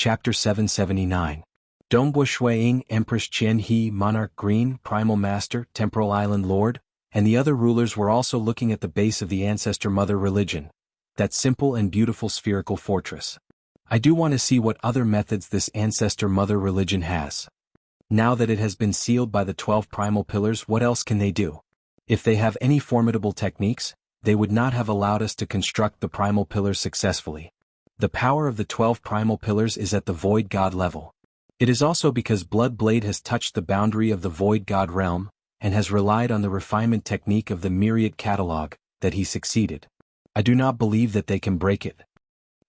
Chapter 779. Dongbo Shuiying, Empress Qian He, Monarch Green, Primal Master, Temporal Island Lord, and the other rulers were also looking at the base of the Ancestor Mother religion, that simple and beautiful spherical fortress. I do want to see what other methods this Ancestor Mother religion has. Now that it has been sealed by the 12 primal pillars, what else can they do? If they have any formidable techniques, they would not have allowed us to construct the primal pillars successfully. The power of the 12 primal pillars is at the Void God level. It is also because Blood Blade has touched the boundary of the Void God realm, and has relied on the refinement technique of the Myriad Catalog, that he succeeded. I do not believe that they can break it.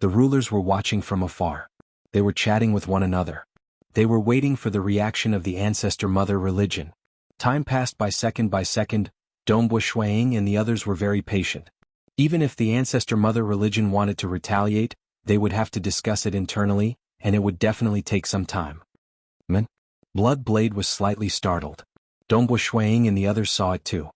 The rulers were watching from afar. They were chatting with one another. They were waiting for the reaction of the Ancestor Mother religion. Time passed by second, Dongbo Shuiying and the others were very patient. Even if the Ancestor Mother religion wanted to retaliate, they would have to discuss it internally, and it would definitely take some time. Blood Blade was slightly startled. Dongbo Shuiying and the others saw it too.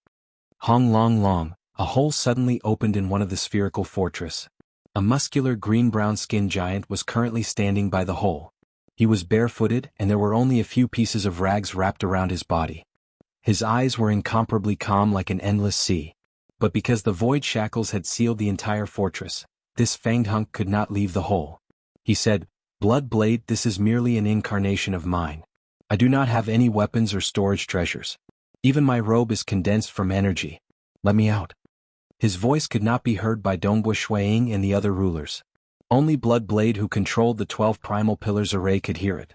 Hong Long Long, a hole suddenly opened in one of the spherical fortress. A muscular green-brown skinned giant was currently standing by the hole. He was barefooted and there were only a few pieces of rags wrapped around his body. His eyes were incomparably calm like an endless sea. But because the void shackles had sealed the entire fortress, this fanged hunk could not leave the hole. He said, "Blood Blade, this is merely an incarnation of mine. I do not have any weapons or storage treasures. Even my robe is condensed from energy. Let me out." His voice could not be heard by Dongbo Shuiying and the other rulers. Only Blood Blade, who controlled the 12 primal pillars array, could hear it.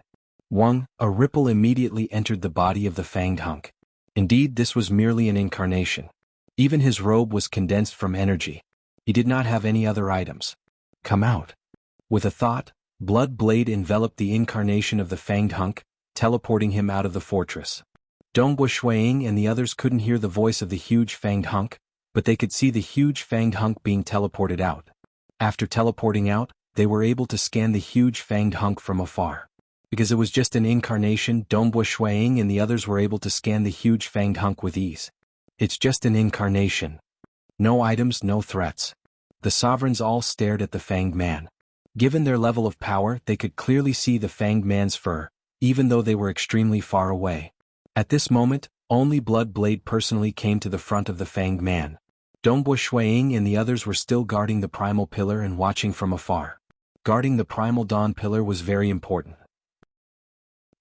A ripple immediately entered the body of the fanged hunk. Indeed, this was merely an incarnation. Even his robe was condensed from energy. He did not have any other items. "Come out." With a thought, Blood Blade enveloped the incarnation of the fanged hunk, teleporting him out of the fortress. Dongbo Shuiying and the others couldn't hear the voice of the huge fanged hunk, but they could see the huge fanged hunk being teleported out. After teleporting out, they were able to scan the huge fanged hunk from afar. Because it was just an incarnation, Dongbo Shuiying and the others were able to scan the huge fanged hunk with ease. It's just an incarnation. No items, no threats. The sovereigns all stared at the fanged man. Given their level of power, they could clearly see the fanged man's fur, even though they were extremely far away. At this moment, only Blood Blade personally came to the front of the fanged man. Dongbo Shuiying and the others were still guarding the primal pillar and watching from afar. Guarding the primal dawn pillar was very important.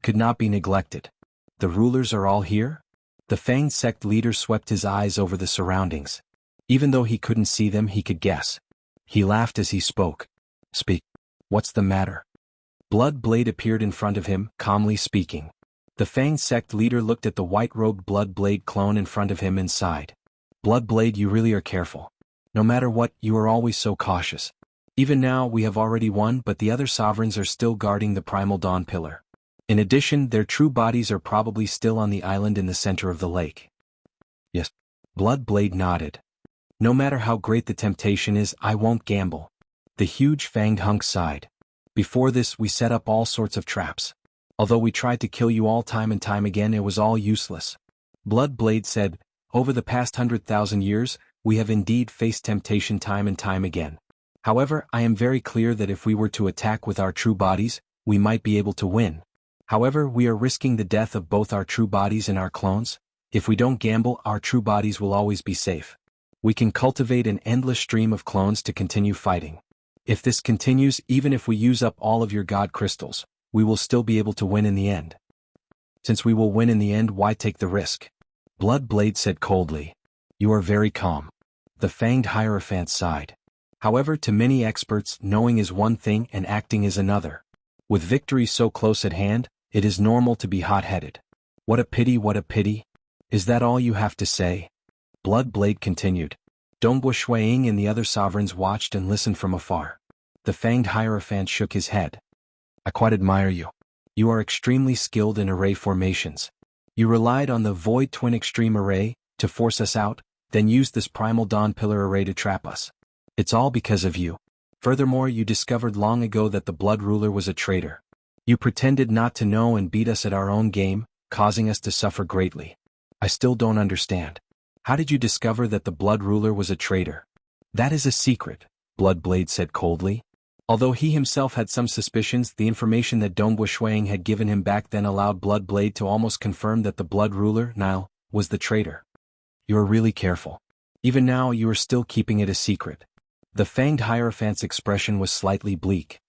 Could not be neglected. The rulers are all here? The fanged sect leader swept his eyes over the surroundings. Even though he couldn't see them, he could guess. He laughed as he spoke. "Speak. What's the matter?" Blood Blade appeared in front of him, calmly speaking. The fanged sect leader looked at the white-robed Blood Blade clone in front of him and sighed. "Blood Blade, you really are careful. No matter what, you are always so cautious. Even now, we have already won, but the other sovereigns are still guarding the primal dawn pillar. In addition, their true bodies are probably still on the island in the center of the lake." "Yes." Blood Blade nodded. "No matter how great the temptation is, I won't gamble." The huge fanged hunk sighed. "Before this, we set up all sorts of traps. Although we tried to kill you all time and time again, it was all useless." Blood Blade said, "Over the past 100,000 years, we have indeed faced temptation time and time again. However, I am very clear that if we were to attack with our true bodies, we might be able to win. However, we are risking the death of both our true bodies and our clones. If we don't gamble, our true bodies will always be safe. We can cultivate an endless stream of clones to continue fighting. If this continues, even if we use up all of your god crystals, we will still be able to win in the end. Since we will win in the end, why take the risk?" Blood Blade said coldly. "You are very calm." The fanged Hierophant sighed. "However, to many experts, knowing is one thing and acting is another. With victory so close at hand, it is normal to be hot-headed. What a pity, what a pity. Is that all you have to say?" Blood Blade continued. Dongbo Shuiying and the other sovereigns watched and listened from afar. The fanged Hierophant shook his head. "I quite admire you. You are extremely skilled in array formations. You relied on the Void Twin Extreme Array to force us out, then used this Primal Dawn Pillar Array to trap us. It's all because of you. Furthermore, you discovered long ago that the Blood Ruler was a traitor. You pretended not to know and beat us at our own game, causing us to suffer greatly. I still don't understand. How did you discover that the Blood Ruler was a traitor?" "That is a secret," Blood Blade said coldly. Although he himself had some suspicions, the information that Dongwu Shuang had given him back then allowed Blood Blade to almost confirm that the Blood Ruler, Nile, was the traitor. You are really careful. Even now you are still keeping it a secret. The Fanged Hierophant's expression was slightly bleak.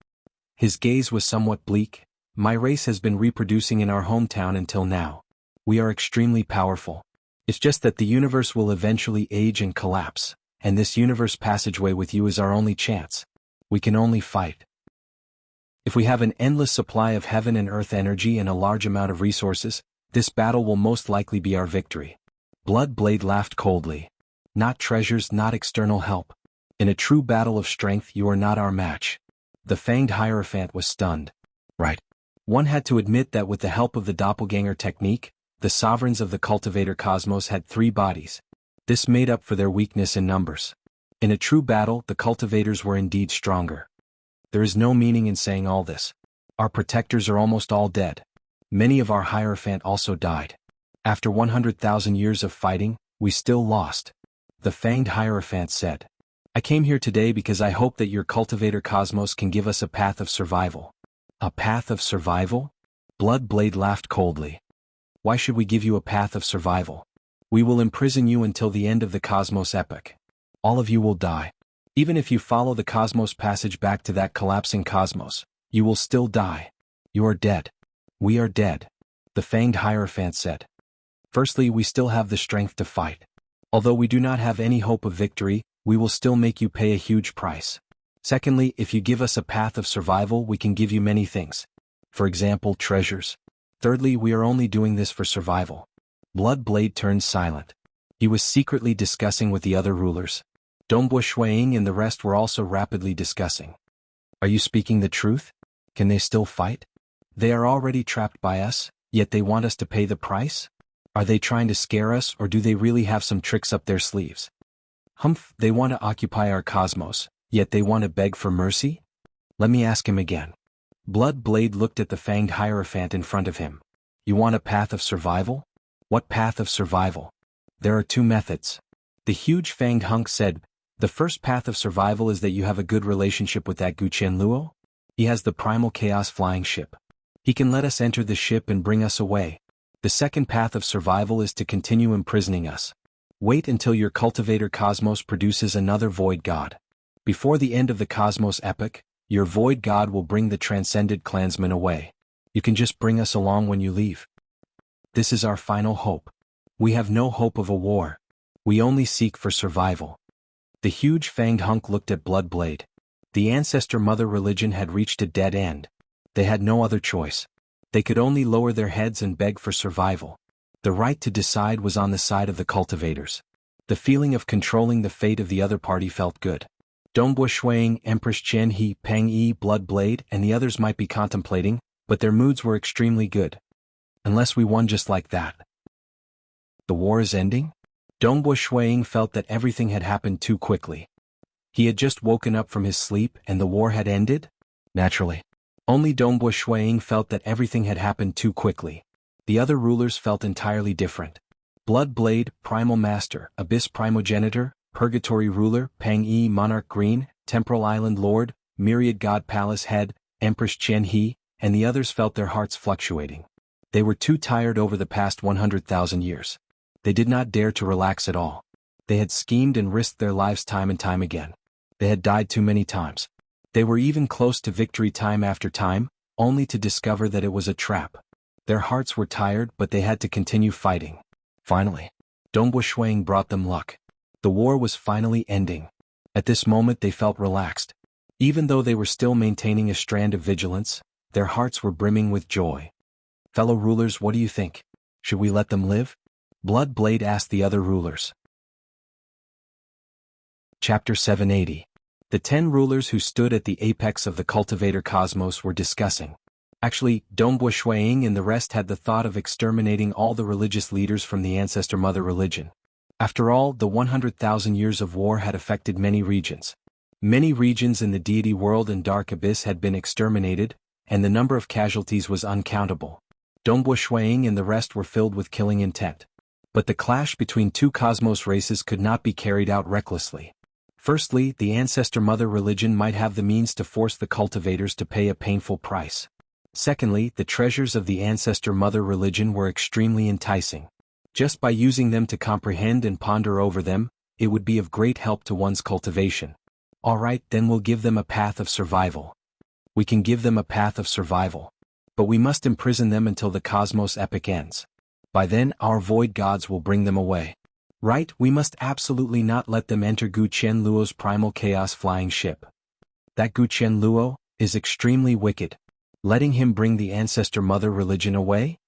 His gaze was somewhat bleak. My race has been reproducing in our hometown until now. We are extremely powerful. It's just that the universe will eventually age and collapse, and this universe passageway with you is our only chance. We can only fight. If we have an endless supply of heaven and earth energy and a large amount of resources, this battle will most likely be our victory. Blood Blade laughed coldly. Not treasures, not external help. In a true battle of strength you are not our match. The Fanged Hierophant was stunned. Right. One had to admit that with the help of the doppelganger technique, the sovereigns of the cultivator cosmos had 3 bodies. This made up for their weakness in numbers. In a true battle, the cultivators were indeed stronger. There is no meaning in saying all this. Our protectors are almost all dead. Many of our Hierophant also died. After 100,000 years of fighting, we still lost. The Fanged Hierophant said. I came here today because I hope that your cultivator cosmos can give us a path of survival. A path of survival? Blood Blade laughed coldly. Why should we give you a path of survival? We will imprison you until the end of the cosmos epoch. All of you will die. Even if you follow the cosmos passage back to that collapsing cosmos, you will still die. You are dead. We are dead. The Fanged Hierophant said. Firstly, we still have the strength to fight. Although we do not have any hope of victory, we will still make you pay a huge price. Secondly, if you give us a path of survival, we can give you many things. For example, treasures. Thirdly, we are only doing this for survival. Blood Blade turned silent. He was secretly discussing with the other rulers. Dongwu Shuang and the rest were also rapidly discussing. Are you speaking the truth? Can they still fight? They are already trapped by us, yet they want us to pay the price? Are they trying to scare us, or do they really have some tricks up their sleeves? Humph, they want to occupy our cosmos, yet they want to beg for mercy? Let me ask him again. Blood Blade looked at the Fanged Hierophant in front of him. You want a path of survival? What path of survival? There are 2 methods. The huge fanged hunk said, the first path of survival is that you have a good relationship with that Gu Qianluo. He has the primal chaos flying ship. He can let us enter the ship and bring us away. The second path of survival is to continue imprisoning us. Wait until your cultivator cosmos produces another void god. Before the end of the cosmos epoch, your void god will bring the transcended clansmen away. You can just bring us along when you leave. This is our final hope. We have no hope of a war. We only seek for survival. The huge fanged hunk looked at Blood Blade. The ancestor mother religion had reached a dead end. They had no other choice. They could only lower their heads and beg for survival. The right to decide was on the side of the cultivators. The feeling of controlling the fate of the other party felt good. Dongwu Shuang, Empress Qian He, Peng Yi, Blood Blade, and the others might be contemplating, but their moods were extremely good. Unless we won just like that. The war is ending? Dongwu Shuang felt that everything had happened too quickly. He had just woken up from his sleep and the war had ended? Naturally. Only Dongwu Shuang felt that everything had happened too quickly. The other rulers felt entirely different. Blood Blade, Primal Master, Abyss Primogenitor, Purgatory Ruler, Peng Yi, Monarch Green, Temporal Island Lord, Myriad God Palace Head, Empress Qian He, and the others felt their hearts fluctuating. They were too tired over the past 100,000 years. They did not dare to relax at all. They had schemed and risked their lives time and time again. They had died too many times. They were even close to victory time after time, only to discover that it was a trap. Their hearts were tired, but they had to continue fighting. Finally, Dongwu Shuang brought them luck. The war was finally ending. At this moment they felt relaxed. Even though they were still maintaining a strand of vigilance, their hearts were brimming with joy. Fellow rulers, what do you think? Should we let them live? Blood Blade asked the other rulers. Chapter 780. The 10 rulers who stood at the apex of the cultivator cosmos were discussing. Actually, Dongwu Shuang and the rest had the thought of exterminating all the religious leaders from the ancestor mother religion. After all, the 100,000 years of war had affected many regions. Many regions in the deity world and dark abyss had been exterminated, and the number of casualties was uncountable. Dongwu Shuang and the rest were filled with killing intent. But the clash between 2 cosmos races could not be carried out recklessly. Firstly, the Ancestor Mother religion might have the means to force the cultivators to pay a painful price. Secondly, the treasures of the Ancestor Mother religion were extremely enticing. Just by using them to comprehend and ponder over them, it would be of great help to one's cultivation. Alright, then we'll give them a path of survival. We can give them a path of survival. But we must imprison them until the cosmos epoch ends. By then, our void gods will bring them away. Right, we must absolutely not let them enter Gu Qian Luo's primal chaos flying ship. That Gu Qian Luo is extremely wicked. Letting him bring the Ancestor Mother religion away?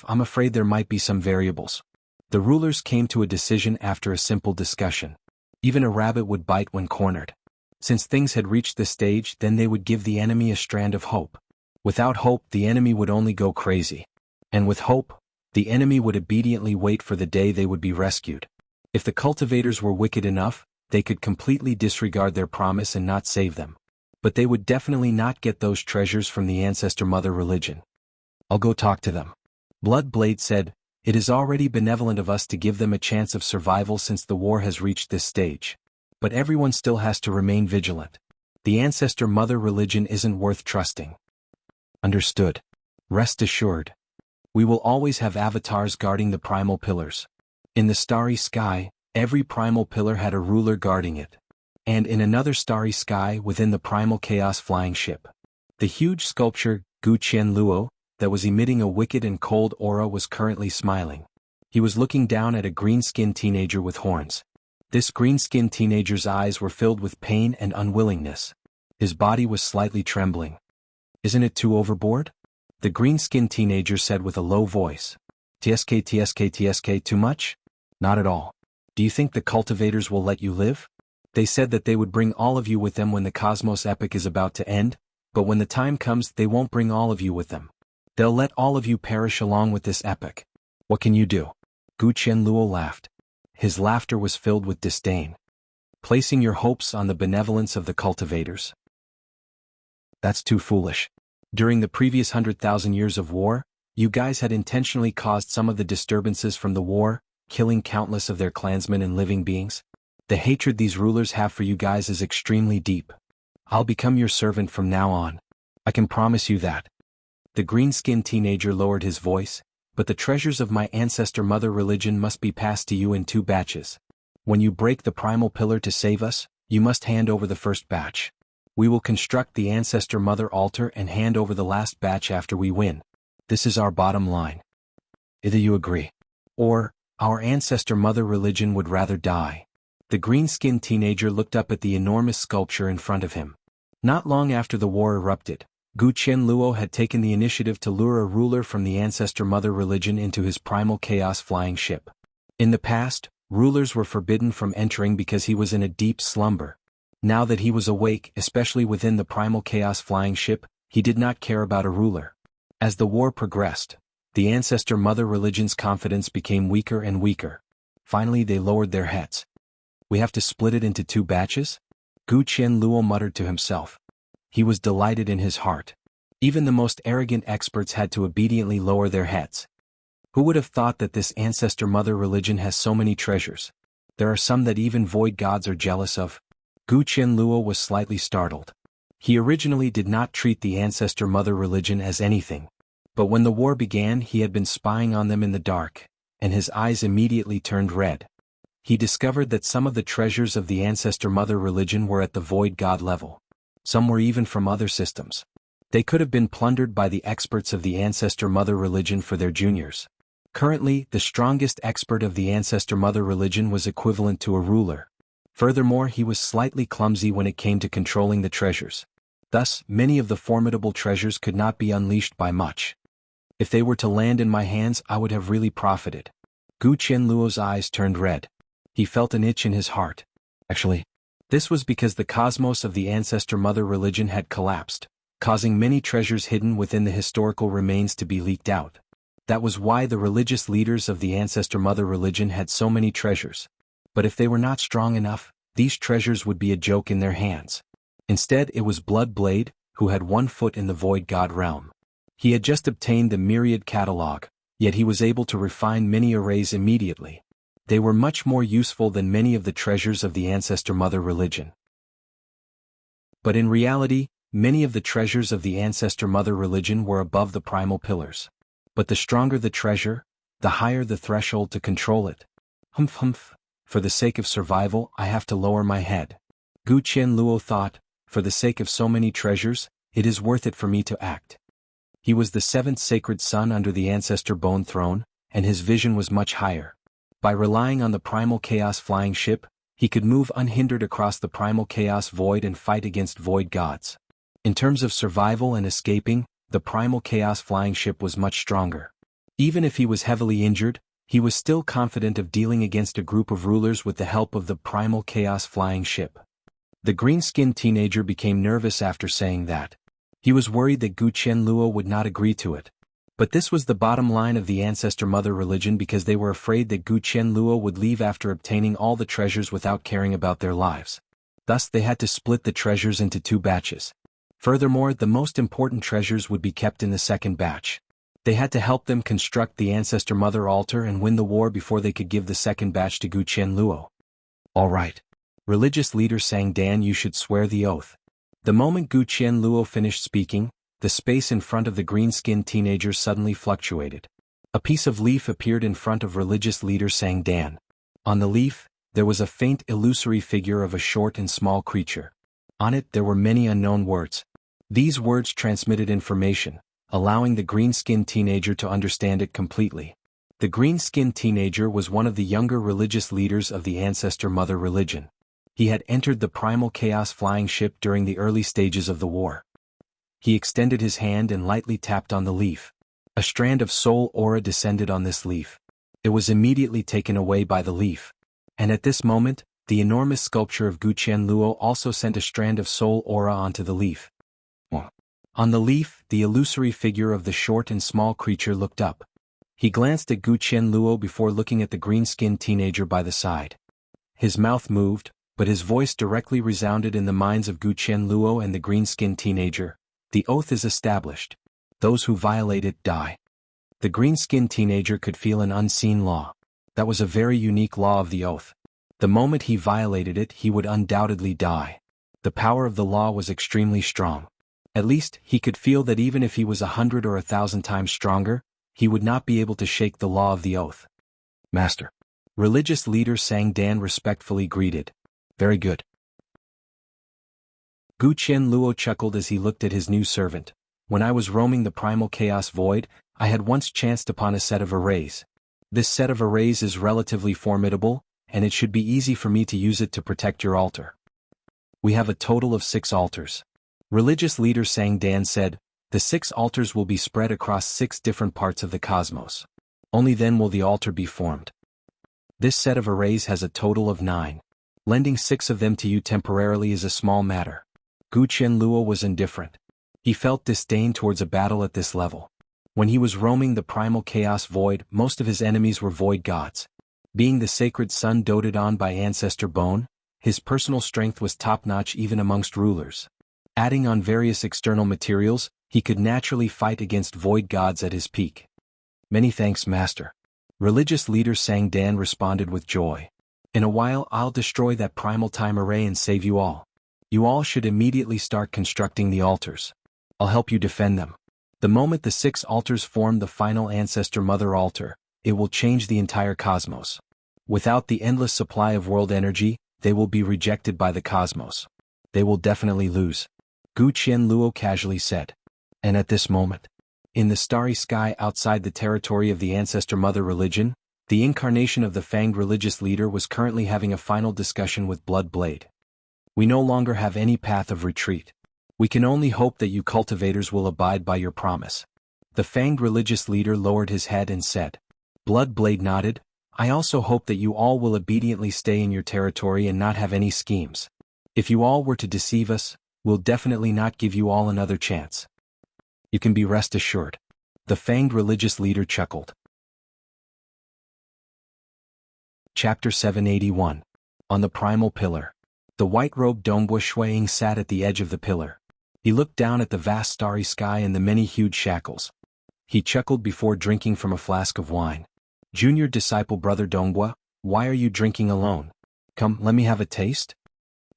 I'm afraid there might be some variables. The rulers came to a decision after a simple discussion. Even a rabbit would bite when cornered. Since things had reached this stage, then they would give the enemy a strand of hope. Without hope, the enemy would only go crazy. And with hope, the enemy would obediently wait for the day they would be rescued. If the cultivators were wicked enough, they could completely disregard their promise and not save them. But they would definitely not get those treasures from the Ancestor Mother religion. I'll go talk to them. Bloodblade said, "It is already benevolent of us to give them a chance of survival since the war has reached this stage. But everyone still has to remain vigilant. The Ancestor Mother religion isn't worth trusting." Understood. Rest assured. We will always have avatars guarding the primal pillars. In the starry sky, every primal pillar had a ruler guarding it. And in another starry sky within the primal chaos flying ship, the huge sculpture, Gu Qian Luo, that was emitting a wicked and cold aura was currently smiling. He was looking down at a green-skinned teenager with horns. This green-skinned teenager's eyes were filled with pain and unwillingness. His body was slightly trembling. "Isn't it too overboard?" The green-skinned teenager said with a low voice. TSK, too much? Not at all. Do you think the cultivators will let you live? They said that they would bring all of you with them when the cosmos epoch is about to end, but when the time comes they won't bring all of you with them. They'll let all of you perish along with this epoch. What can you do? Gu Qian Luo laughed. His laughter was filled with disdain. Placing your hopes on the benevolence of the cultivators? That's too foolish. During the previous 100,000 years of war, you guys had intentionally caused some of the disturbances from the war, killing countless of their clansmen and living beings. The hatred these rulers have for you guys is extremely deep. I'll become your servant from now on. I can promise you that. The green-skinned teenager lowered his voice, but the treasures of my Ancestor Mother religion must be passed to you in 2 batches. When you break the primal pillar to save us, you must hand over the first batch. We will construct the Ancestor Mother altar and hand over the last batch after we win. This is our bottom line. Either you agree, or our Ancestor Mother religion would rather die. The green-skinned teenager looked up at the enormous sculpture in front of him. Not long after the war erupted, Gu Qian Luo had taken the initiative to lure a ruler from the Ancestor Mother religion into his primal chaos flying ship. In the past, rulers were forbidden from entering because he was in a deep slumber. Now that he was awake, especially within the primal chaos flying ship, he did not care about a ruler. As the war progressed, the Ancestor Mother religion's confidence became weaker and weaker. Finally they lowered their heads. We have to split it into 2 batches? Gu Qian Luo muttered to himself. He was delighted in his heart. Even the most arrogant experts had to obediently lower their heads. Who would have thought that this Ancestor Mother religion has so many treasures? There are some that even void gods are jealous of. Gu Qian Luo was slightly startled. He originally did not treat the Ancestor Mother religion as anything. But when the war began he had been spying on them in the dark, and his eyes immediately turned red. He discovered that some of the treasures of the Ancestor Mother religion were at the void god level. Some were even from other systems. They could have been plundered by the experts of the Ancestor Mother religion for their juniors. Currently, the strongest expert of the Ancestor Mother religion was equivalent to a ruler. Furthermore, he was slightly clumsy when it came to controlling the treasures. Thus, many of the formidable treasures could not be unleashed by much. If they were to land in my hands, I would have really profited. Gu Qian Luo's eyes turned red. He felt an itch in his heart. Actually, this was because the cosmos of the Ancestor Mother religion had collapsed, causing many treasures hidden within the historical remains to be leaked out. That was why the religious leaders of the Ancestor Mother religion had so many treasures. But if they were not strong enough, these treasures would be a joke in their hands. Instead, it was Bloodblade, who had 1 foot in the void god realm. He had just obtained the Myriad catalog, yet he was able to refine many arrays immediately. They were much more useful than many of the treasures of the ancestor mother religion. But in reality, many of the treasures of the ancestor mother religion were above the primal pillars. But the stronger the treasure, the higher the threshold to control it. Humph. For the sake of survival, I have to lower my head. Gu Qianluo thought, for the sake of so many treasures, it is worth it for me to act. He was the seventh sacred son under the ancestor bone throne, and his vision was much higher. By relying on the primal chaos flying ship, he could move unhindered across the primal chaos void and fight against void gods. In terms of survival and escaping, the primal chaos flying ship was much stronger. Even if he was heavily injured, he was still confident of dealing against a group of rulers with the help of the primal chaos flying ship. The green-skinned teenager became nervous after saying that. He was worried that Gu Qianluo would not agree to it. But this was the bottom line of the ancestor mother religion because they were afraid that Gu Qianluo would leave after obtaining all the treasures without caring about their lives. Thus they had to split the treasures into 2 batches. Furthermore, the most important treasures would be kept in the second batch. They had to help them construct the ancestor mother altar and win the war before they could give the second batch to Gu Qianluo. All right. Religious leader Sang Dan, you should swear the oath. The moment Gu Qianluo finished speaking, the space in front of the green-skinned teenager suddenly fluctuated. A piece of leaf appeared in front of religious leader Sang Dan. On the leaf, there was a faint illusory figure of a short and small creature. On it there were many unknown words. These words transmitted information, allowing the green-skinned teenager to understand it completely. The green-skinned teenager was one of the younger religious leaders of the ancestor mother religion. He had entered the primal chaos flying ship during the early stages of the war. He extended his hand and lightly tapped on the leaf. A strand of soul aura descended on this leaf. It was immediately taken away by the leaf. And at this moment, the enormous sculpture of Gu Qianluo also sent a strand of soul aura onto the leaf. On the leaf, the illusory figure of the short and small creature looked up. He glanced at Gu Qianluo before looking at the green-skinned teenager by the side. His mouth moved, but his voice directly resounded in the minds of Gu Qianluo and the green-skinned teenager. The oath is established. Those who violate it die. The green-skinned teenager could feel an unseen law. That was a very unique law of the oath. The moment he violated it, he would undoubtedly die. The power of the law was extremely strong. At least, he could feel that even if he was 100 or 1,000 times stronger, he would not be able to shake the law of the oath. Master. Religious leader Sang Dan respectfully greeted. Very good. Gu Qianluo chuckled as he looked at his new servant. When I was roaming the primal chaos void, I had once chanced upon a set of arrays. This set of arrays is relatively formidable, and it should be easy for me to use it to protect your altar. We have a total of 6 altars. Religious leader Sang Dan said, the 6 altars will be spread across 6 different parts of the cosmos. Only then will the altar be formed. This set of arrays has a total of 9. Lending 6 of them to you temporarily is a small matter. Gu Qianluo was indifferent. He felt disdain towards a battle at this level. When he was roaming the primal chaos void, most of his enemies were void gods. Being the sacred son doted on by ancestor bone, his personal strength was top-notch even amongst rulers. Adding on various external materials, he could naturally fight against void gods at his peak. Many thanks, master. Religious leader Sang Dan responded with joy. In a while I'll destroy that primal time array and save you all. You all should immediately start constructing the altars. I'll help you defend them. The moment the 6 altars form the final ancestor mother altar, it will change the entire cosmos. Without the endless supply of world energy, they will be rejected by the cosmos. They will definitely lose. Gu Qianluo casually said. And at this moment, in the starry sky outside the territory of the ancestor mother religion, the incarnation of the fanged religious leader was currently having a final discussion with Blood Blade. We no longer have any path of retreat. We can only hope that you cultivators will abide by your promise. The fanged religious leader lowered his head and said. Blood Blade nodded. I also hope that you all will obediently stay in your territory and not have any schemes. If you all were to deceive us, we'll definitely not give you all another chance. You can be rest assured. The fanged religious leader chuckled. Chapter 781. On the Primal Pillar. The white-robed Dongbua Shuiying sat at the edge of the pillar. He looked down at the vast starry sky and the many huge shackles. He chuckled before drinking from a flask of wine. Junior disciple brother Dongbua, Why are you drinking alone? Come, let me have a taste?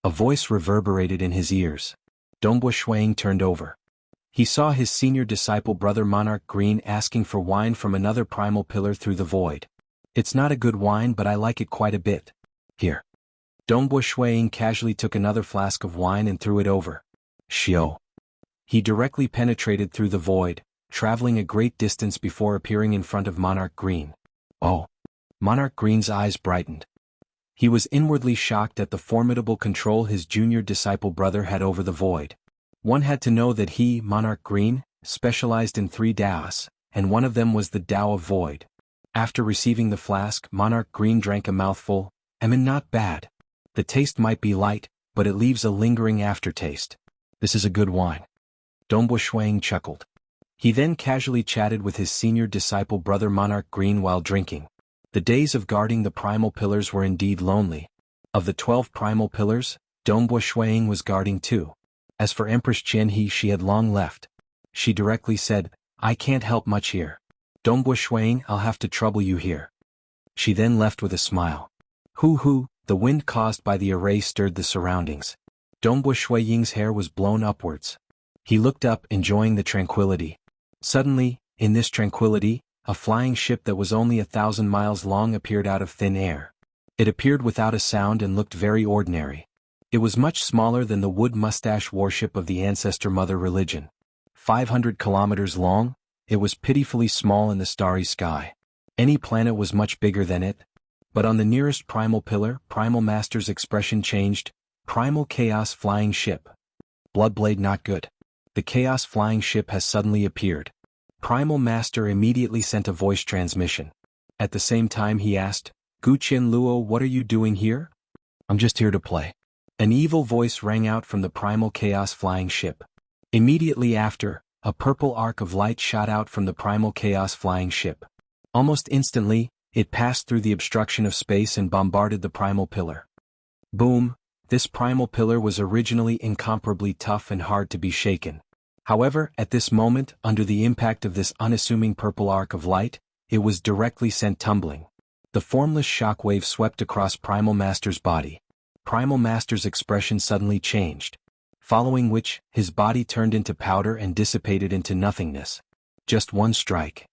A voice reverberated in his ears. Dongbo Shuang turned over. He saw his senior disciple brother Monarch Green asking for wine from another primal pillar through the void. It's not a good wine, but I like it quite a bit. Here. Dongbo Shuang casually took another flask of wine and threw it over. Xiao. He directly penetrated through the void, traveling a great distance before appearing in front of Monarch Green. Oh. Monarch Green's eyes brightened. He was inwardly shocked at the formidable control his junior disciple brother had over the void. One had to know that he, Monarch Green, specialized in 3 Daos, and one of them was the Dao of Void. After receiving the flask, Monarch Green drank a mouthful. Not bad. The taste might be light, but it leaves a lingering aftertaste. This is a good wine. Dongbo Shuang chuckled. He then casually chatted with his senior disciple brother Monarch Green while drinking. The days of guarding the primal pillars were indeed lonely. Of the 12 primal pillars, Dongbo Shuang was guarding 2. As for Empress Jianghu, she had long left. She directly said, I can't help much here. Dongbo Shuang, I'll have to trouble you here. She then left with a smile. Hoo, the wind caused by the array stirred the surroundings. Dongbo Shuang's hair was blown upwards. He looked up, enjoying the tranquility. Suddenly, in this tranquility, a flying ship that was only 1,000 miles long appeared out of thin air. It appeared without a sound and looked very ordinary. It was much smaller than the wood mustache warship of the ancestor mother religion. 500 kilometers long, it was pitifully small in the starry sky. Any planet was much bigger than it. But on the nearest primal pillar, Primal Master's expression changed. Primal Chaos Flying Ship. Bloodblade not good. The Chaos Flying Ship has suddenly appeared. Primal Master immediately sent a voice transmission. At the same time he asked, Gu Qianluo, what are you doing here? I'm just here to play. An evil voice rang out from the Primal Chaos Flying Ship. Immediately after, a purple arc of light shot out from the Primal Chaos Flying Ship. Almost instantly, it passed through the obstruction of space and bombarded the primal pillar. Boom! This primal pillar was originally incomparably tough and hard to be shaken. However, at this moment, under the impact of this unassuming purple arc of light, it was directly sent tumbling. The formless shockwave swept across Primal Master's body. Primal Master's expression suddenly changed. Following which, his body turned into powder and dissipated into nothingness. Just one strike.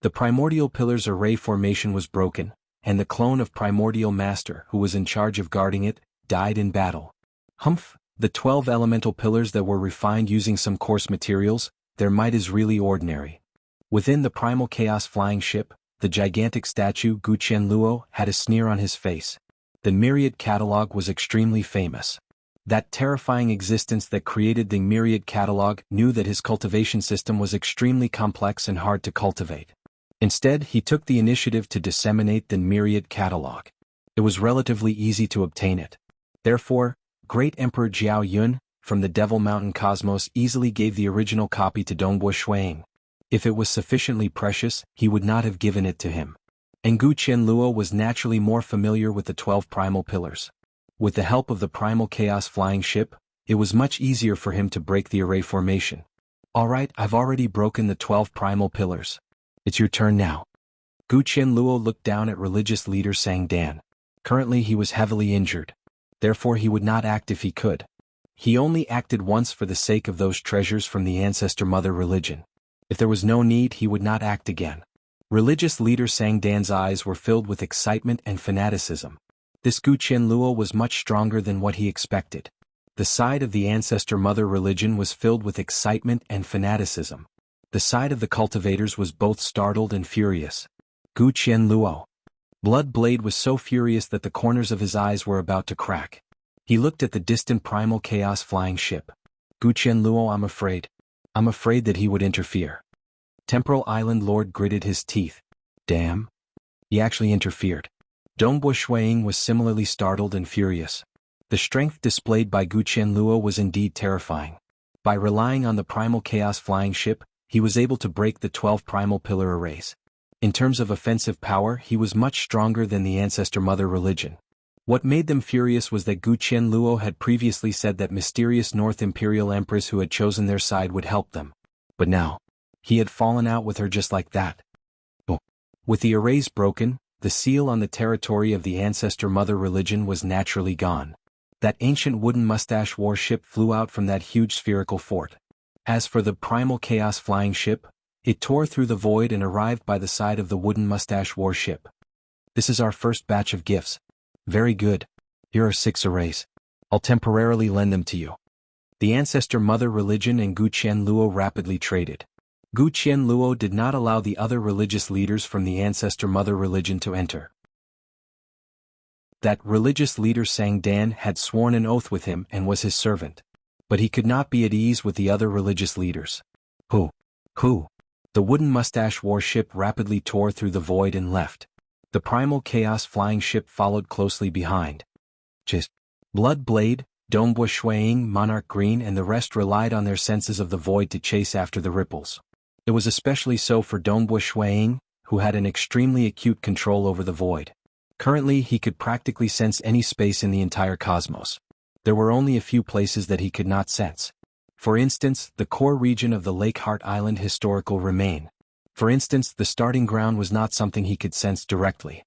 The primordial pillar's array formation was broken, and the clone of Primordial Master, who was in charge of guarding it, died in battle. Humph! The 12 elemental pillars that were refined using some coarse materials, their might is really ordinary. Within the Primal Chaos Flying Ship, the gigantic statue Gu Qianluo had a sneer on his face. The Myriad Catalog was extremely famous. That terrifying existence that created the Myriad Catalog knew that his cultivation system was extremely complex and hard to cultivate. Instead, he took the initiative to disseminate the Myriad Catalog. It was relatively easy to obtain it. Therefore, Great Emperor Jiao Yun, from the Devil Mountain Cosmos, easily gave the original copy to Dongbo Shuang. If it was sufficiently precious, he would not have given it to him. And Gu Qianluo was naturally more familiar with the 12 primal pillars. With the help of the Primal Chaos Flying Ship, it was much easier for him to break the array formation. Alright, I've already broken the 12 primal pillars. It's your turn now. Gu Qianluo looked down at religious leader Sang Dan. Currently he was heavily injured. Therefore he would not act if he could. He only acted once for the sake of those treasures from the ancestor mother religion. If there was no need, he would not act again. Religious leader Sang Dan's eyes were filled with excitement and fanaticism. This Gu Qianluo was much stronger than what he expected. The side of the ancestor mother religion was filled with excitement and fanaticism. The side of the cultivators was both startled and furious. Gu Qianluo. Bloodblade was so furious that the corners of his eyes were about to crack. He looked at the distant Primal Chaos Flying Ship. Gu Qianluo, I'm afraid that he would interfere. Temporal Island Lord gritted his teeth. Damn. He actually interfered. Dongbo Shuang was similarly startled and furious. The strength displayed by Gu Qianluo was indeed terrifying. By relying on the Primal Chaos Flying Ship, he was able to break the 12 primal pillar arrays. In terms of offensive power, he was much stronger than the ancestor mother religion. What made them furious was that Gu Qianluo had previously said that mysterious North Imperial Empress who had chosen their side would help them. But now, he had fallen out with her just like that. With the arrays broken, the seal on the territory of the ancestor mother religion was naturally gone. That ancient wooden mustache warship flew out from that huge spherical fort. As for the primal chaos flying ship, it tore through the void and arrived by the side of the wooden mustache warship. This is our first batch of gifts. Very good. Here are 6 arrays. I'll temporarily lend them to you. The ancestor mother religion and Gu Qianluo rapidly traded. Gu Qianluo did not allow the other religious leaders from the ancestor mother religion to enter. That religious leader Sang Dan had sworn an oath with him and was his servant. But he could not be at ease with the other religious leaders. Who? The wooden mustache warship rapidly tore through the void and left. The primal chaos flying ship followed closely behind. Just Blood Blade, Dongbua Shuiying, Monarch Green and the rest relied on their senses of the void to chase after the ripples. It was especially so for Dongbua Shuiying, who had an extremely acute control over the void. Currently he could practically sense any space in the entire cosmos. There were only a few places that he could not sense. For instance, the core region of the Lake Heart Island historical remain. For instance, the starting ground was not something he could sense directly.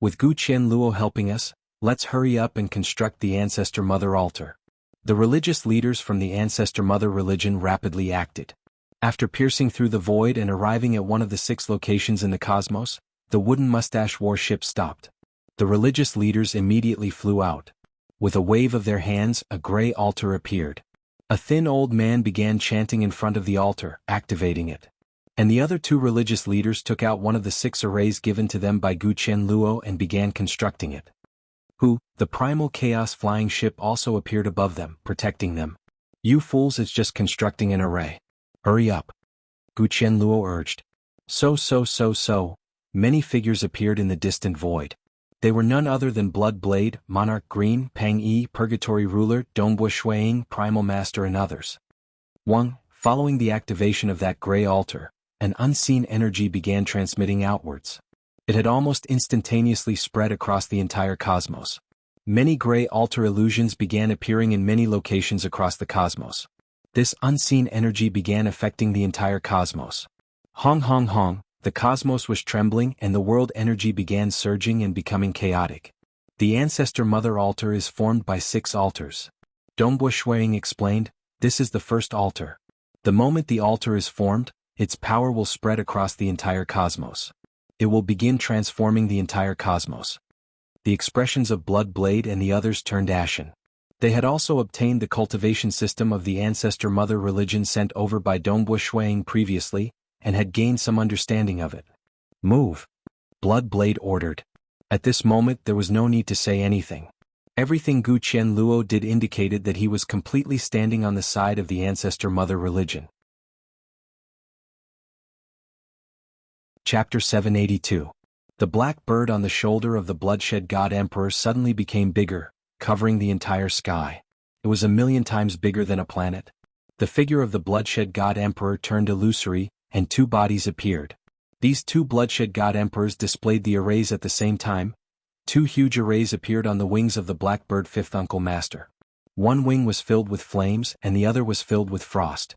With Gu Qianluo helping us, let's hurry up and construct the ancestor mother altar. The religious leaders from the ancestor mother religion rapidly acted. After piercing through the void and arriving at one of the 6 locations in the cosmos, the wooden mustache warship stopped. The religious leaders immediately flew out. With a wave of their hands, a gray altar appeared. A thin old man began chanting in front of the altar, activating it. And the other 2 religious leaders took out one of the 6 arrays given to them by Gu Qianluo and began constructing it. The primal chaos flying ship also appeared above them, protecting them. You fools, it's just constructing an array. Hurry up. Gu Qianluo urged. So. Many figures appeared in the distant void. They were none other than Blood Blade, Monarch Green, Pang Yi, Purgatory Ruler, Dongbua Shuiying, Primal Master and others. Following the activation of that gray altar, an unseen energy began transmitting outwards. It had almost instantaneously spread across the entire cosmos. Many gray altar illusions began appearing in many locations across the cosmos. This unseen energy began affecting the entire cosmos. Hong. The cosmos was trembling and the world energy began surging and becoming chaotic. The ancestor mother altar is formed by 6 altars. Dongbua Shuiying explained, this is the first altar. The moment the altar is formed, its power will spread across the entire cosmos. It will begin transforming the entire cosmos. The expressions of Blood Blade and the others turned ashen. They had also obtained the cultivation system of the ancestor mother religion sent over by Dongbua Shuiying previously, and had gained some understanding of it. Move. Blood Blade ordered. At this moment there was no need to say anything. Everything Gu Qianluo did indicated that he was completely standing on the side of the ancestor mother religion. Chapter 782. The black bird on the shoulder of the bloodshed god emperor suddenly became bigger, covering the entire sky. It was 1,000,000 times bigger than a planet. The figure of the bloodshed god emperor turned illusory, and 2 bodies appeared. These 2 bloodshed god emperors displayed the arrays at the same time. 2 huge arrays appeared on the wings of the blackbird 5th uncle master. One wing was filled with flames and the other was filled with frost.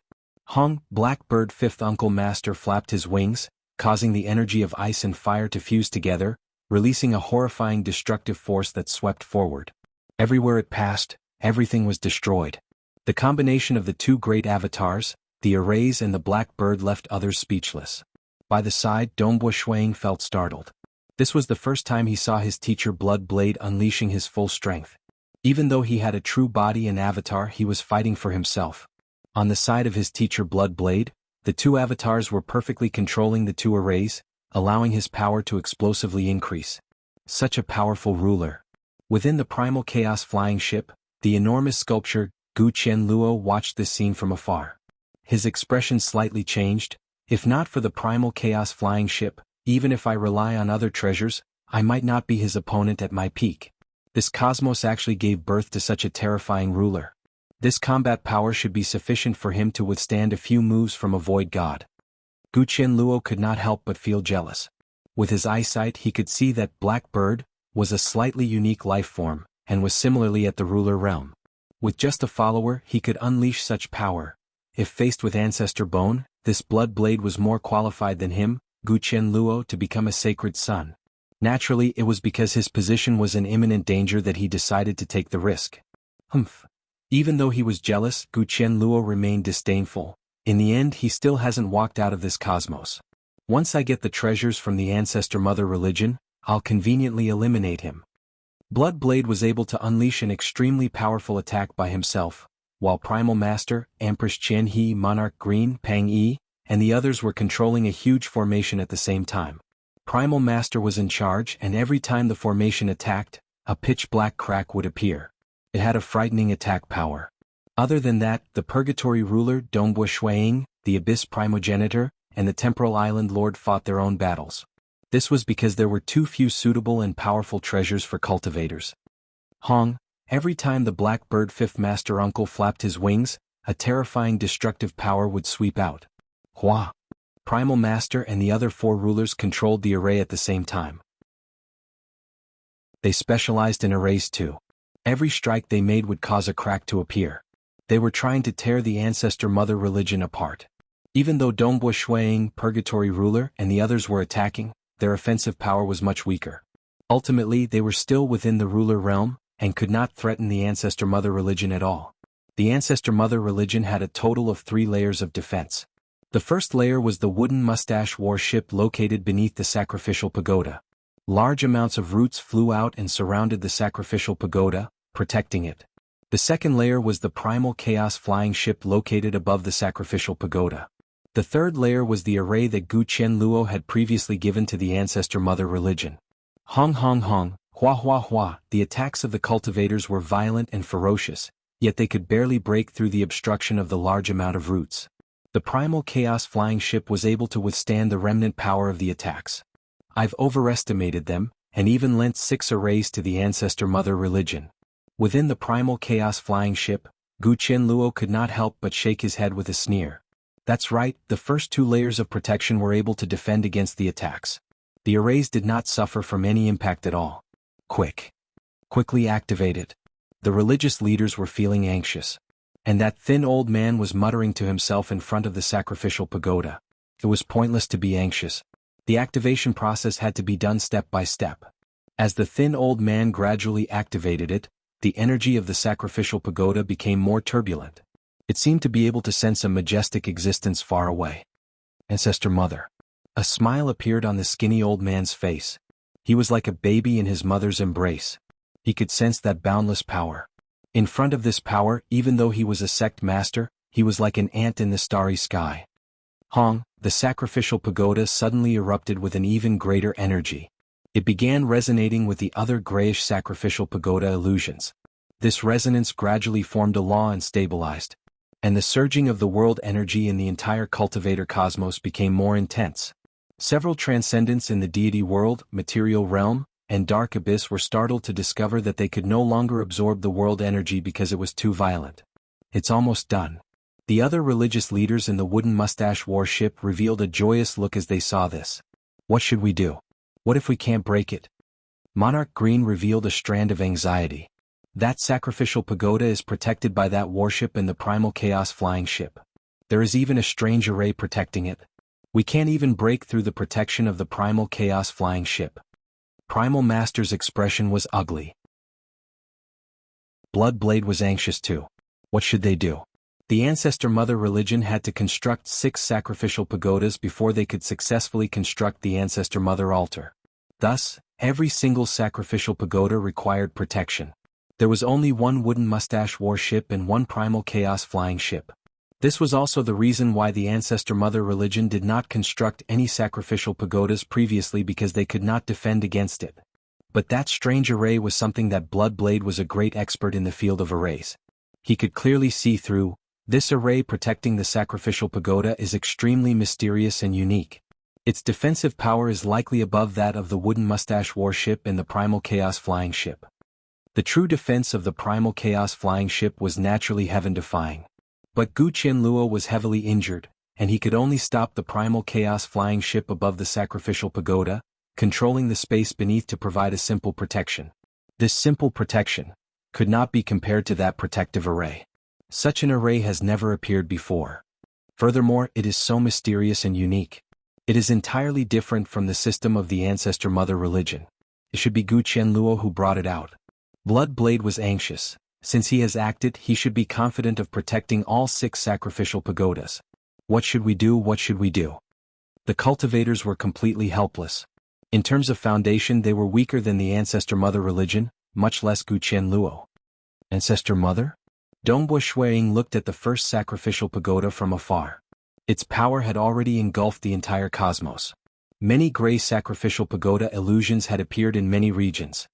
Blackbird 5th uncle master flapped his wings, causing the energy of ice and fire to fuse together, releasing a horrifying destructive force that swept forward. Everywhere it passed, everything was destroyed. The combination of the 2 great avatars, the arrays and the black bird left others speechless. By the side, Dongbua Shuiying felt startled. This was the first time he saw his teacher Blood Blade unleashing his full strength. Even though he had a true body and avatar, he was fighting for himself. On the side of his teacher Blood Blade, the 2 avatars were perfectly controlling the 2 arrays, allowing his power to explosively increase. Such a powerful ruler. Within the primal chaos flying ship, the enormous sculpture, Gu Qianluo watched this scene from afar. His expression slightly changed. If not for the primal chaos flying ship, even if I rely on other treasures, I might not be his opponent at my peak. This cosmos actually gave birth to such a terrifying ruler. This combat power should be sufficient for him to withstand a few moves from a void god. Gu Qianluo could not help but feel jealous. With his eyesight he could see that Black Bird was a slightly unique life form, and was similarly at the ruler realm. With just a follower he could unleash such power. If faced with Ancestor Bone, this blood blade was more qualified than him, Gu Qianluo, to become a sacred son. Naturally, it was because his position was in imminent danger that he decided to take the risk. Humph. Even though he was jealous, Gu Qianluo remained disdainful. In the end, he still hasn't walked out of this cosmos. Once I get the treasures from the ancestor mother religion, I'll conveniently eliminate him. Blood Blade was able to unleash an extremely powerful attack by himself, while Primal Master, Empress Qian He, Monarch Green, Pang Yi, and the others were controlling a huge formation at the same time. Primal Master was in charge, and every time the formation attacked, a pitch-black crack would appear. It had a frightening attack power. Other than that, the Purgatory Ruler Dongbue Shuiying, the Abyss Primogenitor, and the Temporal Island Lord fought their own battles. This was because there were too few suitable and powerful treasures for cultivators. Hong, every time the Black Bird Fifth Master Uncle flapped his wings, a terrifying destructive power would sweep out. Hua. Primal Master and the other 4 rulers controlled the array at the same time. They specialized in arrays too. Every strike they made would cause a crack to appear. They were trying to tear the ancestor mother religion apart. Even though Dongbue Shuiying, Purgatory Ruler, and the others were attacking, their offensive power was much weaker. Ultimately, they were still within the ruler realm, and could not threaten the ancestor mother religion at all. The ancestor mother religion had a total of 3 layers of defense. The first layer was the wooden mustache warship located beneath the sacrificial pagoda. Large amounts of roots flew out and surrounded the sacrificial pagoda, protecting it. The second layer was the primal chaos flying ship located above the sacrificial pagoda. The third layer was the array that Gu Qianluo had previously given to the ancestor mother religion. Hong hong hong, hua hua hua, the attacks of the cultivators were violent and ferocious, yet they could barely break through the obstruction of the large amount of roots. The primal chaos flying ship was able to withstand the remnant power of the attacks. I've overestimated them, and even lent 6 arrays to the ancestor mother religion. Within the primal chaos flying ship, Gu Qianluo could not help but shake his head with a sneer. That's right, the first 2 layers of protection were able to defend against the attacks. The arrays did not suffer from any impact at all. Quickly activate it. The religious leaders were feeling anxious. And that thin old man was muttering to himself in front of the sacrificial pagoda. It was pointless to be anxious. The activation process had to be done step by step. As the thin old man gradually activated it, the energy of the sacrificial pagoda became more turbulent. It seemed to be able to sense a majestic existence far away. Ancestor Mother. A smile appeared on the skinny old man's face. He was like a baby in his mother's embrace. He could sense that boundless power. In front of this power, even though he was a sect master, he was like an ant in the starry sky. Hong, the sacrificial pagoda suddenly erupted with an even greater energy. It began resonating with the other grayish sacrificial pagoda illusions. This resonance gradually formed a law and stabilized. And the surging of the world energy in the entire cultivator cosmos became more intense. Several transcendents in the deity world, material realm, and dark abyss were startled to discover that they could no longer absorb the world energy because it was too violent. It's almost done. The other religious leaders in the wooden mustache warship revealed a joyous look as they saw this. What should we do? What if we can't break it? Monarch Green revealed a strand of anxiety. That sacrificial pagoda is protected by that warship and the primal chaos flying ship. There is even a strange array protecting it. We can't even break through the protection of the primal chaos flying ship. Primal Master's expression was ugly. Blood Blade was anxious too. What should they do? The ancestor mother religion had to construct 6 sacrificial pagodas before they could successfully construct the ancestor mother altar. Thus, every single sacrificial pagoda required protection. There was only 1 wooden mustache warship and 1 primal chaos flying ship. This was also the reason why the ancestor mother religion did not construct any sacrificial pagodas previously, because they could not defend against it. But that strange array was something that Blood Blade was a great expert in the field of arrays. He could clearly see through. This array protecting the sacrificial pagoda is extremely mysterious and unique. Its defensive power is likely above that of the wooden mustache warship and the primal chaos flying ship. The true defense of the primal chaos flying ship was naturally heaven-defying. But Gu Qianluo was heavily injured, and he could only stop the primal chaos flying ship above the sacrificial pagoda, controlling the space beneath to provide a simple protection. This simple protection could not be compared to that protective array. Such an array has never appeared before. Furthermore, it is so mysterious and unique. It is entirely different from the system of the Ancestor Mother religion. It should be Gu Qianluo who brought it out. Blood Blade was anxious. Since he has acted, he should be confident of protecting all 6 sacrificial pagodas. What should we do? What should we do? The cultivators were completely helpless. In terms of foundation, they were weaker than the Ancestor Mother religion, much less Gu Qianluo. Ancestor Mother? Dongbo Shuiying looked at the first sacrificial pagoda from afar. Its power had already engulfed the entire cosmos. Many gray sacrificial pagoda illusions had appeared in many regions.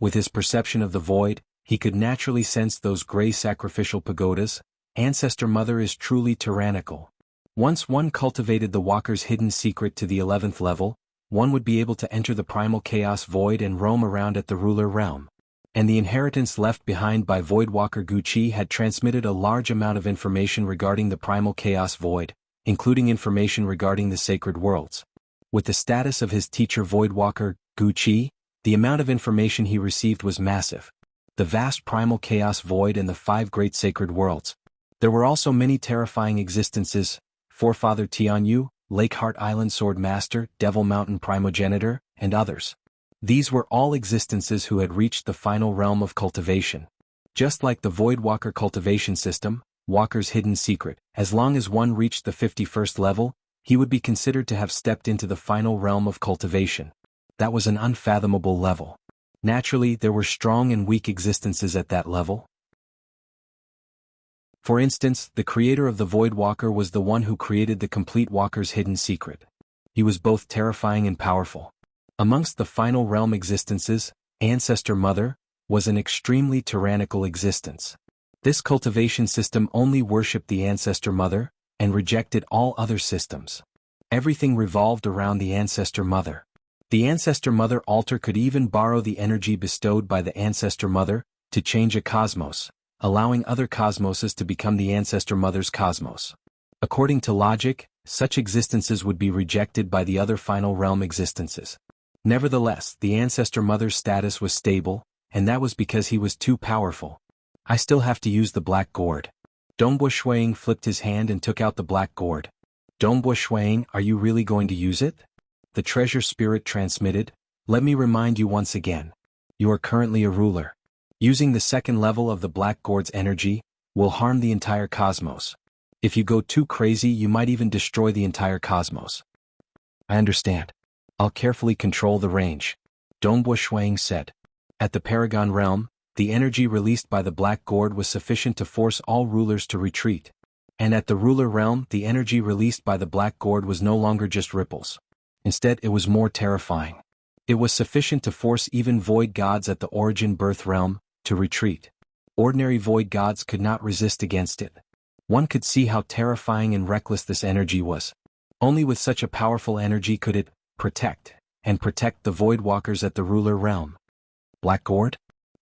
With his perception of the void, he could naturally sense those gray sacrificial pagodas. Ancestor Mother is truly tyrannical. Once one cultivated the Walker's hidden secret to the 11th level, one would be able to enter the primal chaos void and roam around at the ruler realm. And the inheritance left behind by Voidwalker Guqi had transmitted a large amount of information regarding the primal chaos void, including information regarding the sacred worlds. With the status of his teacher Voidwalker Guqi, the amount of information he received was massive. The vast primal chaos void and the 5 great sacred worlds. There were also many terrifying existences: Forefather Tianyu, Lakeheart Island Sword Master, Devil Mountain Primogenitor, and others. These were all existences who had reached the final realm of cultivation. Just like the Voidwalker cultivation system, Walker's hidden secret, as long as one reached the 51st level, he would be considered to have stepped into the final realm of cultivation. That was an unfathomable level. Naturally, there were strong and weak existences at that level. For instance, the creator of the Voidwalker was the one who created the complete Walker's hidden secret. He was both terrifying and powerful. Amongst the final realm existences, Ancestor Mother was an extremely tyrannical existence. This cultivation system only worshipped the Ancestor Mother and rejected all other systems. Everything revolved around the Ancestor Mother. The Ancestor Mother altar could even borrow the energy bestowed by the Ancestor Mother to change a cosmos, allowing other cosmoses to become the Ancestor Mother's cosmos. According to logic, such existences would be rejected by the other final realm existences. Nevertheless, the Ancestor Mother's status was stable, and that was because he was too powerful. I still have to use the black gourd. Dongbo Shuiying flipped his hand and took out the black gourd. Dongbo Shuiying, are you really going to use it? The treasure spirit transmitted. Let me remind you once again. You are currently a ruler. Using the 2nd level of the black gourd's energy will harm the entire cosmos. If you go too crazy, you might even destroy the entire cosmos. I understand. I'll carefully control the range, Dongbo Shuiying said. At the Paragon realm, the energy released by the black gourd was sufficient to force all rulers to retreat. And at the ruler realm, the energy released by the black gourd was no longer just ripples. Instead, it was more terrifying. It was sufficient to force even void gods at the origin birth realm to retreat. Ordinary void gods could not resist against it. One could see how terrifying and reckless this energy was. Only with such a powerful energy could it protect the void walkers at the ruler realm. Black gourd?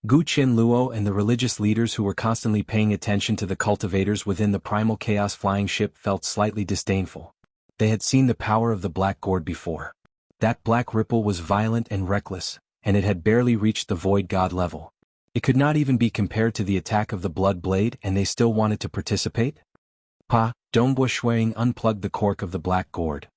Gu Qianluo and the religious leaders who were constantly paying attention to the cultivators within the primal chaos flying ship felt slightly disdainful. They had seen the power of the black gourd before. That black ripple was violent and reckless, and it had barely reached the void god level. It could not even be compared to the attack of the blood blade, and they still wanted to participate? Dongbo Shuiying unplugged the cork of the black gourd.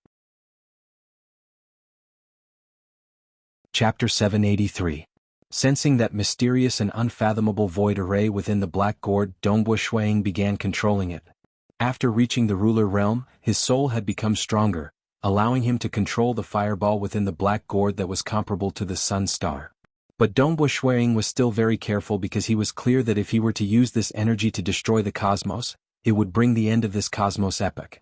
Chapter 783. Sensing that mysterious and unfathomable void array within the black gourd, Dongbo Shuiying began controlling it. After reaching the ruler realm, his soul had become stronger, allowing him to control the fireball within the black gourd that was comparable to the sun star. But Dongbo Shuiying was still very careful because he was clear that if he were to use this energy to destroy the cosmos, it would bring the end of this cosmos epoch.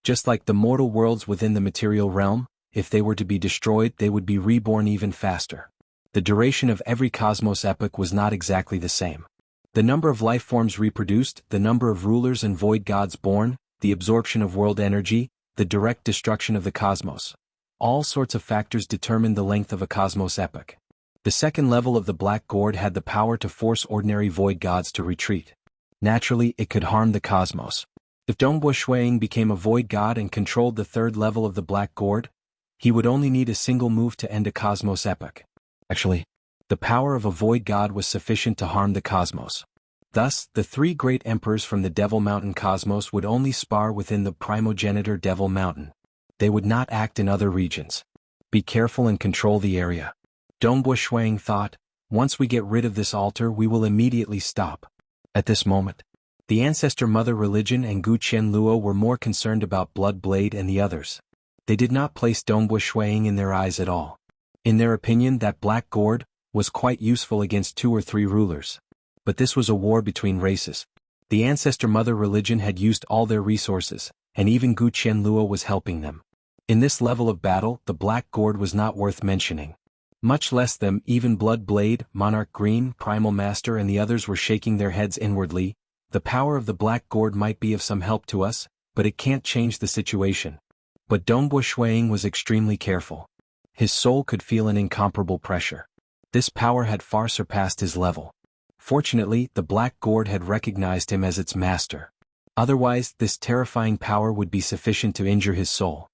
Just like the mortal worlds within the material realm, if they were to be destroyed, they would be reborn even faster. The duration of every cosmos epoch was not exactly the same. The number of life forms reproduced, the number of rulers and void gods born, the absorption of world energy, the direct destruction of the cosmos. All sorts of factors determined the length of a cosmos epoch. The 2nd level of the black gourd had the power to force ordinary void gods to retreat. Naturally, it could harm the cosmos. If Dongbo Shuiying became a void god and controlled the 3rd level of the black gourd, he would only need a single move to end a cosmos epoch. Actually, the power of a void god was sufficient to harm the cosmos. Thus, the 3 great emperors from the Devil Mountain cosmos would only spar within the primogenitor Devil Mountain. They would not act in other regions. Be careful and control the area. Dongbo Shuang thought, once we get rid of this altar we will immediately stop. At this moment, the ancestor mother religion and Gu Qianluo were more concerned about Blood Blade and the others. They did not place Dongbo Shuang in their eyes at all. In their opinion, that black gourd was quite useful against 2 or 3 rulers. But this was a war between races. The ancestor mother religion had used all their resources, and even Gu Qianluo was helping them. In this level of battle, the black gourd was not worth mentioning. Much less them, even Blood Blade, Monarch Green, Primal Master and the others were shaking their heads inwardly. The power of the black gourd might be of some help to us, but it can't change the situation. But Dongbo Shuang was extremely careful. His soul could feel an incomparable pressure. This power had far surpassed his level. Fortunately, the black gourd had recognized him as its master. Otherwise, this terrifying power would be sufficient to injure his soul.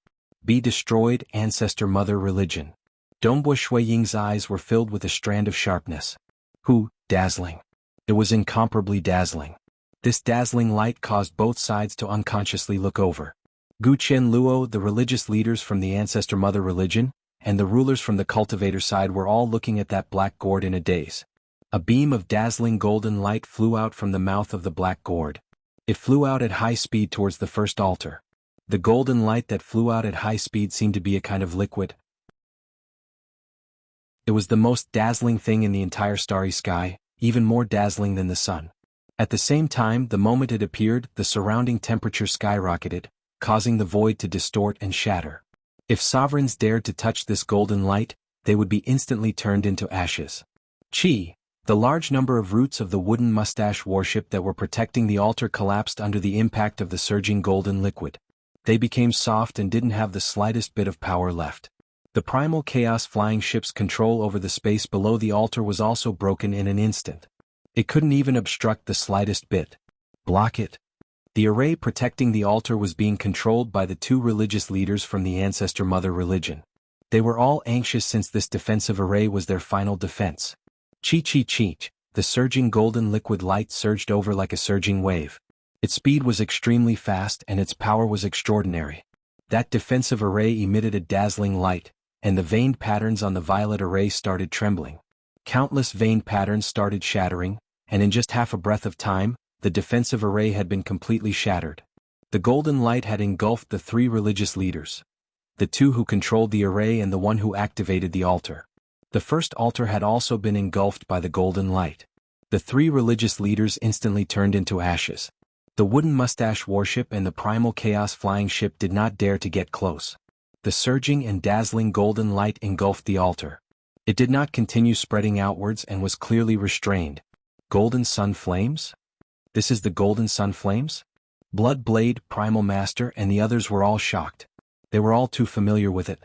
Be destroyed, ancestor mother religion. Dongbo Shuiying's eyes were filled with a strand of sharpness. Dazzling. It was incomparably dazzling. This dazzling light caused both sides to unconsciously look over. Gu Qianluo, the religious leaders from the ancestor mother religion, and the rulers from the cultivator side were all looking at that black gourd in a daze. A beam of dazzling golden light flew out from the mouth of the black gourd. It flew out at high speed towards the first altar. The golden light that flew out at high speed seemed to be a kind of liquid. It was the most dazzling thing in the entire starry sky, even more dazzling than the sun. At the same time, the moment it appeared, the surrounding temperature skyrocketed, causing the void to distort and shatter. If sovereigns dared to touch this golden light, they would be instantly turned into ashes. Qi, the large number of roots of the wooden mustache warship that were protecting the altar collapsed under the impact of the surging golden liquid. They became soft and didn't have the slightest bit of power left. The primal chaos flying ship's control over the space below the altar was also broken in an instant. It couldn't even obstruct the slightest bit. Block it. The array protecting the altar was being controlled by the 2 religious leaders from the ancestor mother religion. They were all anxious since this defensive array was their final defense. Chi, the surging golden liquid light surged over like a surging wave. Its speed was extremely fast and its power was extraordinary. That defensive array emitted a dazzling light, and the veined patterns on the violet array started trembling. Countless veined patterns started shattering, and in just half a breath of time, the defensive array had been completely shattered. The golden light had engulfed the 3 religious leaders. The 2 who controlled the array and the 1 who activated the altar. The first altar had also been engulfed by the golden light. The 3 religious leaders instantly turned into ashes. The wooden mustache warship and the primal chaos flying ship did not dare to get close. The surging and dazzling golden light engulfed the altar. It did not continue spreading outwards and was clearly restrained. Golden sun flames? This is the golden sun flames? Blood Blade, Primal Master and the others were all shocked. They were all too familiar with it.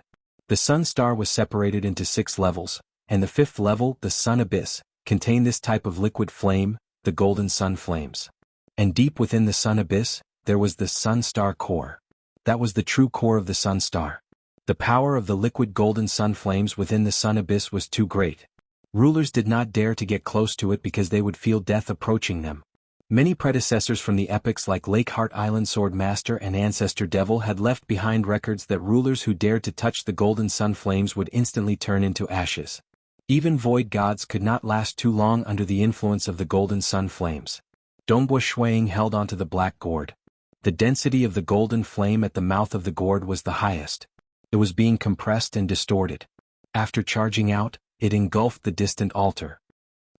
The sun star was separated into 6 levels, and the 5th level, the sun abyss, contained this type of liquid flame, the golden sun flames. And deep within the sun abyss, there was the sun star core. That was the true core of the sun star. The power of the liquid golden sun flames within the sun abyss was too great. Rulers did not dare to get close to it because they would feel death approaching them. Many predecessors from the epics like Lakeheart Island Swordmaster and Ancestor Devil had left behind records that rulers who dared to touch the golden sun flames would instantly turn into ashes. Even void gods could not last too long under the influence of the golden sun flames. Dongbo Shuang held onto the black gourd. The density of the golden flame at the mouth of the gourd was the highest. It was being compressed and distorted. After charging out, it engulfed the distant altar.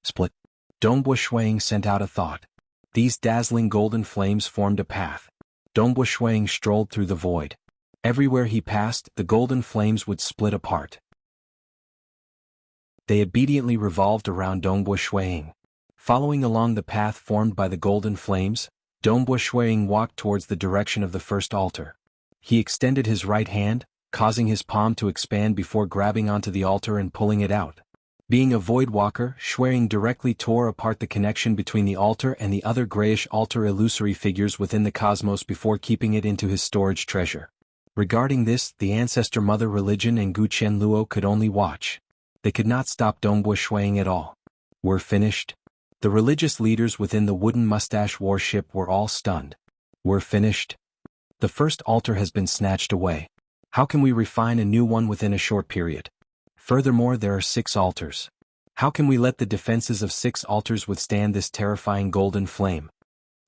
Split. Dongbo Shuang sent out a thought. These dazzling golden flames formed a path. Dongbo Shuang strolled through the void. Everywhere he passed, the golden flames would split apart. They obediently revolved around Dongbo Shuang. Following along the path formed by the golden flames, Dongbo Shuang walked towards the direction of the first altar. He extended his right hand, causing his palm to expand before grabbing onto the altar and pulling it out. Being a void walker, Shuang directly tore apart the connection between the altar and the other grayish altar illusory figures within the cosmos before keeping it into his storage treasure. Regarding this, the ancestor mother religion and Gu Qianluo could only watch. They could not stop Dongbo Shuang at all. We're finished? The religious leaders within the wooden mustache warship were all stunned. We're finished? The first altar has been snatched away. How can we refine a new one within a short period? Furthermore, there are 6 altars. How can we let the defenses of 6 altars withstand this terrifying golden flame?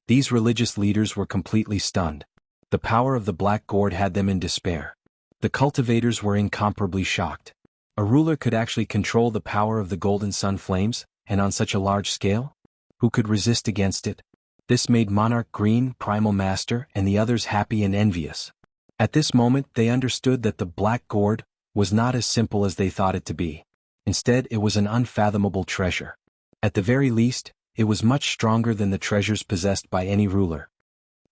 These religious leaders were completely stunned. The power of the Black Gourd had them in despair. The cultivators were incomparably shocked. A ruler could actually control the power of the golden sun flames, and on such a large scale? Who could resist against it? This made Monarch Green, Primal Master, and the others happy and envious. At this moment they understood that the Black Gourd was not as simple as they thought it to be. Instead, it was an unfathomable treasure. At the very least, it was much stronger than the treasures possessed by any ruler.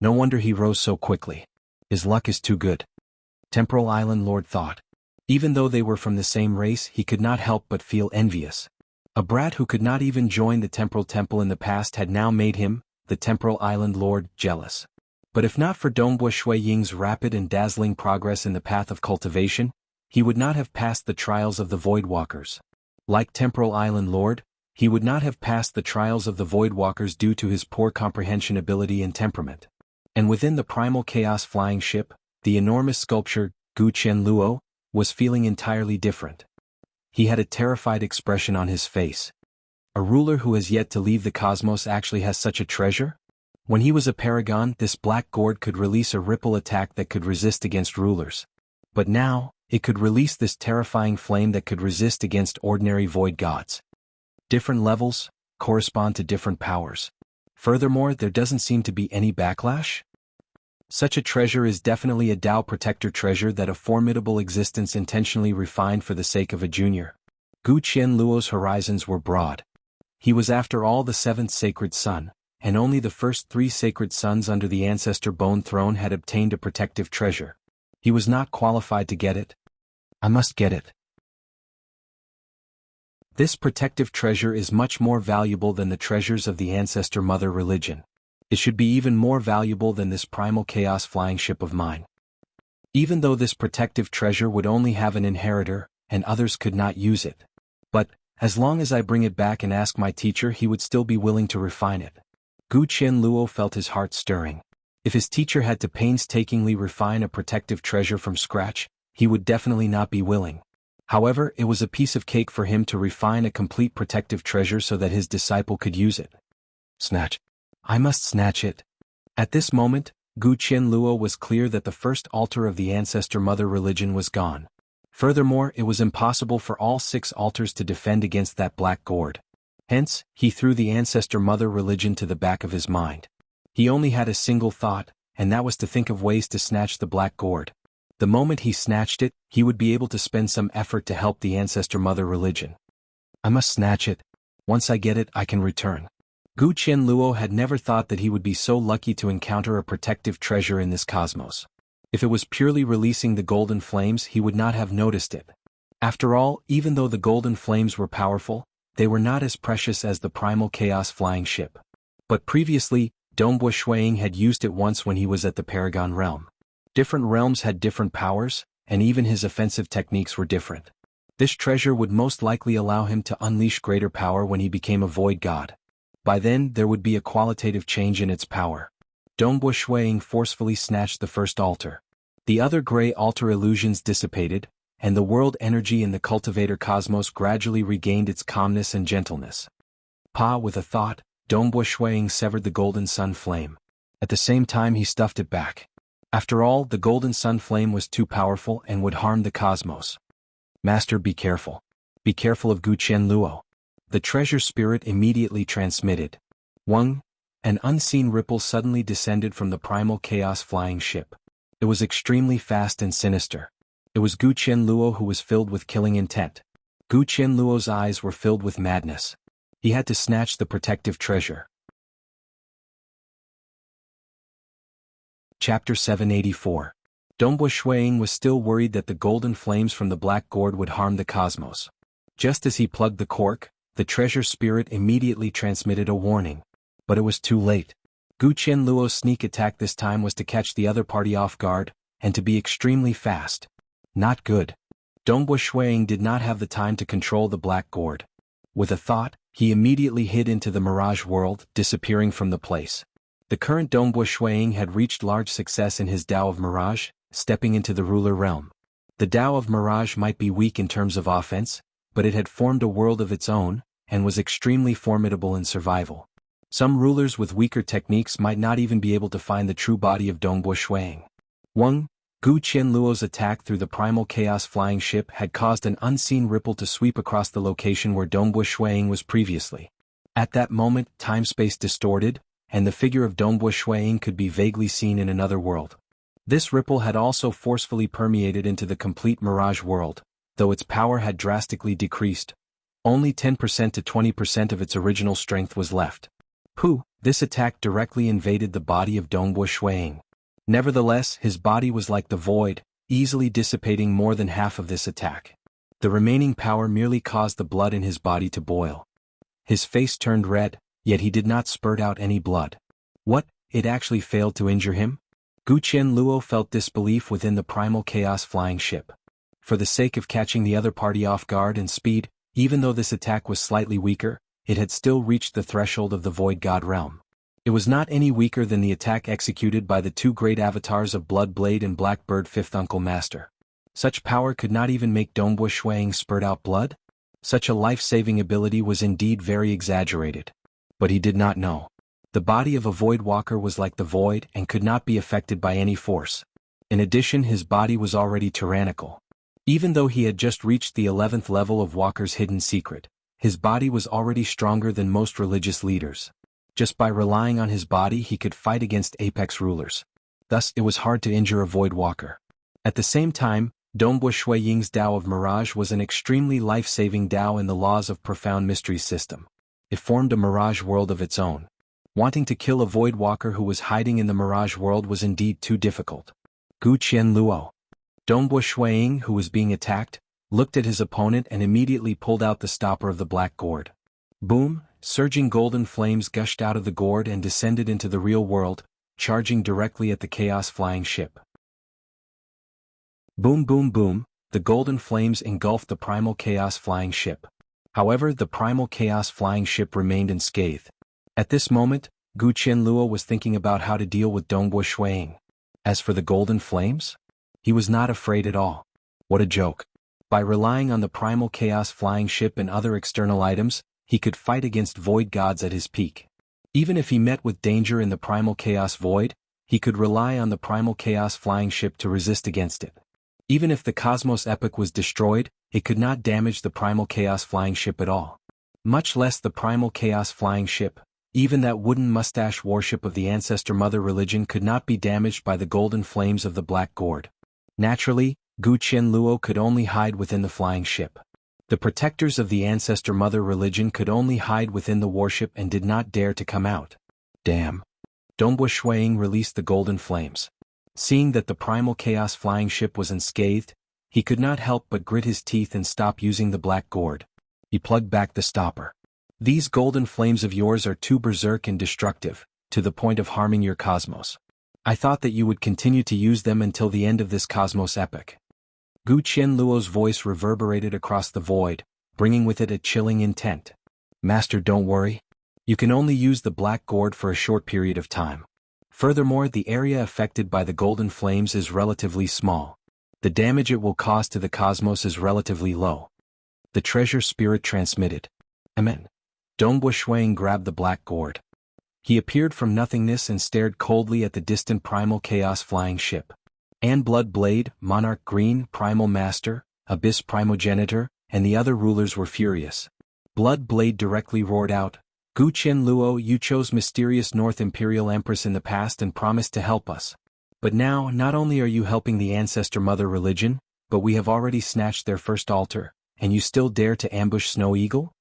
No wonder he rose so quickly. His luck is too good. Temporal Island Lord thought. Even though they were from the same race, he could not help but feel envious. A brat who could not even join the Temporal Temple in the past had now made him, the Temporal Island Lord, jealous. But if not for Dongbua Shui Ying's rapid and dazzling progress in the path of cultivation, he would not have passed the trials of the Voidwalkers. Like Temporal Island Lord, he would not have passed the trials of the Voidwalkers due to his poor comprehension ability and temperament. And within the primal chaos flying ship, the enormous sculpture, Gu Qian Luo, was feeling entirely different. He had a terrified expression on his face. A ruler who has yet to leave the cosmos actually has such a treasure? When he was a paragon, this Black Gourd could release a ripple attack that could resist against rulers. But now, it could release this terrifying flame that could resist against ordinary void gods. Different levels correspond to different powers. Furthermore, there doesn't seem to be any backlash. Such a treasure is definitely a Tao Protector treasure that a formidable existence intentionally refined for the sake of a junior. Gu Qian Luo's horizons were broad. He was after all the 7th sacred son, and only the first 3 sacred sons under the ancestor bone throne had obtained a protective treasure. He was not qualified to get it. I must get it. This protective treasure is much more valuable than the treasures of the ancestor mother religion. It should be even more valuable than this primal chaos flying ship of mine. Even though this protective treasure would only have an inheritor, and others could not use it. But, as long as I bring it back and ask my teacher, he would still be willing to refine it. Gu Qian Luo felt his heart stirring. If his teacher had to painstakingly refine a protective treasure from scratch, he would definitely not be willing. However, it was a piece of cake for him to refine a complete protective treasure so that his disciple could use it. Snatch. I must snatch it. At this moment, Gu Qian Luo was clear that the first altar of the ancestor mother religion was gone. Furthermore, it was impossible for all 6 altars to defend against that Black Gourd. Hence, he threw the ancestor mother religion to the back of his mind. He only had a single thought, and that was to think of ways to snatch the Black Gourd. The moment he snatched it, he would be able to spend some effort to help the ancestor mother religion. I must snatch it. Once I get it, I can return. Gu Qian Luo had never thought that he would be so lucky to encounter a protective treasure in this cosmos. If it was purely releasing the golden flames, he would not have noticed it. After all, even though the golden flames were powerful, they were not as precious as the primal chaos flying ship. But previously, Dongbua Shuiying had used it once when he was at the Paragon realm. Different realms had different powers, and even his offensive techniques were different. This treasure would most likely allow him to unleash greater power when he became a void god. By then, there would be a qualitative change in its power. Dongbua Shuiying forcefully snatched the first altar. The other gray altar illusions dissipated, and the world energy in the cultivator cosmos gradually regained its calmness and gentleness. With a thought, Dongbua Shuiying severed the golden sun flame. At the same time he stuffed it back. After all, the golden sun flame was too powerful and would harm the cosmos. Master, be careful. Be careful of Gu Qian Luo. The treasure spirit immediately transmitted. An unseen ripple suddenly descended from the primal chaos flying ship. It was extremely fast and sinister. It was Gu Qian Luo who was filled with killing intent. Gu Qian Luo's eyes were filled with madness. He had to snatch the protective treasure. Chapter 784. Dongbua Shuiying was still worried that the golden flames from the Black Gourd would harm the cosmos. Just as he plugged the cork, the treasure spirit immediately transmitted a warning. But it was too late. Gu Qian Luo's sneak attack this time was to catch the other party off guard, and to be extremely fast. Not good. Dongbua Shuiying did not have the time to control the Black Gourd. With a thought, he immediately hid into the mirage world, disappearing from the place. The current Dongbua Shuiying had reached large success in his Tao of Mirage, stepping into the ruler realm. The Tao of Mirage might be weak in terms of offense, but it had formed a world of its own, and was extremely formidable in survival. Some rulers with weaker techniques might not even be able to find the true body of Dongbo Shuang. Gu Qianluo's attack through the primal chaos flying ship had caused an unseen ripple to sweep across the location where Dongbo Shuang was previously. At that moment, time-space distorted, and the figure of Dongbo Shuang could be vaguely seen in another world. This ripple had also forcefully permeated into the complete Mirage world, though its power had drastically decreased. Only 10% to 20% of its original strength was left. This attack directly invaded the body of Dongbo Shuang. Nevertheless, his body was like the void, easily dissipating more than half of this attack. The remaining power merely caused the blood in his body to boil. His face turned red, yet he did not spurt out any blood. What? It actually failed to injure him? Gu Qianluo felt disbelief within the primal chaos flying ship. For the sake of catching the other party off guard and speed, even though this attack was slightly weaker, it had still reached the threshold of the Void God realm. It was not any weaker than the attack executed by the two great avatars of Blood Blade and Blackbird Fifth Uncle Master. Such power could not even make Dongbo Shuang spurt out blood? Such a life-saving ability was indeed very exaggerated. But he did not know. The body of a Void Walker was like the Void and could not be affected by any force. In addition, his body was already tyrannical. Even though he had just reached the 11th level of Walker's hidden secret, his body was already stronger than most religious leaders. Just by relying on his body he could fight against apex rulers. Thus, it was hard to injure a Void Walker. At the same time, Dongbo Shuiying's Tao of Mirage was an extremely life-saving Tao in the Laws of Profound Mysteries system. It formed a Mirage world of its own. Wanting to kill a Void Walker who was hiding in the Mirage world was indeed too difficult. Gu Qianluo. Dongbo Shuiying, who was being attacked, looked at his opponent and immediately pulled out the stopper of the black gourd. Boom! Surging golden flames gushed out of the gourd and descended into the real world, charging directly at the chaos flying ship. Boom boom boom, the golden flames engulfed the primal chaos flying ship. However, the primal chaos flying ship remained unscathed. At this moment, Gu Qianluo was thinking about how to deal with Dongbo Shuiying. As for the golden flames? He was not afraid at all. What a joke. By relying on the primal chaos flying ship and other external items, he could fight against void gods at his peak. Even if he met with danger in the primal chaos void, he could rely on the primal chaos flying ship to resist against it. Even if the cosmos epic was destroyed, it could not damage the primal chaos flying ship at all. Much less the primal chaos flying ship. Even that wooden mustache warship of the ancestor mother religion could not be damaged by the golden flames of the black gourd. Naturally, Gu Qianluo could only hide within the flying ship. The protectors of the ancestor mother religion could only hide within the warship and did not dare to come out. Damn. Dongbo Shuiying released the golden flames. Seeing that the primal chaos flying ship was unscathed, he could not help but grit his teeth and stop using the black gourd. He plugged back the stopper. These golden flames of yours are too berserk and destructive, to the point of harming your cosmos. I thought that you would continue to use them until the end of this cosmos epic. Gu Qianluo's voice reverberated across the void, bringing with it a chilling intent. Master, don't worry. You can only use the black gourd for a short period of time. Furthermore, the area affected by the golden flames is relatively small. The damage it will cause to the cosmos is relatively low. The treasure spirit transmitted. Amen. Dongbo Shuiying grabbed the black gourd. He appeared from nothingness and stared coldly at the distant primal chaos flying ship. And Blood Blade, Monarch Green, Primal Master, Abyss Primogenitor, and the other rulers were furious. Blood Blade directly roared out, Gu Qianluo, you chose mysterious North Imperial Empress in the past and promised to help us. But now, not only are you helping the ancestor mother religion, but we have already snatched their first altar, and you still dare to ambush Snow Eagle?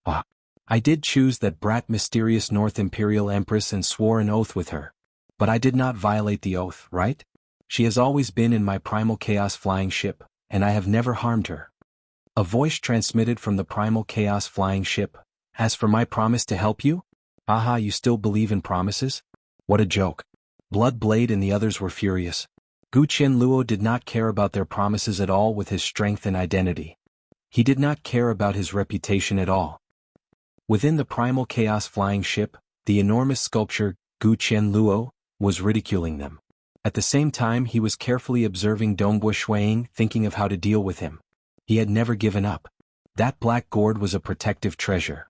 Ah. I did choose that brat mysterious North Imperial Empress and swore an oath with her. But I did not violate the oath, right? She has always been in my primal chaos flying ship, and I have never harmed her. A voice transmitted from the primal chaos flying ship. As for my promise to help you? Aha, you still believe in promises? What a joke. Blood Blade and the others were furious. Gu Qianluo did not care about their promises at all with his strength and identity. He did not care about his reputation at all. Within the primal chaos flying ship, the enormous sculpture, Gu Qianluo, was ridiculing them. At the same time he was carefully observing Dongbo Shuiying, thinking of how to deal with him. He had never given up. That black gourd was a protective treasure.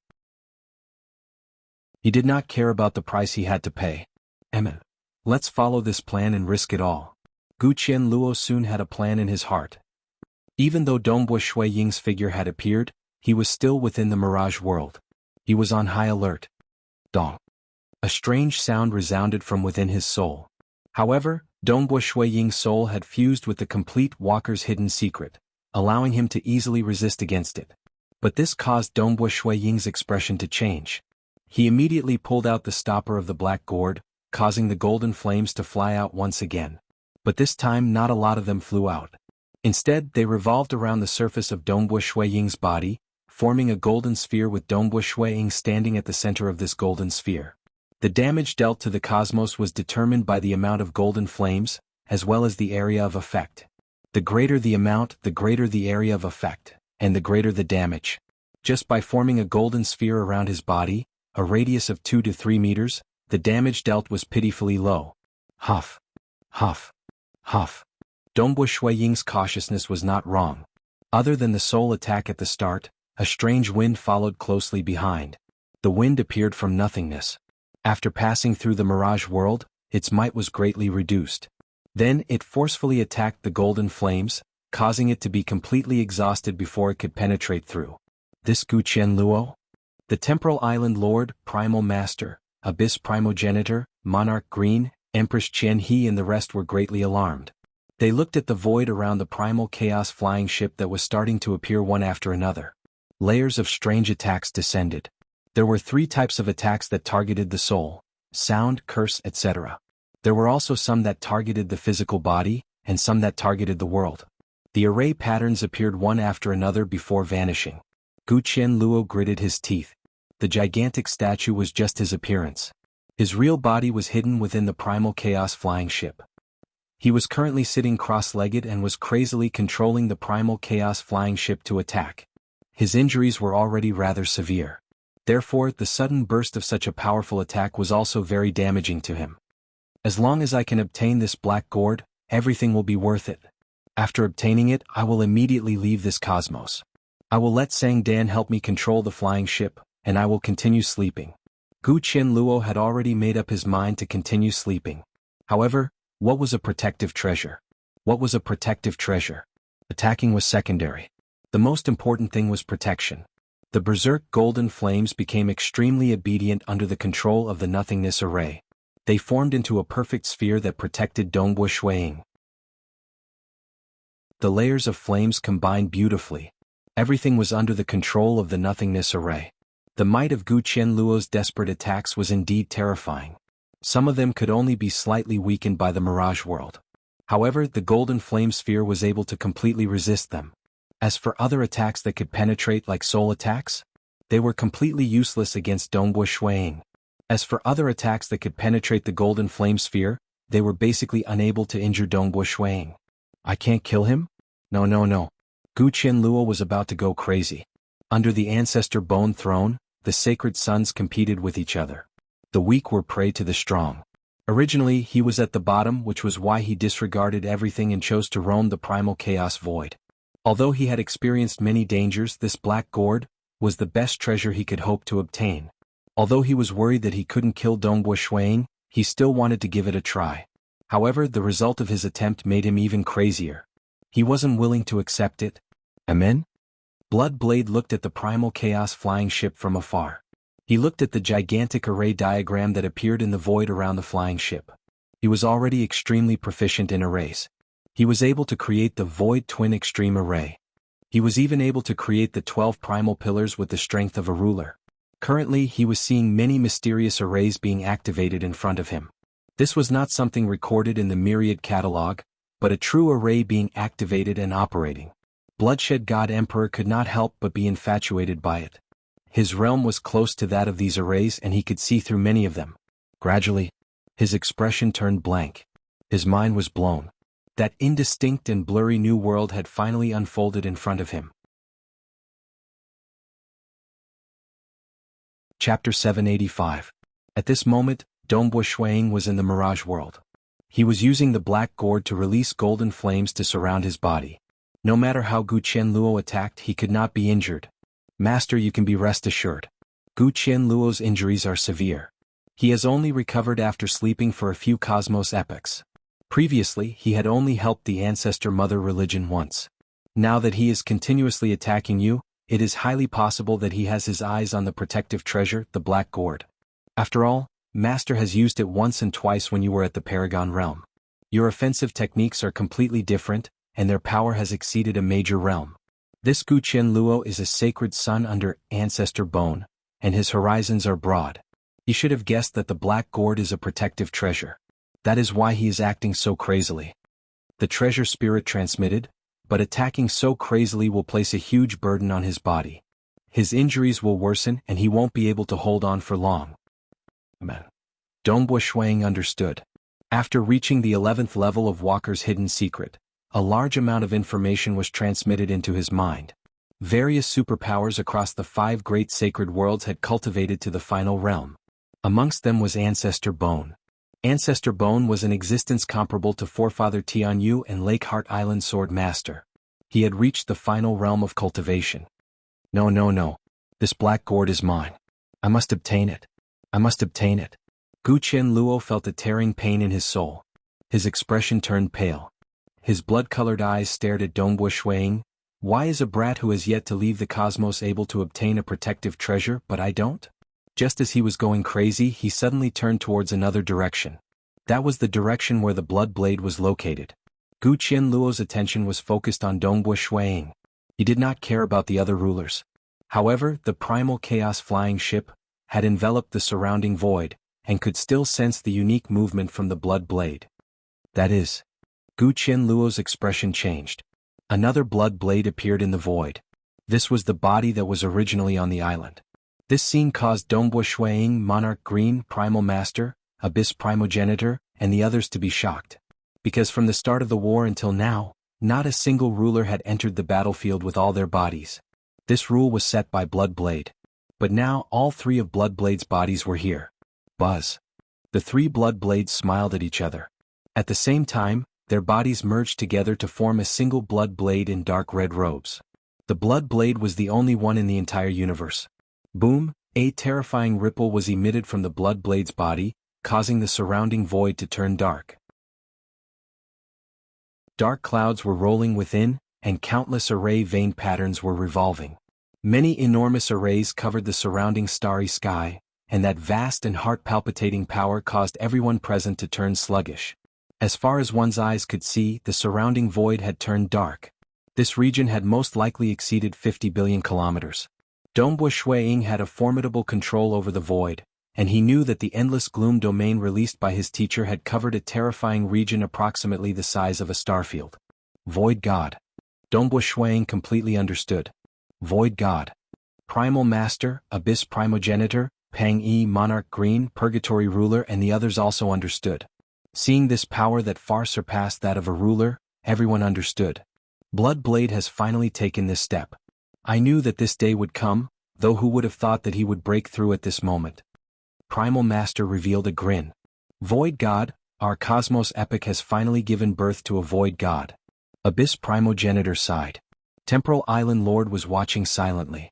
He did not care about the price he had to pay. Let's follow this plan and risk it all. Gu Qianluo soon had a plan in his heart. Even though Dongbo Shuiying's figure had appeared, he was still within the mirage world. He was on high alert. Dong. A strange sound resounded from within his soul. However, Dongbo Shuiying's soul had fused with the complete walker's hidden secret, allowing him to easily resist against it. But this caused Dongbo Shuiying's expression to change. He immediately pulled out the stopper of the black gourd, causing the golden flames to fly out once again. But this time not a lot of them flew out. Instead, they revolved around the surface of Dongbo Shuiying's body, forming a golden sphere with Dongbo Shuiying standing at the center of this golden sphere. The damage dealt to the cosmos was determined by the amount of golden flames, as well as the area of effect. The greater the amount, the greater the area of effect, and the greater the damage. Just by forming a golden sphere around his body, a radius of 2 to 3 meters, the damage dealt was pitifully low. Huff. Huff. Huff. Dongbo Shuiying's cautiousness was not wrong. Other than the soul attack at the start, a strange wind followed closely behind. The wind appeared from nothingness. After passing through the mirage world, its might was greatly reduced. Then it forcefully attacked the golden flames, causing it to be completely exhausted before it could penetrate through. This Gu Qianluo? The Temporal Island Lord, Primal Master, Abyss Primogenitor, Monarch Green, Empress Jianghu and the rest were greatly alarmed. They looked at the void around the primal chaos flying ship that was starting to appear one after another. Layers of strange attacks descended. There were 3 types of attacks that targeted the soul: sound, curse, etc. There were also some that targeted the physical body, and some that targeted the world. The array patterns appeared one after another before vanishing. Gu Qianluo gritted his teeth. The gigantic statue was just his appearance. His real body was hidden within the primal chaos flying ship. He was currently sitting cross-legged and was crazily controlling the primal chaos flying ship to attack. His injuries were already rather severe. Therefore, the sudden burst of such a powerful attack was also very damaging to him. As long as I can obtain this black gourd, everything will be worth it. After obtaining it, I will immediately leave this cosmos. I will let Sang Dan help me control the flying ship, and I will continue sleeping. Gu Qianluo had already made up his mind to continue sleeping. However, what was a protective treasure? What was a protective treasure? Attacking was secondary. The most important thing was protection. The berserk golden flames became extremely obedient under the control of the nothingness array. They formed into a perfect sphere that protected Dongbo Shuiying. The layers of flames combined beautifully. Everything was under the control of the nothingness array. The might of Gu Qianluo's desperate attacks was indeed terrifying. Some of them could only be slightly weakened by the mirage world. However, the golden flame sphere was able to completely resist them. As for other attacks that could penetrate like soul attacks, they were completely useless against Dongbo Shuiying. As for other attacks that could penetrate the golden flame sphere, they were basically unable to injure Dongbo Shuiying. I can't kill him? No. Gu Qianluo was about to go crazy. Under the ancestor bone throne, the sacred sons competed with each other. The weak were prey to the strong. Originally, he was at the bottom, which was why he disregarded everything and chose to roam the primal chaos void. Although he had experienced many dangers, this black gourd was the best treasure he could hope to obtain. Although he was worried that he couldn't kill Dongbo Shuiying, he still wanted to give it a try. However, the result of his attempt made him even crazier. He wasn't willing to accept it. Amen? Bloodblade looked at the primal chaos flying ship from afar. He looked at the gigantic array diagram that appeared in the void around the flying ship. He was already extremely proficient in arrays. He was able to create the Void Twin Extreme Array. He was even able to create the 12 primal pillars with the strength of a ruler. Currently, he was seeing many mysterious arrays being activated in front of him. This was not something recorded in the Myriad catalog, but a true array being activated and operating. Bloodshed God Emperor could not help but be infatuated by it. His realm was close to that of these arrays and he could see through many of them. Gradually, his expression turned blank. His mind was blown. That indistinct and blurry new world had finally unfolded in front of him. Chapter 785. At this moment, Dongbo Shuiying was in the mirage world. He was using the black gourd to release golden flames to surround his body. No matter how Gu Qianluo attacked, he could not be injured. Master, you can be rest assured. Gu Qianluo's injuries are severe. He has only recovered after sleeping for a few cosmos epochs. Previously, he had only helped the ancestor mother religion once. Now that he is continuously attacking you, it is highly possible that he has his eyes on the protective treasure, the black gourd. After all, Master has used it once and twice when you were at the Paragon realm. Your offensive techniques are completely different, and their power has exceeded a major realm. This Gu Qianluo is a sacred son under Ancestor Bone, and his horizons are broad. You should have guessed that the black gourd is a protective treasure. That is why he is acting so crazily. The treasure spirit transmitted, but attacking so crazily will place a huge burden on his body. His injuries will worsen and he won't be able to hold on for long. Dongbo Shuang understood. After reaching the 11th level of Walker's hidden secret, a large amount of information was transmitted into his mind. Various superpowers across the 5 great sacred worlds had cultivated to the final realm. Amongst them was Ancestor Bone. Ancestor Bone was an existence comparable to Forefather Tianyu and Lake Heart Island Sword Master. He had reached the final realm of cultivation. No. This black gourd is mine. I must obtain it. I must obtain it. Gu Qianluo felt a tearing pain in his soul. His expression turned pale. His blood-colored eyes stared at Dongbo Shuang. Why is a brat who has yet to leave the cosmos able to obtain a protective treasure, but I don't? Just as he was going crazy, he suddenly turned towards another direction. That was the direction where the blood blade was located. Gu Qianluo's attention was focused on Dongbo Shuang. He did not care about the other rulers. However, the primal chaos flying ship had enveloped the surrounding void, and could still sense the unique movement from the blood blade. That is. Gu Qianluo's expression changed. Another blood blade appeared in the void. This was the body that was originally on the island. This scene caused Dongbo Shuang, Monarch Green, Primal Master, Abyss Primogenitor, and the others to be shocked. Because from the start of the war until now, not a single ruler had entered the battlefield with all their bodies. This rule was set by Bloodblade. But now all 3 of Bloodblade's bodies were here. Buzz. The 3 Bloodblades smiled at each other. At the same time, their bodies merged together to form a single Bloodblade in dark red robes. The Bloodblade was the only one in the entire universe. Boom, a terrifying ripple was emitted from the Bloodblade's body, causing the surrounding void to turn dark. Dark clouds were rolling within, and countless array vein patterns were revolving. Many enormous arrays covered the surrounding starry sky, and that vast and heart-palpitating power caused everyone present to turn sluggish. As far as one's eyes could see, the surrounding void had turned dark. This region had most likely exceeded 50 billion kilometers. Dongbo Shuang had a formidable control over the void, and he knew that the endless gloom domain released by his teacher had covered a terrifying region approximately the size of a starfield. Void God. Dongbo Shuang completely understood. Void God. Primal Master, Abyss Primogenitor, Pang Yi Monarch Green, Purgatory Ruler, and the others also understood. Seeing this power that far surpassed that of a ruler, everyone understood. Bloodblade has finally taken this step. I knew that this day would come, though who would have thought that he would break through at this moment? Primal Master revealed a grin. Void God, our cosmos epic has finally given birth to a Void God. Abyss Primogenitor sighed. Temporal Island Lord was watching silently.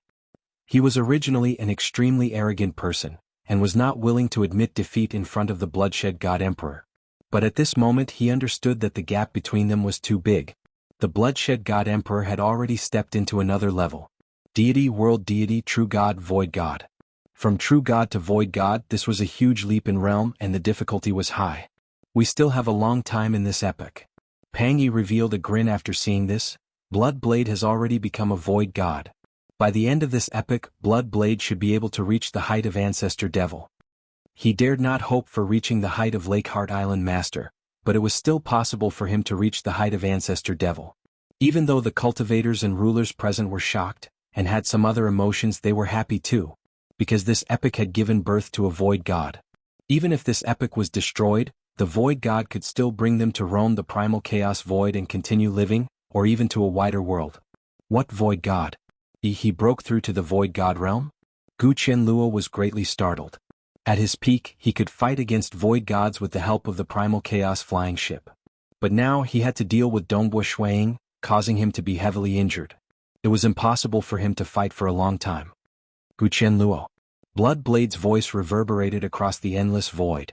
He was originally an extremely arrogant person, and was not willing to admit defeat in front of the Bloodshed God Emperor. But at this moment he understood that the gap between them was too big. The Bloodshed God Emperor had already stepped into another level. Deity, World Deity, True God, Void God. From True God to Void God, this was a huge leap in realm, and the difficulty was high. We still have a long time in this epic. Pang Yi revealed a grin after seeing this. Bloodblade has already become a Void God. By the end of this epic, Bloodblade should be able to reach the height of Ancestor Devil. He dared not hope for reaching the height of Lake Heart Island Master, but it was still possible for him to reach the height of Ancestor Devil. Even though the cultivators and rulers present were shocked, and had some other emotions, they were happy too, because this epic had given birth to a Void God. Even if this epic was destroyed, the Void God could still bring them to roam the primal chaos void and continue living, or even to a wider world. What Void God? He broke through to the Void God realm? Gu Qianluo was greatly startled. At his peak, he could fight against void gods with the help of the primal chaos flying ship. But now he had to deal with Dongbo Shuiying, causing him to be heavily injured. It was impossible for him to fight for a long time. Guqian Luo. Bloodblade's voice reverberated across the endless void.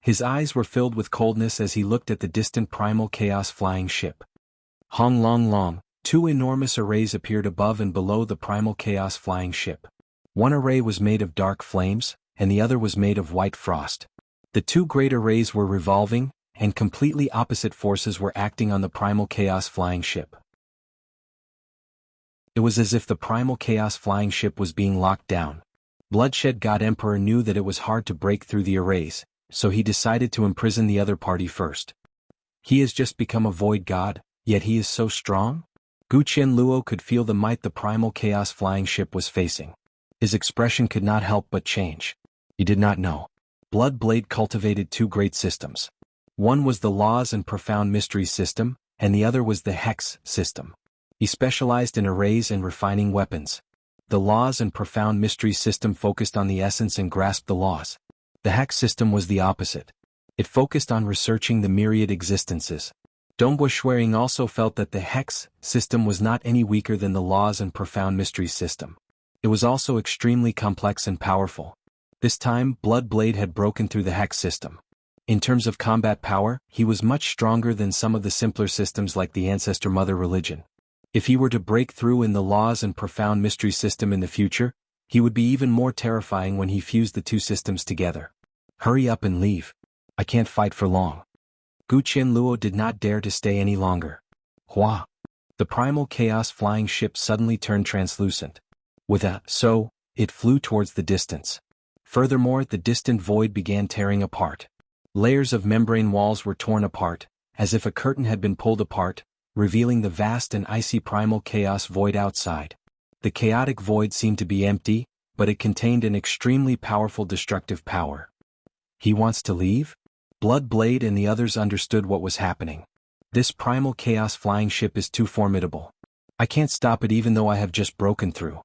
His eyes were filled with coldness as he looked at the distant primal chaos flying ship. Hong Long Long, two enormous arrays appeared above and below the primal chaos flying ship. One array was made of dark flames, and the other was made of white frost. The two great arrays were revolving, and completely opposite forces were acting on the primal chaos flying ship. It was as if the primal chaos flying ship was being locked down. Bloodshed God Emperor knew that it was hard to break through the arrays, so he decided to imprison the other party first. He has just become a void god, yet he is so strong? Guqian Luo could feel the might the primal chaos flying ship was facing. His expression could not help but change. He did not know. Bloodblade cultivated two great systems. One was the Laws and Profound Mysteries system, and the other was the Hex system. He specialized in arrays and refining weapons. The Laws and Profound Mysteries system focused on the essence and grasped the laws. The Hex system was the opposite. It focused on researching the myriad existences. Dongbo Shuiying also felt that the Hex system was not any weaker than the Laws and Profound Mysteries system. It was also extremely complex and powerful. This time, Bloodblade had broken through the Hex system. In terms of combat power, he was much stronger than some of the simpler systems like the Ancestor Mother religion. If he were to break through in the Laws and Profound Mysteries system in the future, he would be even more terrifying when he fused the two systems together. Hurry up and leave. I can't fight for long. Guqian Luo did not dare to stay any longer. Hua! The primal chaos flying ship suddenly turned translucent. With a so, it flew towards the distance. Furthermore, the distant void began tearing apart. Layers of membrane walls were torn apart, as if a curtain had been pulled apart, revealing the vast and icy primal chaos void outside. The chaotic void seemed to be empty, but it contained an extremely powerful destructive power. He wants to leave? Bloodblade and the others understood what was happening. This primal chaos flying ship is too formidable. I can't stop it even though I have just broken through.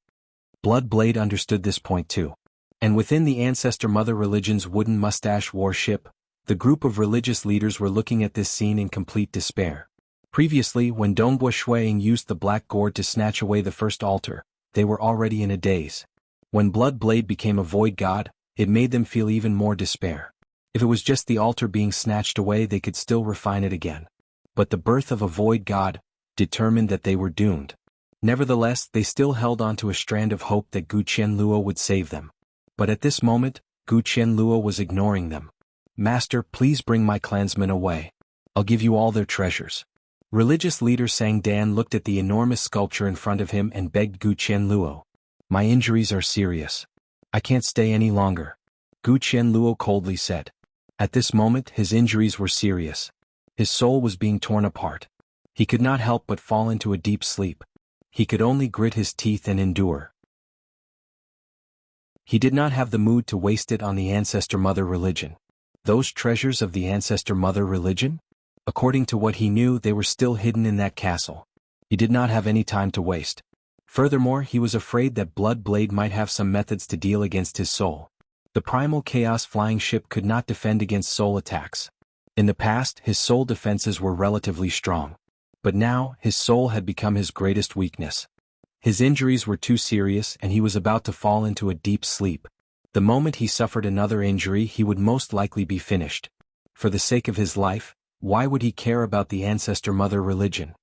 Bloodblade understood this point too. And within the Ancestor Mother religion's wooden mustache warship, the group of religious leaders were looking at this scene in complete despair. Previously, when Dongbo Shuiying used the black gourd to snatch away the first altar, they were already in a daze. When Bloodblade became a void god, it made them feel even more despair. If it was just the altar being snatched away, they could still refine it again. But the birth of a void god determined that they were doomed. Nevertheless, they still held on to a strand of hope that Guqian Luo would save them. But at this moment, Guqian Luo was ignoring them. Master, please bring my clansmen away. I'll give you all their treasures. Religious leader Sang Dan looked at the enormous sculpture in front of him and begged Guqian Luo. My injuries are serious. I can't stay any longer. Guqian Luo coldly said. At this moment, his injuries were serious. His soul was being torn apart. He could not help but fall into a deep sleep. He could only grit his teeth and endure. He did not have the mood to waste it on the Ancestor Mother religion. Those treasures of the Ancestor Mother religion? According to what he knew, they were still hidden in that castle. He did not have any time to waste. Furthermore, he was afraid that Bloodblade might have some methods to deal against his soul. The primal chaos flying ship could not defend against soul attacks. In the past, his soul defenses were relatively strong. But now, his soul had become his greatest weakness. His injuries were too serious and he was about to fall into a deep sleep. The moment he suffered another injury, he would most likely be finished. For the sake of his life, why would he care about the Ancestor Mother religion?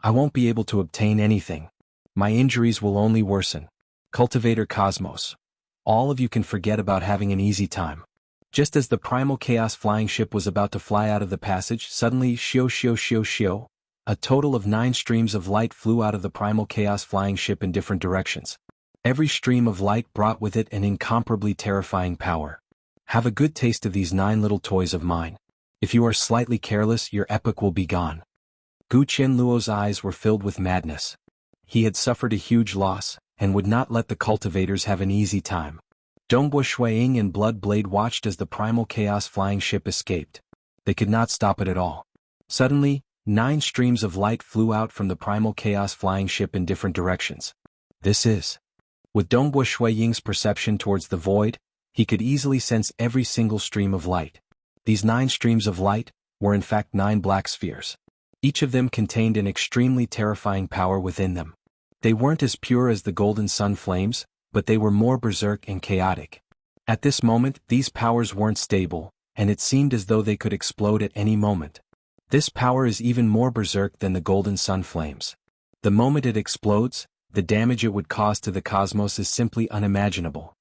I won't be able to obtain anything. My injuries will only worsen. Cultivator Cosmos. All of you can forget about having an easy time. Just as the primal chaos flying ship was about to fly out of the passage, suddenly shio, a total of 9 streams of light flew out of the primal chaos flying ship in different directions. Every stream of light brought with it an incomparably terrifying power. Have a good taste of these 9 little toys of mine. If you are slightly careless, your epic will be gone. Guqian Luo's eyes were filled with madness. He had suffered a huge loss, and would not let the cultivators have an easy time. Dongbo Shuiying and Bloodblade watched as the primal chaos flying ship escaped. They could not stop it at all. Suddenly, 9 streams of light flew out from the primal chaos flying ship in different directions. This is. With Dongbo Shuiying's perception towards the void, He could easily sense every single stream of light. These 9 streams of light were in fact 9 black spheres. Each of them contained an extremely terrifying power within them. They weren't as pure as the golden sun flames, but they were more berserk and chaotic. At this moment, these powers weren't stable, and it seemed as though they could explode at any moment. This power is even more berserk than the golden sun flames. The moment it explodes, the damage it would cause to the cosmos is simply unimaginable.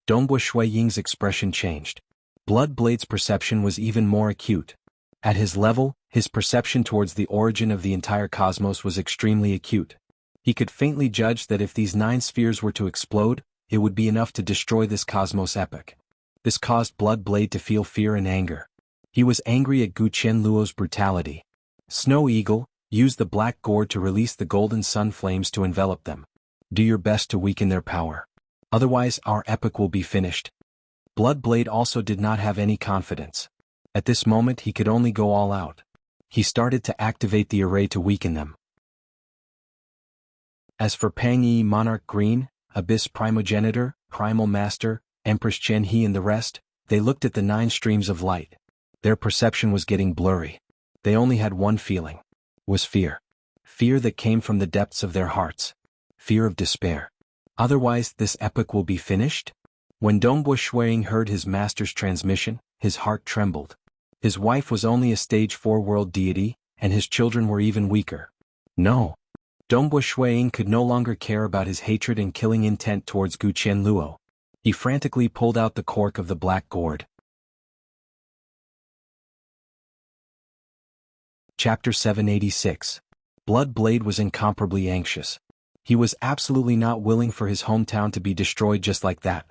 Dongbo Shui Ying's expression changed. Bloodblade's perception was even more acute. At his level, his perception towards the origin of the entire cosmos was extremely acute. He could faintly judge that if these 9 spheres were to explode, it would be enough to destroy this cosmos epic. This caused Bloodblade to feel fear and anger. He was angry at Gu Qianluo's brutality. Snow Eagle, use the black gourd to release the golden sun flames to envelop them. Do your best to weaken their power. Otherwise our epic will be finished. Bloodblade also did not have any confidence. At this moment he could only go all out. He started to activate the array to weaken them. As for Pang Yi Monarch Green, Abyss Primogenitor, Primal Master, Empress Chen He and the rest, they looked at the 9 streams of light. Their perception was getting blurry. They only had one feeling. Was fear. Fear that came from the depths of their hearts. Fear of despair. Otherwise this epic will be finished? When Dongbo Shuiying heard his master's transmission, his heart trembled. His wife was only a stage 4 world deity, and his children were even weaker. No. Dongbo Shuiying could no longer care about his hatred and killing intent towards Gu Qianluo. He frantically pulled out the cork of the black gourd. Chapter 786. Bloodblade was incomparably anxious. He was absolutely not willing for his hometown to be destroyed just like that.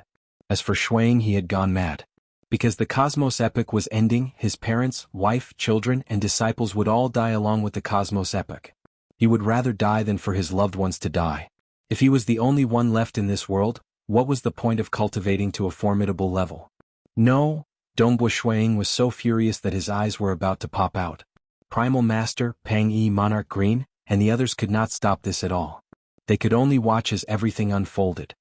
As for Shuiying, he had gone mad. Because the Cosmos Epic was ending, his parents, wife, children, and disciples would all die along with the Cosmos Epic. He would rather die than for his loved ones to die. If he was the only one left in this world, what was the point of cultivating to a formidable level? No, Dongbo Shuiying was so furious that his eyes were about to pop out. Primal Master, Pang Yi Monarch Green, and the others could not stop this at all. They could only watch as everything unfolded.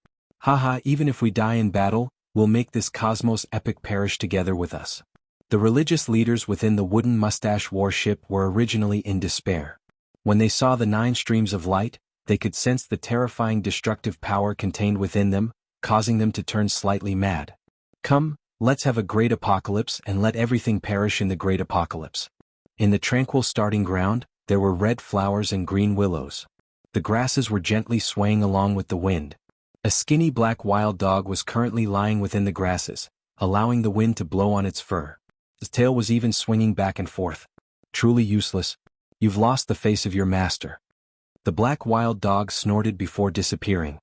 Haha, even if we die in battle, we'll make this cosmos epic perish together with us. The religious leaders within the wooden mustache warship were originally in despair. When they saw the 9 streams of light, they could sense the terrifying destructive power contained within them, causing them to turn slightly mad. Come, let's have a great apocalypse and let everything perish in the great apocalypse. In the tranquil starting ground, there were red flowers and green willows. The grasses were gently swaying along with the wind. A skinny black wild dog was currently lying within the grasses, allowing the wind to blow on its fur. His tail was even swinging back and forth. Truly useless. You've lost the face of your master. The black wild dog snorted before disappearing.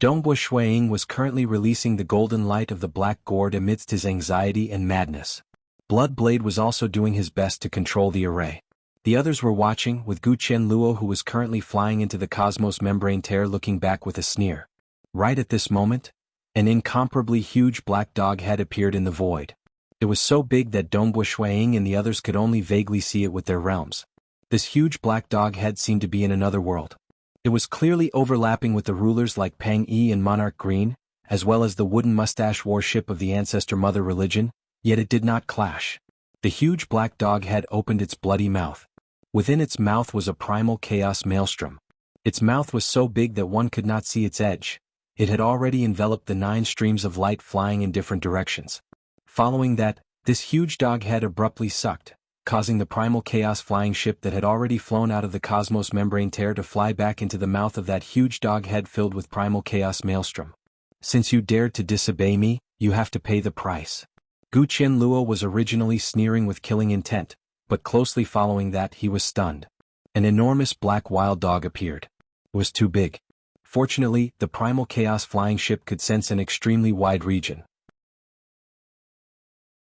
Dongbo Shuiying was currently releasing the golden light of the black gourd amidst his anxiety and madness. Bloodblade was also doing his best to control the array. The others were watching, with Gu Qianluo, who was currently flying into the cosmos membrane tear, looking back with a sneer. Right at this moment, an incomparably huge black dog head appeared in the void. It was so big that Dongbo Shuiying and the others could only vaguely see it with their realms. This huge black dog head seemed to be in another world. It was clearly overlapping with the rulers like Pang Yi and Monarch Green, as well as the wooden mustache warship of the ancestor mother religion, yet it did not clash. The huge black dog head opened its bloody mouth. Within its mouth was a primal chaos maelstrom. Its mouth was so big that one could not see its edge. It had already enveloped the 9 streams of light flying in different directions. Following that, this huge dog head abruptly sucked, causing the primal chaos flying ship that had already flown out of the cosmos membrane tear to fly back into the mouth of that huge dog head filled with primal chaos maelstrom. Since you dared to disobey me, you have to pay the price. Gu Qianluo was originally sneering with killing intent, but closely following that he was stunned. An enormous black wild dog appeared. It was too big. Fortunately, the primal chaos flying ship could sense an extremely wide region.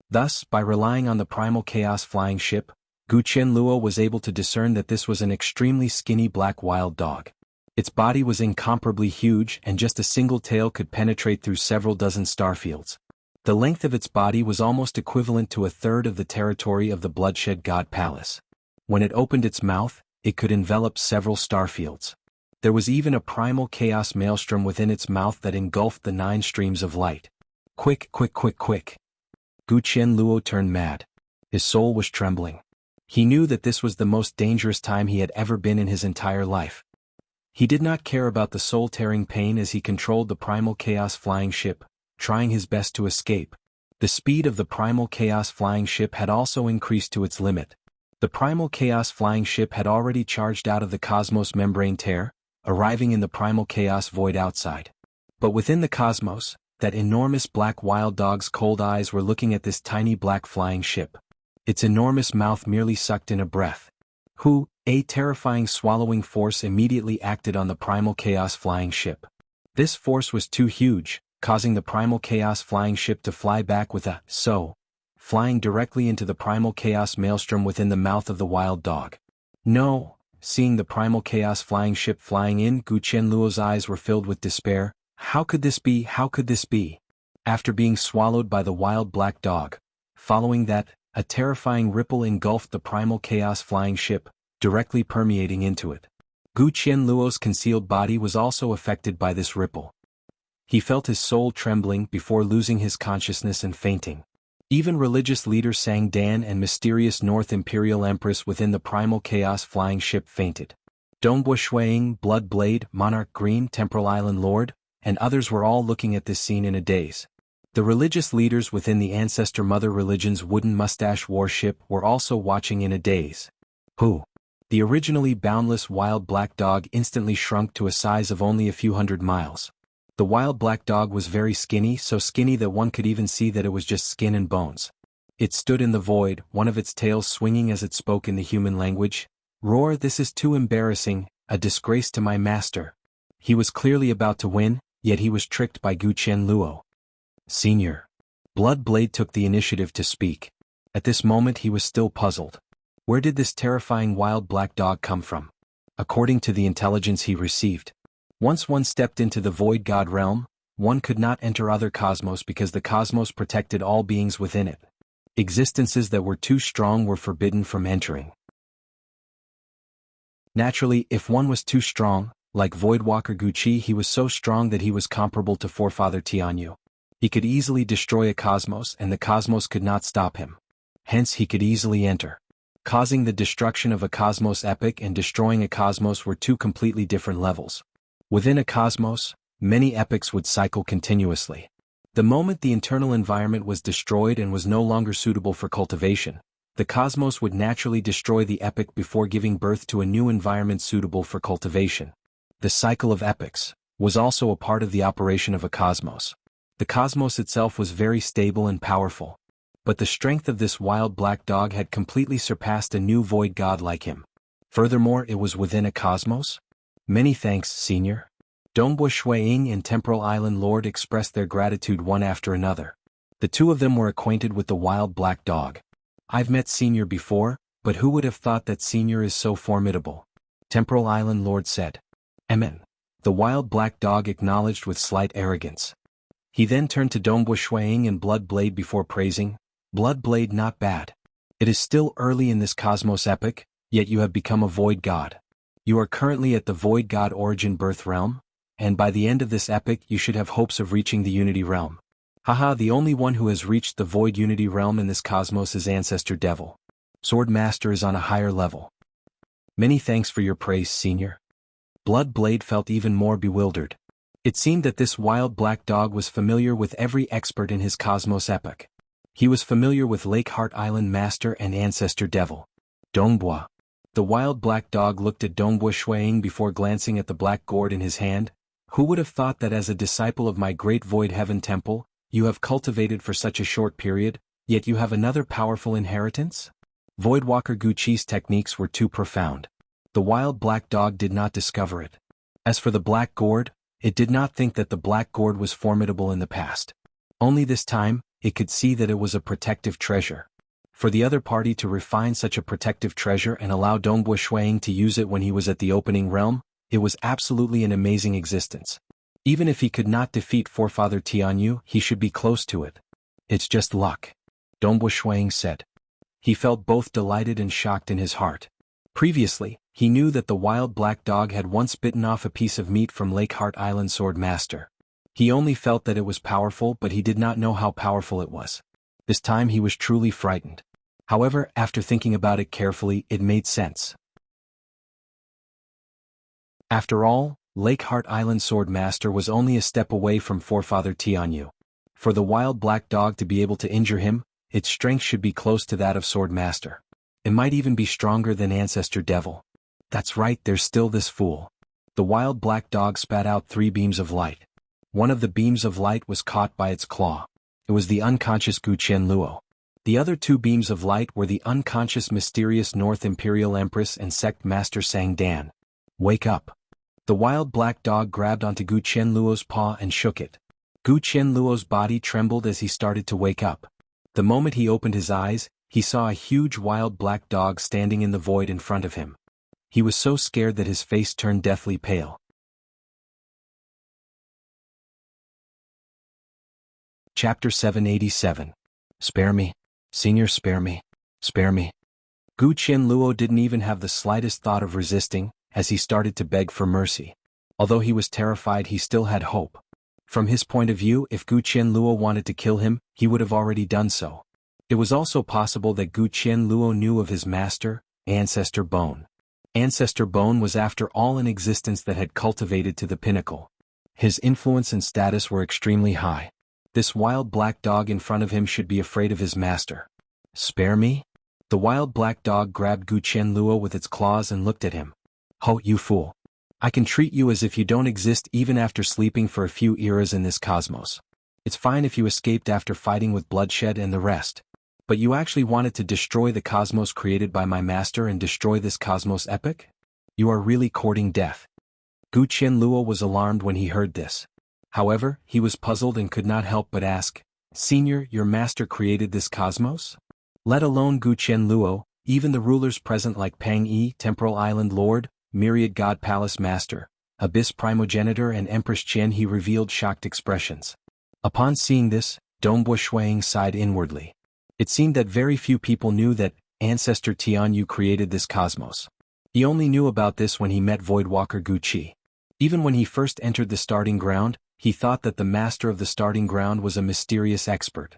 Thus, by relying on the primal chaos flying ship, Gu Qianluo was able to discern that this was an extremely skinny black wild dog. Its body was incomparably huge, and just a single tail could penetrate through several dozen starfields. The length of its body was almost equivalent to a third of the territory of the Bloodshed God Palace. When it opened its mouth, it could envelop several starfields. There was even a primal chaos maelstrom within its mouth that engulfed the 9 streams of light. Quick, quick, quick, quick. Gu Qianluo turned mad. His soul was trembling. He knew that this was the most dangerous time he had ever been in his entire life. He did not care about the soul-tearing pain as he controlled the primal chaos flying ship, trying his best to escape. The speed of the primal chaos flying ship had also increased to its limit. The primal chaos flying ship had already charged out of the cosmos membrane tear, arriving in the primal chaos void outside. But within the cosmos, that enormous black wild dog's cold eyes were looking at this tiny black flying ship. Its enormous mouth merely sucked in a breath. A terrifying swallowing force immediately acted on the primal chaos flying ship. This force was too huge, causing the primal chaos flying ship to fly back with flying directly into the primal chaos maelstrom within the mouth of the wild dog. No! Seeing the primal chaos flying ship flying in, Gu Qianluo's eyes were filled with despair. How could this be? How could this be? After being swallowed by the wild black dog. Following that, a terrifying ripple engulfed the primal chaos flying ship, directly permeating into it. Gu Qianluo's concealed body was also affected by this ripple. He felt his soul trembling before losing his consciousness and fainting. Even religious leader Sang Dan and mysterious North Imperial Empress within the primal chaos flying ship fainted. Dongbua Shuiying, Blood Blade, Monarch Green, Temporal Island Lord, and others were all looking at this scene in a daze. The religious leaders within the Ancestor Mother Religion's wooden mustache warship were also watching in a daze. The originally boundless wild black dog instantly shrunk to a size of only a few hundred miles. The wild black dog was very skinny, so skinny that one could even see that it was just skin and bones. It stood in the void, one of its tails swinging as it spoke in the human language. Roar, this is too embarrassing, a disgrace to my master. He was clearly about to win, yet he was tricked by Gu Qianluo. Senior. Blood Blade took the initiative to speak. At this moment he was still puzzled. Where did this terrifying wild black dog come from? According to the intelligence he received, once one stepped into the void god realm, one could not enter other cosmos because the cosmos protected all beings within it. Existences that were too strong were forbidden from entering. Naturally, if one was too strong, like Voidwalker Guqi, he was so strong that he was comparable to Forefather Tianyu. He could easily destroy a cosmos and the cosmos could not stop him. Hence he could easily enter. Causing the destruction of a cosmos epic and destroying a cosmos were two completely different levels. Within a cosmos, many epics would cycle continuously. The moment the internal environment was destroyed and was no longer suitable for cultivation, the cosmos would naturally destroy the epic before giving birth to a new environment suitable for cultivation. The cycle of epics was also a part of the operation of a cosmos. The cosmos itself was very stable and powerful. But the strength of this wild black dog had completely surpassed a new void god like him. Furthermore, it was within a cosmos? Many thanks, Senior. Dongbua Shuiying and Temporal Island Lord expressed their gratitude one after another. The two of them were acquainted with the wild black dog. I've met Senior before, but who would have thought that Senior is so formidable? Temporal Island Lord said. Amen. The wild black dog acknowledged with slight arrogance. He then turned to Dongbua Shuiying and Blood Blade before praising. Blood Blade, not bad. It is still early in this cosmos epic, yet you have become a void god. You are currently at the void god origin birth realm, and by the end of this epic you should have hopes of reaching the unity realm. Haha, the only one who has reached the void unity realm in this cosmos is Ancestor Devil. Sword Master is on a higher level. Many thanks for your praise, Senior. Blood Blade felt even more bewildered. It seemed that this wild black dog was familiar with every expert in his cosmos epic. He was familiar with Lakeheart Island Master and Ancestor Devil. Dongbua. The wild black dog looked at Dongbua Shuiying before glancing at the black gourd in his hand. Who would have thought that as a disciple of my great Void Heaven Temple, you have cultivated for such a short period, yet you have another powerful inheritance? Voidwalker Guqi's techniques were too profound. The wild black dog did not discover it. As for the black gourd, it did not think that the black gourd was formidable in the past. Only this time, it could see that it was a protective treasure. For the other party to refine such a protective treasure and allow Dongbua Shuiying to use it when he was at the opening realm, it was absolutely an amazing existence. Even if he could not defeat Forefather Tianyu, he should be close to it. It's just luck. Dongbua Shuiying said. He felt both delighted and shocked in his heart. Previously, he knew that the wild black dog had once bitten off a piece of meat from Lakeheart Island Sword Master. He only felt that it was powerful, but he did not know how powerful it was. This time he was truly frightened. However, after thinking about it carefully, it made sense. After all, Lake Heart Island Swordmaster was only a step away from Forefather Tianyu. For the wild black dog to be able to injure him, its strength should be close to that of Swordmaster. It might even be stronger than Ancestor Devil. That's right, there's still this fool. The wild black dog spat out 3 beams of light. One of the beams of light was caught by its claw. It was the unconscious Gu Qianluo. The other 2 beams of light were the unconscious mysterious North Imperial Empress and Sect Master Sang Dan. Wake up. The wild black dog grabbed onto Gu Qianluo's paw and shook it. Gu Qianluo's body trembled as he started to wake up. The moment he opened his eyes, he saw a huge wild black dog standing in the void in front of him. He was so scared that his face turned deathly pale. Chapter 787. Spare me. Senior, spare me. Spare me. Gu Qianluo didn't even have the slightest thought of resisting, as he started to beg for mercy. Although he was terrified, he still had hope. From his point of view, if Gu Qianluo wanted to kill him, he would have already done so. It was also possible that Gu Qianluo knew of his master, Ancestor Bone. Ancestor Bone was after all an existence that had cultivated to the pinnacle. His influence and status were extremely high. This wild black dog in front of him should be afraid of his master. Spare me? The wild black dog grabbed Gu Qianluo with its claws and looked at him. Ho, you fool. I can treat you as if you don't exist even after sleeping for a few eras in this cosmos. It's fine if you escaped after fighting with bloodshed and the rest. But you actually wanted to destroy the cosmos created by my master and destroy this cosmos epic? You are really courting death. Gu Qianluo was alarmed when he heard this. However, he was puzzled and could not help but ask, Senior, your master created this cosmos? Let alone Gu Qianluo, even the rulers present like Pang Yi, Temporal Island Lord, Myriad God Palace Master, Abyss Primogenitor and Empress Qian, he revealed shocked expressions. Upon seeing this, Dongbo Shuang sighed inwardly. It seemed that very few people knew that Ancestor Tianyu created this cosmos. He only knew about this when he met Voidwalker Gu Qi. Even when he first entered the starting ground, he thought that the master of the starting ground was a mysterious expert.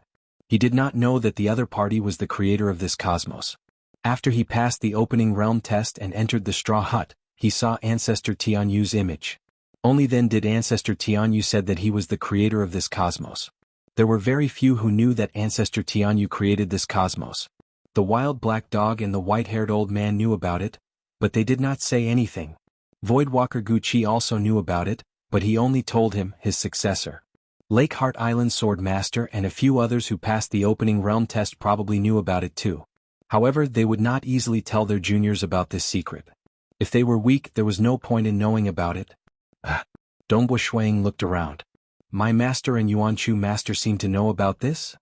He did not know that the other party was the creator of this cosmos. After he passed the opening realm test and entered the straw hut, he saw Ancestor Tianyu's image. Only then did Ancestor Tianyu said that he was the creator of this cosmos. There were very few who knew that Ancestor Tianyu created this cosmos. The wild black dog and the white-haired old man knew about it, but they did not say anything. Voidwalker Gu Qi also knew about it, but he only told him, his successor. Lake Heart Island Swordmaster and a few others who passed the opening realm test probably knew about it too. However, they would not easily tell their juniors about this secret. If they were weak, there was no point in knowing about it. Dongbo Shuang looked around. My master and Yuanchu master seem to know about this?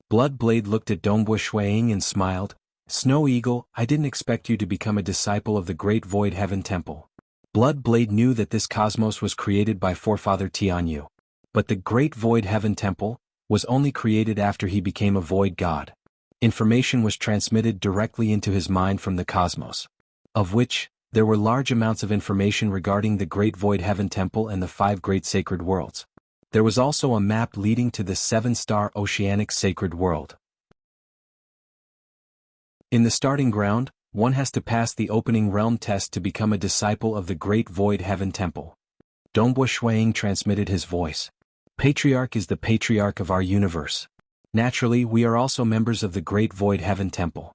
Bloodblade looked at Dongbo Shuang and smiled. Snow Eagle, I didn't expect you to become a disciple of the Great Void Heaven Temple. Bloodblade knew that this cosmos was created by Forefather Tianyu. But the Great Void Heaven Temple was only created after he became a void god. Information was transmitted directly into his mind from the cosmos, of which there were large amounts of information regarding the Great Void Heaven Temple and the 5 Great Sacred Worlds. There was also a map leading to the 7-star Oceanic Sacred World. In the starting ground, one has to pass the opening realm test to become a disciple of the Great Void Heaven Temple. Dongbo Shuang transmitted his voice. Patriarch is the patriarch of our universe. Naturally, we are also members of the Great Void Heaven Temple.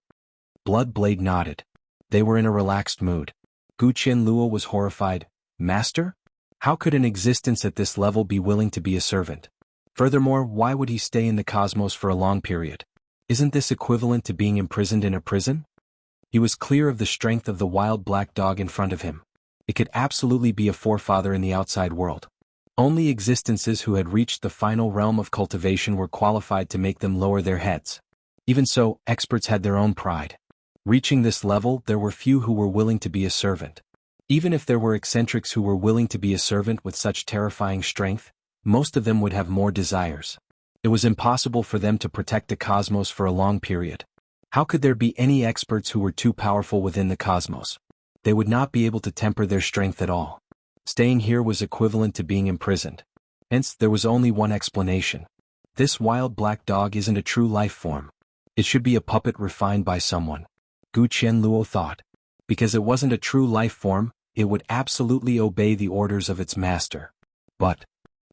Bloodblade nodded. They were in a relaxed mood. Gu Qianluo was horrified. Master? How could an existence at this level be willing to be a servant? Furthermore, why would he stay in the cosmos for a long period? Isn't this equivalent to being imprisoned in a prison? He was clear of the strength of the wild black dog in front of him. It could absolutely be a forefather in the outside world. Only existences who had reached the final realm of cultivation were qualified to make them lower their heads. Even so, experts had their own pride. Reaching this level, there were few who were willing to be a servant. Even if there were eccentrics who were willing to be a servant with such terrifying strength, most of them would have more desires. It was impossible for them to protect the cosmos for a long period. How could there be any experts who were too powerful within the cosmos? They would not be able to temper their strength at all. Staying here was equivalent to being imprisoned. Hence, there was only one explanation. This wild black dog isn't a true life form. It should be a puppet refined by someone. Gu Qianluo thought. Because it wasn't a true life form, it would absolutely obey the orders of its master. But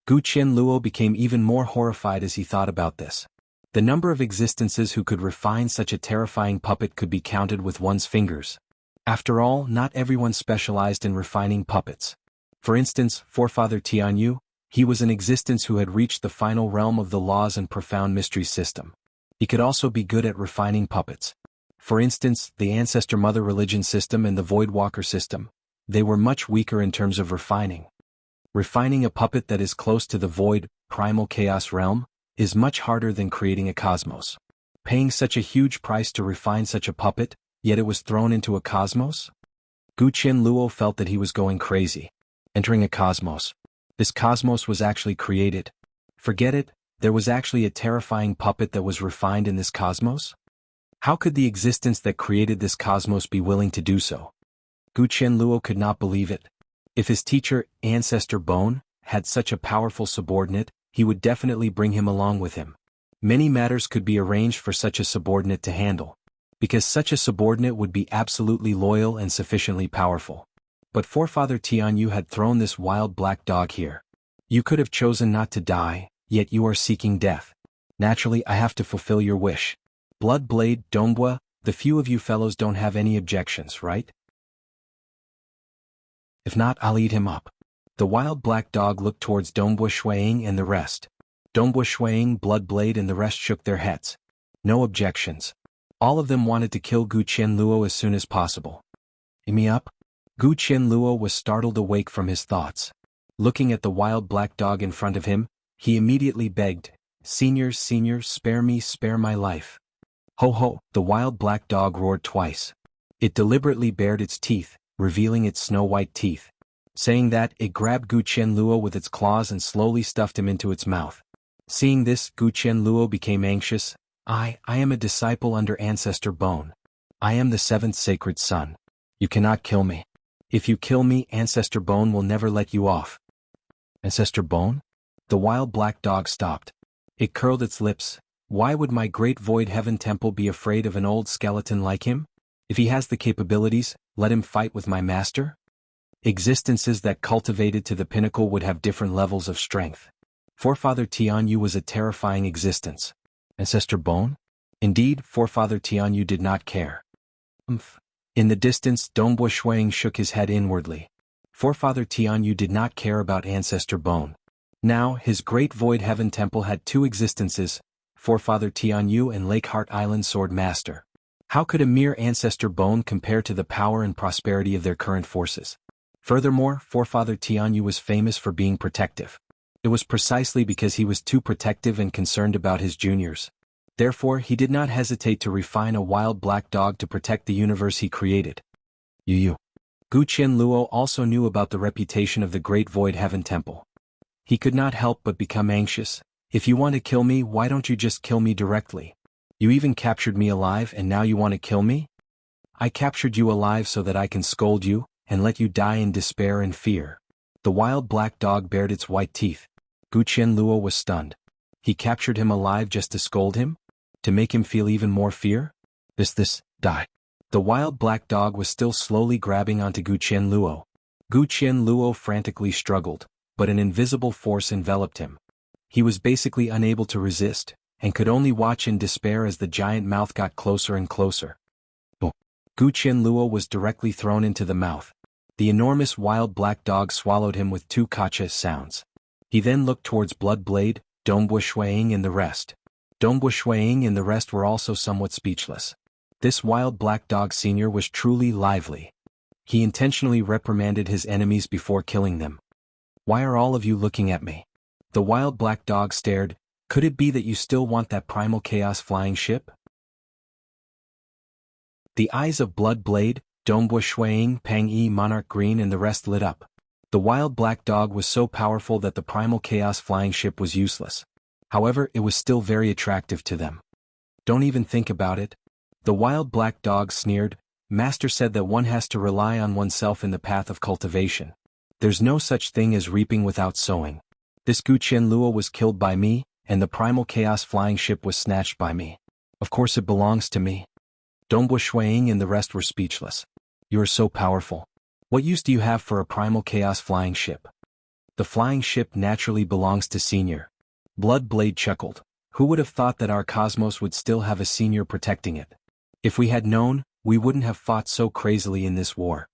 Gu Qianluo became even more horrified as he thought about this. The number of existences who could refine such a terrifying puppet could be counted with one's fingers. After all, not everyone specialized in refining puppets. For instance, Forefather Tianyu, he was an existence who had reached the final realm of the laws and profound mystery system. He could also be good at refining puppets. For instance, the Ancestor Mother religion system and the Voidwalker system, they were much weaker in terms of refining. Refining a puppet that is close to the void, primal chaos realm, is much harder than creating a cosmos. Paying such a huge price to refine such a puppet, yet it was thrown into a cosmos? Gu Qianluo felt that he was going crazy. Entering a cosmos. This cosmos was actually created. Forget it, there was actually a terrifying puppet that was refined in this cosmos? How could the existence that created this cosmos be willing to do so? Gu Qianluo could not believe it. If his teacher, Ancestor Bone, had such a powerful subordinate, he would definitely bring him along with him. Many matters could be arranged for such a subordinate to handle. Because such a subordinate would be absolutely loyal and sufficiently powerful. But Forefather Tianyu had thrown this wild black dog here. You could have chosen not to die, yet you are seeking death. Naturally, I have to fulfill your wish. Bloodblade, Dongbua, the few of you fellows don't have any objections, right? If not, I'll eat him up. The wild black dog looked towards Dongbua Shuiying and the rest. Dongbua Shuiying, Bloodblade and the rest shook their heads. No objections. All of them wanted to kill Gu Qianluo as soon as possible. Eat me up? Gu Qianluo was startled awake from his thoughts. Looking at the wild black dog in front of him, he immediately begged, Senior, spare me, spare my life. Ho ho, the wild black dog roared twice. It deliberately bared its teeth, revealing its snow-white teeth. Saying that, it grabbed Gu Qianluo with its claws and slowly stuffed him into its mouth. Seeing this, Gu Qianluo became anxious. I am a disciple under Ancestor Bone. I am the seventh sacred son. You cannot kill me. If you kill me, Ancestor Bone will never let you off. Ancestor Bone? The wild black dog stopped. It curled its lips. Why would my great void heaven temple be afraid of an old skeleton like him? If he has the capabilities, let him fight with my master? Existences that cultivated to the pinnacle would have different levels of strength. Forefather Tianyu was a terrifying existence. Ancestor Bone? Indeed, Forefather Tianyu did not care. In the distance, Dongbua Shuiying shook his head inwardly. Forefather Tianyu did not care about Ancestor Bone. Now, his great void heaven temple had two existences, Forefather Tianyu and Lakeheart Island Sword Master. How could a mere Ancestor Bone compare to the power and prosperity of their current forces? Furthermore, Forefather Tianyu was famous for being protective. It was precisely because he was too protective and concerned about his juniors. Therefore, he did not hesitate to refine a wild black dog to protect the universe he created. Gu Qianluo also knew about the reputation of the Great Void Heaven Temple. He could not help but become anxious. If you want to kill me, why don't you just kill me directly? You even captured me alive and now you want to kill me? I captured you alive so that I can scold you, and let you die in despair and fear. The wild black dog bared its white teeth. Gu Qianluo was stunned. He captured him alive just to scold him? To make him feel even more fear? Die. The wild black dog was still slowly grabbing onto Gu Qianluo. Gu Qianluo frantically struggled, but an invisible force enveloped him. He was basically unable to resist, and could only watch in despair as the giant mouth got closer and closer. Gu Qianluo was directly thrown into the mouth. The enormous wild black dog swallowed him with two kacha sounds. He then looked towards Bloodblade, Dongbua Shuiying and the rest. Dongbua Shuiying and the rest were also somewhat speechless. This wild black dog senior was truly lively. He intentionally reprimanded his enemies before killing them. Why are all of you looking at me? The wild black dog stared. Could it be that you still want that primal chaos flying ship? The eyes of Bloodblade, Dongbua Shuiying, Pang Yi, Monarch Green and the rest lit up. The wild black dog was so powerful that the primal chaos flying ship was useless. However, it was still very attractive to them. Don't even think about it. The wild black dog sneered. Master said that one has to rely on oneself in the path of cultivation. There's no such thing as reaping without sowing. This Gu Qianluo was killed by me, and the primal chaos flying ship was snatched by me. Of course it belongs to me. Dongbo Shuiying and the rest were speechless. You are so powerful. What use do you have for a primal chaos flying ship? The flying ship naturally belongs to Senior. Bloodblade chuckled. Who would have thought that our cosmos would still have a Senior protecting it? If we had known, we wouldn't have fought so crazily in this war.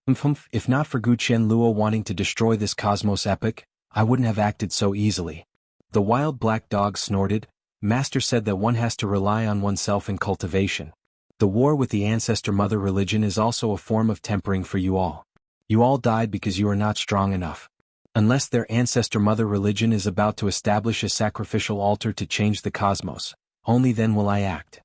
If not for Gu Qianluo wanting to destroy this cosmos epic, I wouldn't have acted so easily. The wild black dog snorted. Master said that one has to rely on oneself in cultivation. The war with the ancestor mother religion is also a form of tempering for you all. You all died because you are not strong enough. Unless their ancestor mother religion is about to establish a sacrificial altar to change the cosmos, only then will I act.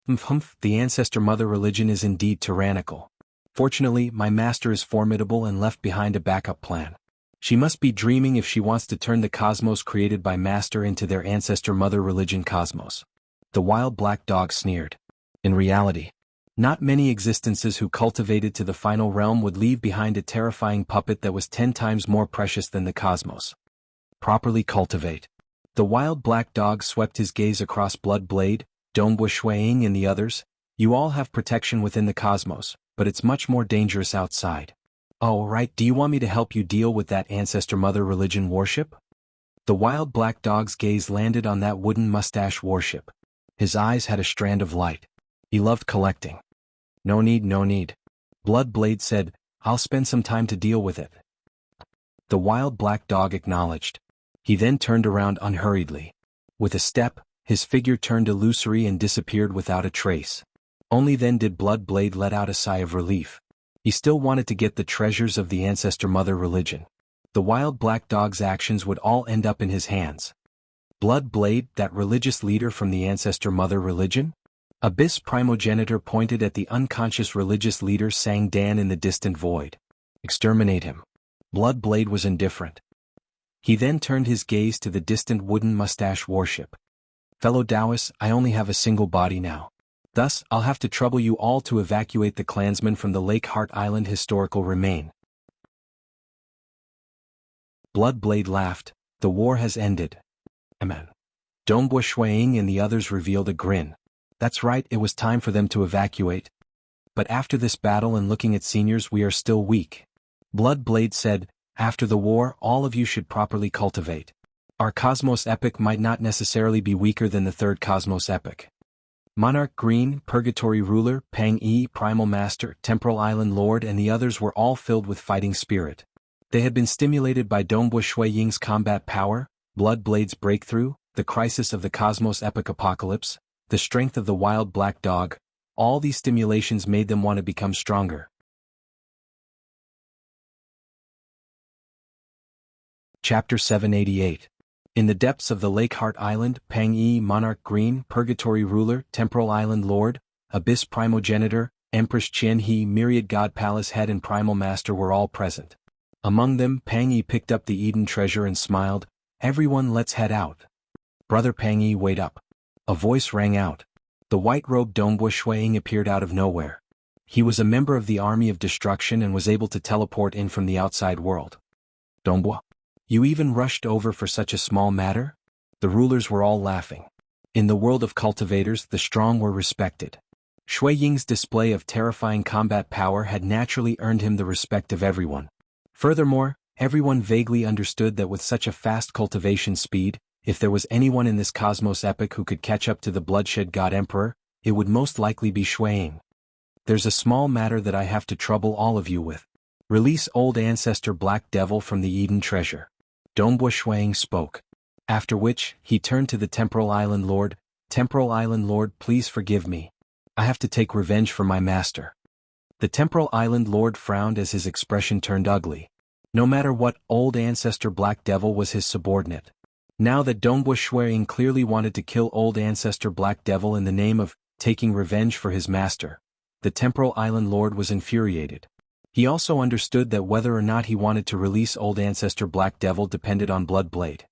The ancestor mother religion is indeed tyrannical. Fortunately, my master is formidable and left behind a backup plan. She must be dreaming if she wants to turn the cosmos created by master into their ancestor mother religion cosmos. The wild black dog sneered. In reality, not many existences who cultivated to the final realm would leave behind a terrifying puppet that was 10 times more precious than the cosmos. Properly cultivate. The wild black dog swept his gaze across Bloodblade, Dongbo Shuiying and the others. You all have protection within the cosmos, but it's much more dangerous outside. Oh, right, do you want me to help you deal with that ancestor mother religion warship? The wild black dog's gaze landed on that wooden mustache warship. His eyes had a strand of light. He loved collecting. No need, no need. Bloodblade said, I'll spend some time to deal with it. The wild black dog acknowledged. He then turned around unhurriedly. With a step, his figure turned illusory and disappeared without a trace. Only then did Bloodblade let out a sigh of relief. He still wanted to get the treasures of the ancestor mother religion. The wild black dog's actions would all end up in his hands. Bloodblade, that religious leader from the ancestor mother religion? Abyss Primogenitor pointed at the unconscious religious leader Sang Dan in the distant void. Exterminate him. Bloodblade was indifferent. He then turned his gaze to the distant wooden mustache warship. Fellow Taoists, I only have a single body now. Thus, I'll have to trouble you all to evacuate the clansmen from the Lake Heart Island historical remain. Bloodblade laughed. The war has ended. Amen. Dongbo Shuiying and the others revealed a grin. That's right, it was time for them to evacuate. But after this battle and looking at seniors, we are still weak. Bloodblade said, after the war, all of you should properly cultivate. Our Cosmos Epic might not necessarily be weaker than the third Cosmos Epic. Monarch Green, Purgatory Ruler, Pang Yi, Primal Master, Temporal Island Lord and the others were all filled with fighting spirit. They had been stimulated by Dongbo Shuiying's combat power, Bloodblade's breakthrough, the crisis of the Cosmos Epic Apocalypse, the strength of the wild black dog. All these stimulations made them want to become stronger. Chapter 788. In the depths of the Lake Heart Island, Pang Yi, Monarch Green, Purgatory Ruler, Temporal Island Lord, Abyss Primogenitor, Empress Qian He, Myriad God Palace Head and Primal Master were all present. Among them, Pang Yi picked up the Eden treasure and smiled. Everyone, let's head out. Brother Pang Yi, wait up. A voice rang out. The white-robed Dongbo Shuiying appeared out of nowhere. He was a member of the Army of Destruction and was able to teleport in from the outside world. Dongbo, you even rushed over for such a small matter? The rulers were all laughing. In the world of cultivators, the strong were respected. Shuiying's display of terrifying combat power had naturally earned him the respect of everyone. Furthermore, everyone vaguely understood that with such a fast cultivation speed, if there was anyone in this Cosmos Epic who could catch up to the Bloodshed God Emperor, it would most likely be Shuiying. There's a small matter that I have to trouble all of you with. Release old ancestor Black Devil from the Eden treasure. Dongbo Shuiying spoke. After which, he turned to the Temporal Island Lord. Temporal Island Lord, please forgive me. I have to take revenge for my master. The Temporal Island Lord frowned as his expression turned ugly. No matter what, old ancestor Black Devil was his subordinate. Now that Dongbo Shuiying clearly wanted to kill old ancestor Black Devil in the name of taking revenge for his master, the Temporal Island Lord was infuriated. He also understood that whether or not he wanted to release old ancestor Black Devil depended on Bloodblade.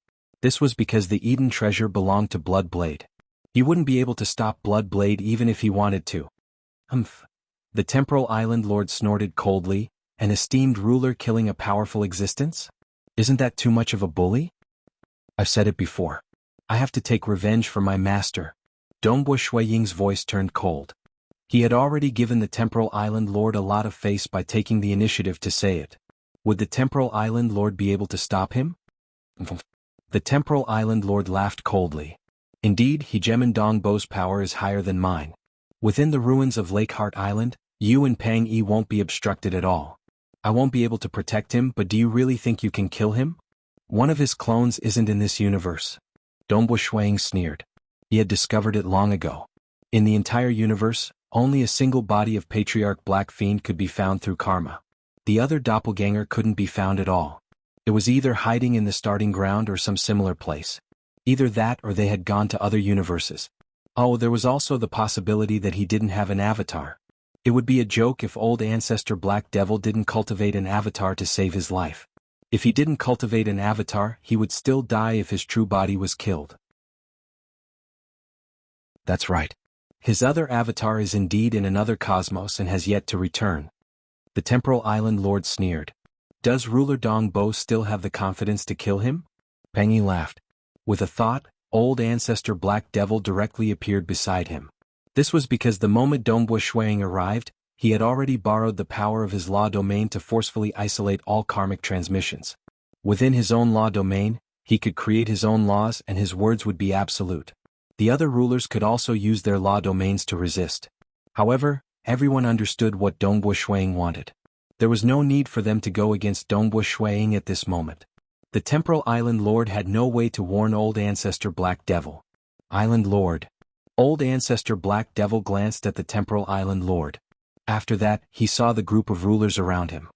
This was because the Eden treasure belonged to Bloodblade. He wouldn't be able to stop Bloodblade even if he wanted to. The Temporal Island Lord snorted coldly, an esteemed ruler killing a powerful existence? Isn't that too much of a bully? I've said it before. I have to take revenge for my master. Dongbo Shuiying's voice turned cold. He had already given the Temporal Island Lord a lot of face by taking the initiative to say it. Would the Temporal Island Lord be able to stop him? The Temporal Island Lord laughed coldly. Indeed, Hegemon Dongbo's power is higher than mine. Within the ruins of Lakeheart Island, you and Pang Yi won't be obstructed at all. I won't be able to protect him, but do you really think you can kill him? One of his clones isn't in this universe. Dongbo Shuiying sneered. He had discovered it long ago. In the entire universe, only a single body of Patriarch Black Fiend could be found through karma. The other doppelganger couldn't be found at all. It was either hiding in the starting ground or some similar place. Either that or they had gone to other universes. Oh, there was also the possibility that he didn't have an avatar. It would be a joke if old ancestor Black Devil didn't cultivate an avatar to save his life. If he didn't cultivate an avatar, he would still die if his true body was killed. That's right. His other avatar is indeed in another cosmos and has yet to return. The Temporal Island Lord sneered. Does ruler Dongbo still have the confidence to kill him? Pang Yi laughed. With a thought, old ancestor Black Devil directly appeared beside him. This was because the moment Dongbo Shuiying arrived, he had already borrowed the power of his law domain to forcefully isolate all karmic transmissions. Within his own law domain, he could create his own laws and his words would be absolute. The other rulers could also use their law domains to resist. However, everyone understood what Dongbo Shuiying wanted. There was no need for them to go against Dongbo Shuiying at this moment. The Temporal Island Lord had no way to warn old ancestor Black Devil. Island Lord. Old ancestor Black Devil glanced at the Temporal Island Lord. After that, he saw the group of rulers around him.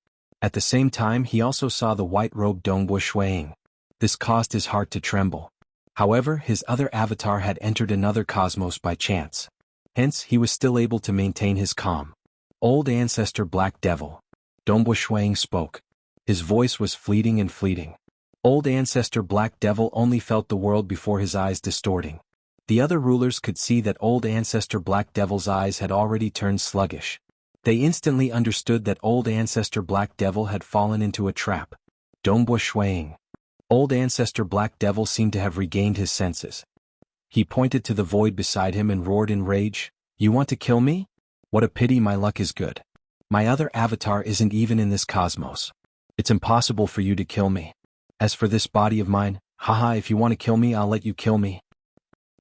At the same time, he also saw the white-robed Dongbo Shuiying. This caused his heart to tremble. However, his other avatar had entered another cosmos by chance. Hence, he was still able to maintain his calm. Old ancestor Black Devil. Dongbo Shuiying spoke. His voice was fleeting and fleeting. Old ancestor Black Devil only felt the world before his eyes distorting. The other rulers could see that old ancestor Black Devil's eyes had already turned sluggish. They instantly understood that old ancestor Black Devil had fallen into a trap. Dongbo Shuiying. Old ancestor Black Devil seemed to have regained his senses. He pointed to the void beside him and roared in rage, "You want to kill me? What a pity my luck is good. My other avatar isn't even in this cosmos. It's impossible for you to kill me. As for this body of mine, haha, if you want to kill me, I'll let you kill me."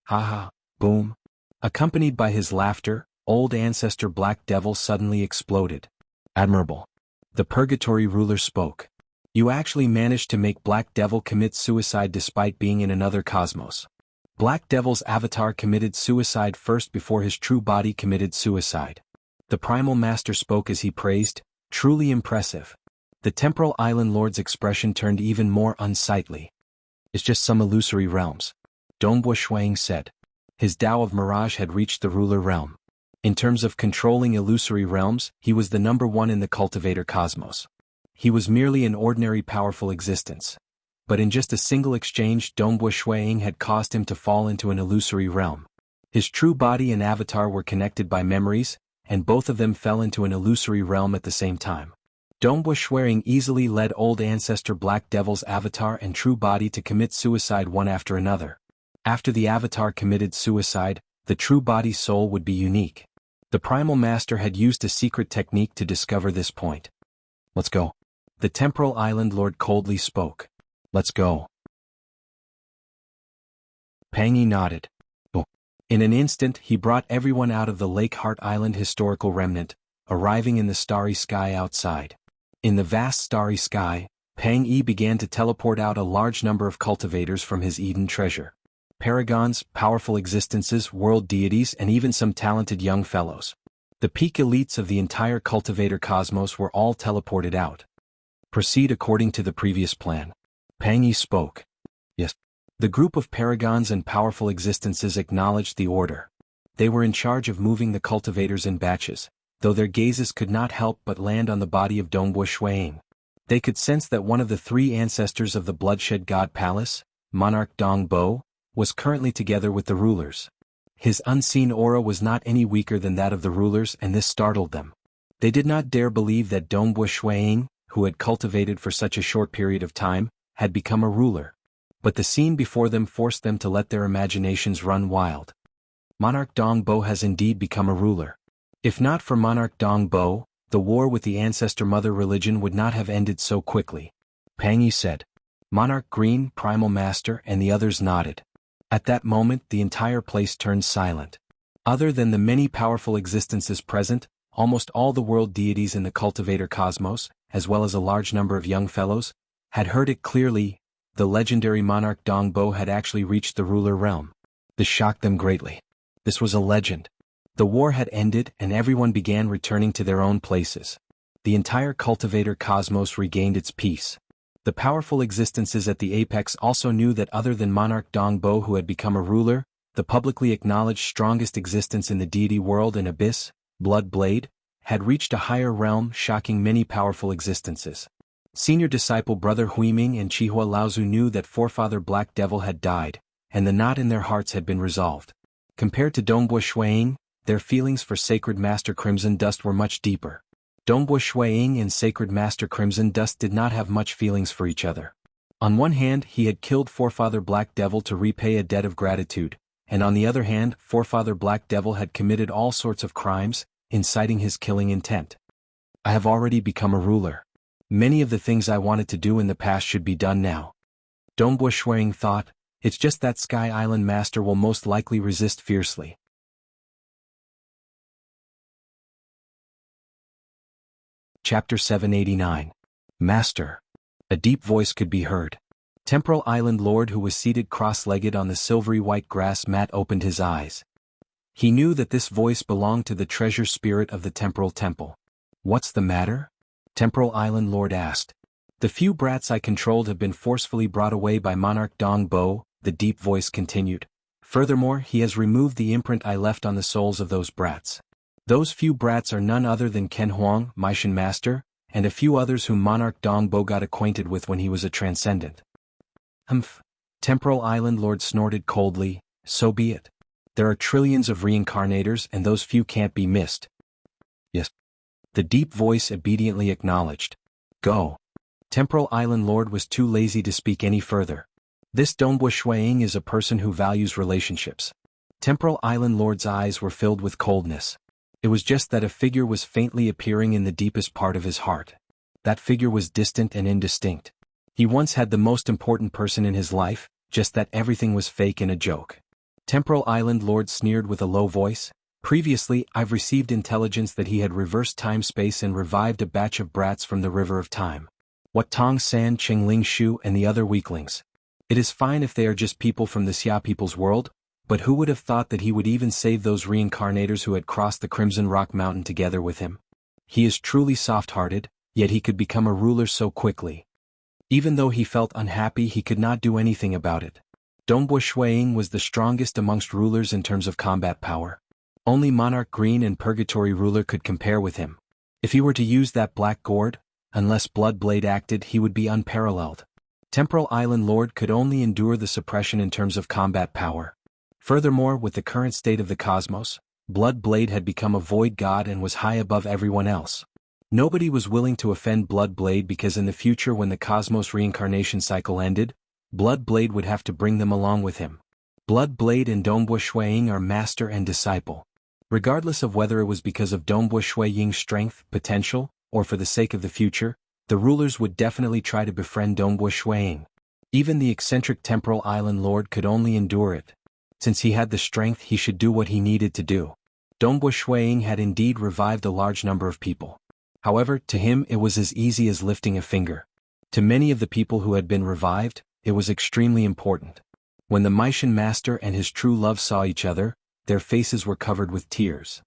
Haha, boom. Accompanied by his laughter, old ancestor Black Devil suddenly exploded. Admirable. The Purgatory ruler spoke. You actually managed to make Black Devil commit suicide despite being in another cosmos. Black Devil's avatar committed suicide first before his true body committed suicide. The Primal Master spoke as he praised, truly impressive. The Temporal Island Lord's expression turned even more unsightly. It's just some illusory realms. Dongbo Shuiying said. His Tao of Mirage had reached the ruler realm. In terms of controlling illusory realms, he was the #1 in the cultivator cosmos. He was merely an ordinary powerful existence. But in just a single exchange, Dongbo Shuiying had caused him to fall into an illusory realm. His true body and avatar were connected by memories, and both of them fell into an illusory realm at the same time. Dongbo Shuiying easily led old ancestor Black Devil's avatar and true body to commit suicide one after another. After the avatar committed suicide, the true body's soul would be unique. The Primal Master had used a secret technique to discover this point. Let's go. The Temporal Island Lord coldly spoke. Let's go. Pang Yi nodded. Oh. In an instant, he brought everyone out of the Lakeheart Island historical remnant, arriving in the starry sky outside. In the vast starry sky, Pang Yi began to teleport out a large number of cultivators from his Eden treasure. Paragons, powerful existences, world deities, and even some talented young fellows. The peak elites of the entire cultivator cosmos were all teleported out. Proceed according to the previous plan. Pang Yi spoke. Yes. The group of paragons and powerful existences acknowledged the order. They were in charge of moving the cultivators in batches, though their gazes could not help but land on the body of Dongbo Shuiying. They could sense that one of the three ancestors of the Bloodshed God Palace, Monarch Dongbo, was currently together with the rulers. His unseen aura was not any weaker than that of the rulers, and this startled them. They did not dare believe that Dongbo Shuiying, who had cultivated for such a short period of time, had become a ruler. But the scene before them forced them to let their imaginations run wild. Monarch Dongbo has indeed become a ruler. If not for Monarch Dongbo, the war with the ancestor mother religion would not have ended so quickly. Pang Yi said. Monarch Green, Primal Master, and the others nodded. At that moment the entire place turned silent. Other than the many powerful existences present, almost all the world deities in the cultivator cosmos, as well as a large number of young fellows, had heard it clearly. The legendary monarch Dongbo had actually reached the ruler realm. This shocked them greatly. This was a legend. The war had ended and everyone began returning to their own places. The entire cultivator cosmos regained its peace. The powerful existences at the apex also knew that other than monarch Dongbo who had become a ruler, the publicly acknowledged strongest existence in the deity world and abyss, Blood Blade, had reached a higher realm, shocking many powerful existences. Senior disciple Brother Huiming and Chihua Laozu knew that forefather Black Devil had died, and the knot in their hearts had been resolved. Compared to Dongbo Shuiying, their feelings for Sacred Master Crimson Dust were much deeper. Dongbo Shuiying and Sacred Master Crimson Dust did not have much feelings for each other. On one hand, he had killed forefather Black Devil to repay a debt of gratitude, and on the other hand, forefather Black Devil had committed all sorts of crimes, inciting his killing intent. I have already become a ruler. Many of the things I wanted to do in the past should be done now. Dongbo Shuiying thought, it's just that Sky Island Master will most likely resist fiercely. Chapter 789. Master. A deep voice could be heard. Temporal Island Lord who was seated cross-legged on the silvery white grass mat opened his eyes. He knew that this voice belonged to the treasure spirit of the Temporal Temple. What's the matter? Temporal Island Lord asked. The few brats I controlled have been forcefully brought away by Monarch Dongbo, the deep voice continued. Furthermore, he has removed the imprint I left on the souls of those brats. Those few brats are none other than Ken Huang, Maishan Master, and a few others whom Monarch Dongbo got acquainted with when he was a transcendent. Humph. Temporal Island Lord snorted coldly, so be it. There are trillions of reincarnators and those few can't be missed. Yes. The deep voice obediently acknowledged. Go. Temporal Island Lord was too lazy to speak any further. This Dongbo Shuiying is a person who values relationships. Temporal Island Lord's eyes were filled with coldness. It was just that a figure was faintly appearing in the deepest part of his heart. That figure was distant and indistinct. He once had the most important person in his life, just that everything was fake and a joke. Temporal Island Lord sneered with a low voice. Previously, I've received intelligence that he had reversed time-space and revived a batch of brats from the River of Time. What Tong San, Chengling Shu and the other weaklings. It is fine if they are just people from the Xia people's world, but who would have thought that he would even save those reincarnators who had crossed the Crimson Rock Mountain together with him? He is truly soft-hearted, yet he could become a ruler so quickly. Even though he felt unhappy, he could not do anything about it. Dongbo Shuiying was the strongest amongst rulers in terms of combat power. Only Monarch Green and Purgatory Ruler could compare with him. If he were to use that black gourd, unless Blood Blade acted, he would be unparalleled. Temporal Island Lord could only endure the suppression in terms of combat power. Furthermore, with the current state of the cosmos, Blood Blade had become a void god and was high above everyone else. Nobody was willing to offend Blood Blade because in the future when the cosmos reincarnation cycle ended, Blood Blade would have to bring them along with him. Blood Blade and Dongbo Shuiying are master and disciple. Regardless of whether it was because of Dongbo Shuiying's strength, potential, or for the sake of the future, the rulers would definitely try to befriend Dongbo Shuiying. Even the eccentric Temporal Island Lord could only endure it. Since he had the strength, he should do what he needed to do. Dongbo Shuiying had indeed revived a large number of people. However, to him it was as easy as lifting a finger. To many of the people who had been revived, it was extremely important. When the Maishan Master and his true love saw each other, their faces were covered with tears.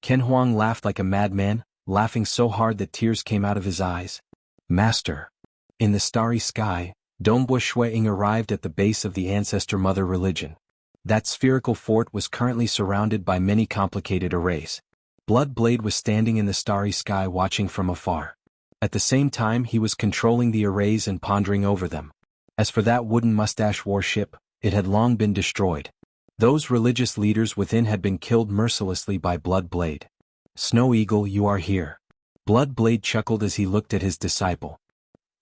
Ken Huang laughed like a madman, laughing so hard that tears came out of his eyes. Master. In the starry sky, Dongbo Shuiying arrived at the base of the ancestor mother religion. That spherical fort was currently surrounded by many complicated arrays. Blood Blade was standing in the starry sky watching from afar. At the same time he was controlling the arrays and pondering over them. As for that wooden mustache warship, it had long been destroyed. Those religious leaders within had been killed mercilessly by Blood Blade. Snow Eagle, you are here. Blood Blade chuckled as he looked at his disciple.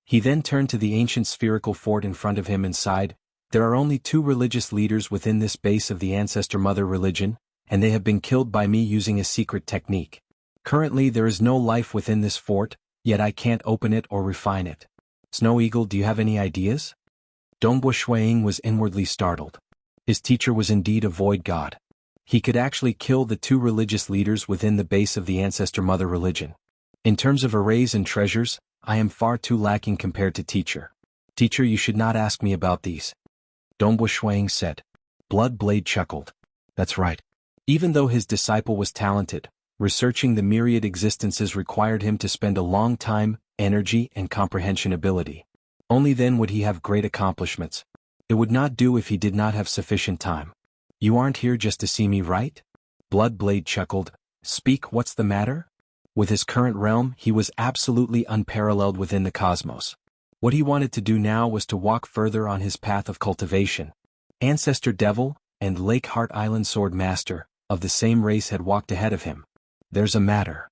He then turned to the ancient spherical fort in front of him and sighed, "There are only 2 religious leaders within this base of the Ancestor Mother religion, and they have been killed by me using a secret technique. Currently there is no life within this fort, yet I can't open it or refine it. Snow Eagle, do you have any ideas?" Dongbo Shuiying was inwardly startled. His teacher was indeed a void god. He could actually kill the 2 religious leaders within the base of the Ancestor Mother religion. In terms of arrays and treasures, I am far too lacking compared to teacher. Teacher, you should not ask me about these. Dongbo Shuiying said. Blood Blade chuckled. That's right. Even though his disciple was talented, researching the myriad existences required him to spend a long time, energy, and comprehension ability. Only then would he have great accomplishments. It would not do if he did not have sufficient time. You aren't here just to see me, right? Blood Blade chuckled. Speak, what's the matter? With his current realm, he was absolutely unparalleled within the cosmos. What he wanted to do now was to walk further on his path of cultivation. Ancestor Devil and Lake Heart Island Sword Master, of the same race, had walked ahead of him. There's a matter.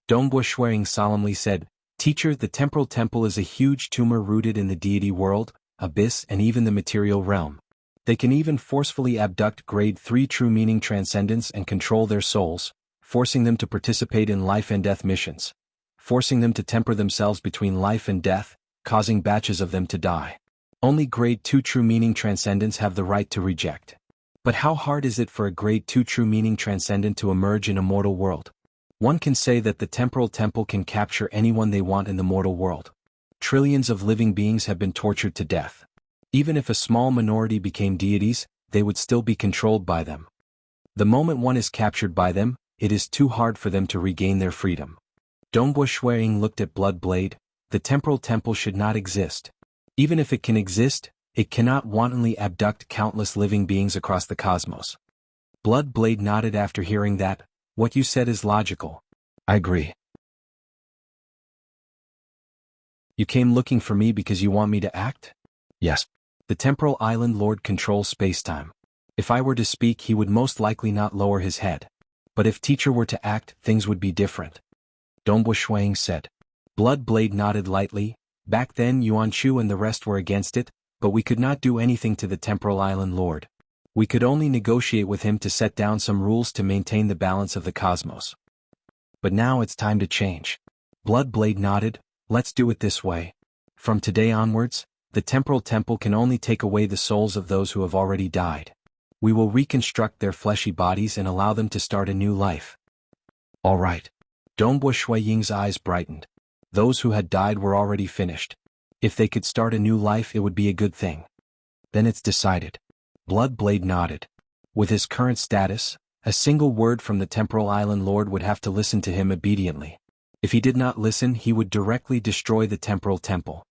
Dongbo Shuiying solemnly said, Teacher, the temporal temple is a huge tumor rooted in the deity world, abyss, and even the material realm. They can even forcefully abduct grade 3 true meaning transcendence and control their souls, forcing them to participate in life and death missions, forcing them to temper themselves between life and death, causing batches of them to die. Only grade 2 true meaning transcendents have the right to reject. But how hard is it for a grade 2 true meaning transcendent to emerge in a mortal world? One can say that the temporal temple can capture anyone they want in the mortal world. Trillions of living beings have been tortured to death. Even if a small minority became deities, they would still be controlled by them. The moment one is captured by them, it is too hard for them to regain their freedom. Dongbo Shuiying looked at Blood Blade. The temporal temple should not exist. Even if it can exist, it cannot wantonly abduct countless living beings across the cosmos. Blood Blade nodded after hearing that. What you said is logical. I agree. You came looking for me because you want me to act? Yes. The Temporal Island Lord controls spacetime. If I were to speak, he would most likely not lower his head. But if teacher were to act, things would be different. Dongbo Shuiying said. Blood Blade nodded lightly. Back then Yuan Chu and the rest were against it, but we could not do anything to the Temporal Island Lord. We could only negotiate with him to set down some rules to maintain the balance of the cosmos. But now it's time to change. Blood Blade nodded. Let's do it this way. From today onwards, the temporal temple can only take away the souls of those who have already died. We will reconstruct their fleshy bodies and allow them to start a new life. All right. Dongbo Shuiying's eyes brightened. Those who had died were already finished. If they could start a new life, it would be a good thing. Then it's decided. Blood Blade nodded. With his current status, a single word from the Temporal Island Lord would have to listen to him obediently. If he did not listen, he would directly destroy the Temporal Temple.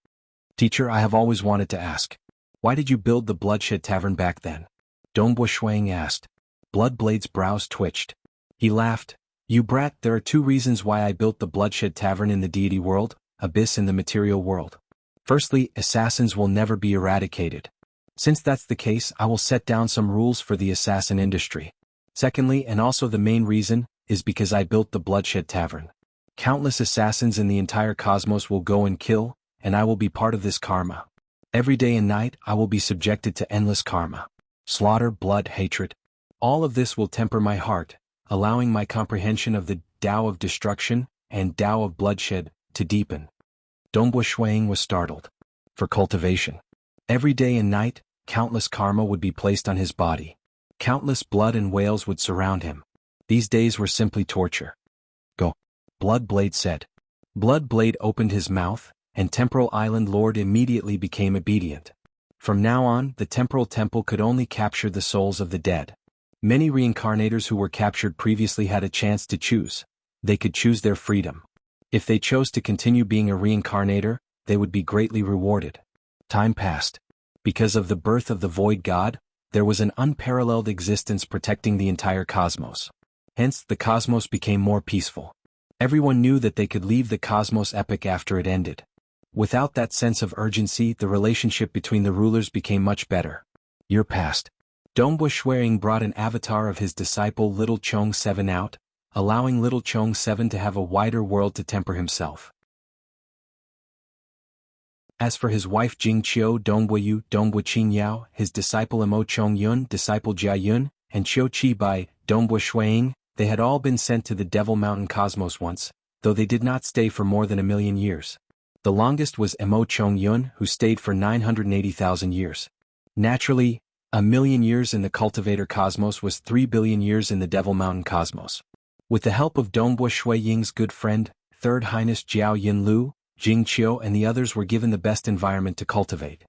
Teacher, I have always wanted to ask. Why did you build the Bloodshed Tavern back then? Dongbo Shuiying asked. Blood Blade's brows twitched. He laughed. You brat, there are 2 reasons why I built the Bloodshed Tavern in the deity world, abyss in the material world. Firstly, assassins will never be eradicated. Since that's the case, I will set down some rules for the assassin industry. Secondly, and also the main reason, is because I built the Bloodshed Tavern. Countless assassins in the entire cosmos will go and kill, and I will be part of this karma. Every day and night, I will be subjected to endless karma. Slaughter, blood, hatred. All of this will temper my heart, allowing my comprehension of the Tao of destruction and Tao of bloodshed to deepen. Dongbo Shuiying was startled. For cultivation. Every day and night, countless karma would be placed on his body. Countless blood and wails would surround him. These days were simply torture. Go. Blood Blade said. Blood Blade opened his mouth, and Temporal Island Lord immediately became obedient. From now on, the Temporal Temple could only capture the souls of the dead. Many reincarnators who were captured previously had a chance to choose. They could choose their freedom. If they chose to continue being a reincarnator, they would be greatly rewarded. Time passed. Because of the birth of the Void God, there was an unparalleled existence protecting the entire cosmos. Hence, the cosmos became more peaceful. Everyone knew that they could leave the cosmos epic after it ended. Without that sense of urgency, the relationship between the rulers became much better. Year passed. Dongbo Shuiying brought an avatar of his disciple Little Chong 7 out, allowing Little Chong 7 to have a wider world to temper himself. As for his wife Jing Qiu Dongbuyu Dongbu Qing Yao, his disciple Mo Chong Yun, disciple Jia Yun, and Qiu Qi Bai, Dongbu Shuiying, they had all been sent to the Devil Mountain cosmos once, though they did not stay for more than 1,000,000 years. The longest was Mo Chong Yun, who stayed for 980,000 years. Naturally, 1,000,000 years in the Cultivator cosmos was 3 billion years in the Devil Mountain cosmos. With the help of Dongbu Shuiying's good friend, Third Highness Jiao Yinlu, Jing Qiu and the others were given the best environment to cultivate.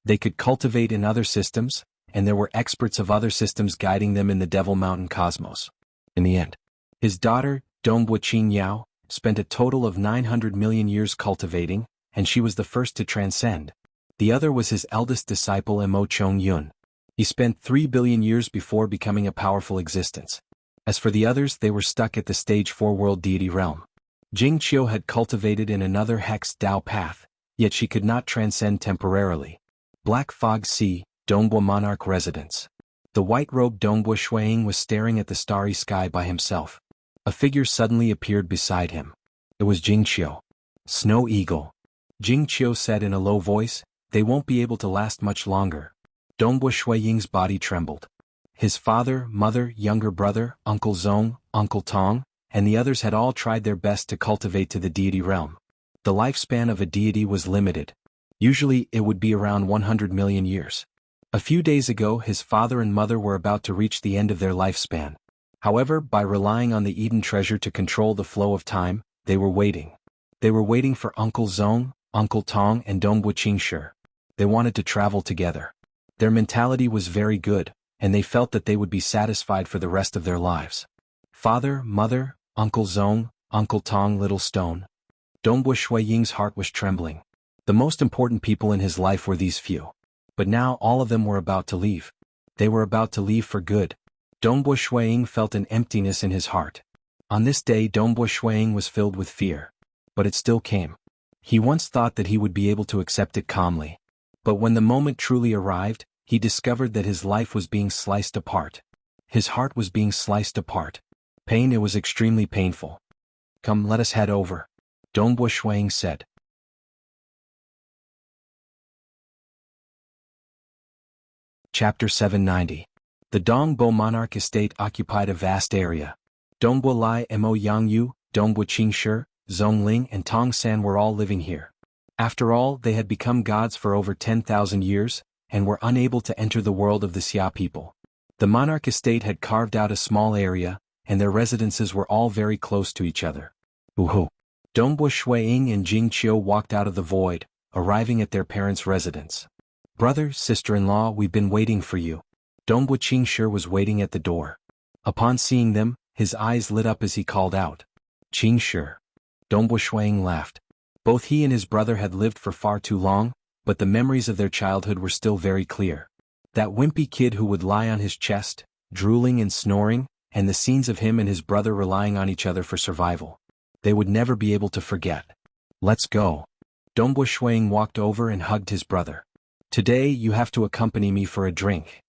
They could cultivate in other systems, and there were experts of other systems guiding them in the Devil Mountain cosmos. In the end, his daughter, Dongbu Qing Yao, spent a total of 900 million years cultivating, and she was the first to transcend. The other was his eldest disciple Mo Chong Yun. He spent 3 billion years before becoming a powerful existence. As for the others, they were stuck at the stage 4 world deity realm. Jing Qiu had cultivated in another hex Dao path, yet she could not transcend temporarily. Black Fog Sea, Dongbu Monarch Residence. The white-robed Dongbu Shuiying was staring at the starry sky by himself. A figure suddenly appeared beside him. It was Jing Qiu. Snow Eagle. Jing Qiu said in a low voice, "They won't be able to last much longer." Dongbu Shuiying's body trembled. His father, mother, younger brother, Uncle Zong, Uncle Tong, and the others had all tried their best to cultivate to the deity realm. The lifespan of a deity was limited. Usually it would be around 100 million years. A few days ago his father and mother were about to reach the end of their lifespan. However, by relying on the Eden treasure to control the flow of time, they were waiting. They were waiting for Uncle Zong, Uncle Tong and Dongbu Qingshi. They wanted to travel together. Their mentality was very good, and they felt that they would be satisfied for the rest of their lives. Father, mother, Uncle Zong, Uncle Tong, Little Stone. Dongbu Shuiying's heart was trembling. The most important people in his life were these few. But now all of them were about to leave. They were about to leave for good. Dongbu Shuiying felt an emptiness in his heart. On this day Dongbu Shuiying was filled with fear. But it still came. He once thought that he would be able to accept it calmly. But when the moment truly arrived, he discovered that his life was being sliced apart. His heart was being sliced apart. It was extremely painful. "Come, let us head over," Dongbu Shuiying said. Chapter 790. The Dongbo monarch estate occupied a vast area. Dongbu Lai Mo Yangyu, Dongbu Qingshi, Zhongling and Tong San were all living here. After all, they had become gods for over 10,000 years, and were unable to enter the world of the Xia people. The monarch estate had carved out a small area, and their residences were all very close to each other. Dongbu Shuiying and Jing Qiu walked out of the void, arriving at their parents' residence. "Brother, sister-in-law, we've been waiting for you." Dongbu Qingshi was waiting at the door. Upon seeing them, his eyes lit up as he called out, "Qingshi." Dongbu Shuiying laughed. Both he and his brother had lived for far too long, but the memories of their childhood were still very clear. That wimpy kid who would lie on his chest, drooling and snoring, and the scenes of him and his brother relying on each other for survival. They would never be able to forget. "Let's go." Dongbu Shuiying walked over and hugged his brother. "Today you have to accompany me for a drink."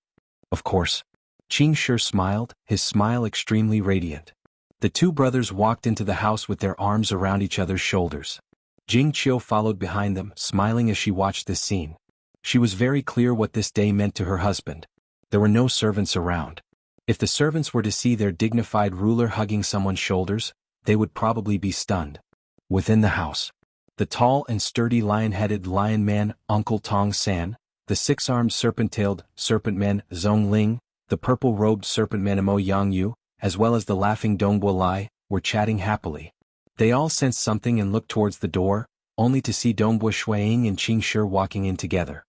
"Of course." Qingshi smiled, his smile extremely radiant. The two brothers walked into the house with their arms around each other's shoulders. Jing Qiu followed behind them, smiling as she watched this scene. She was very clear what this day meant to her husband. There were no servants around. If the servants were to see their dignified ruler hugging someone's shoulders, they would probably be stunned. Within the house, the tall and sturdy lion-headed lion man, Uncle Tong San, the six-armed serpent-tailed serpent man, Zhong Ling, the purple-robed serpent man Mo Yangyu, as well as the laughing Dongbu Lai, were chatting happily. They all sensed something and looked towards the door, only to see Dongbu Shuiying and Qingshi walking in together.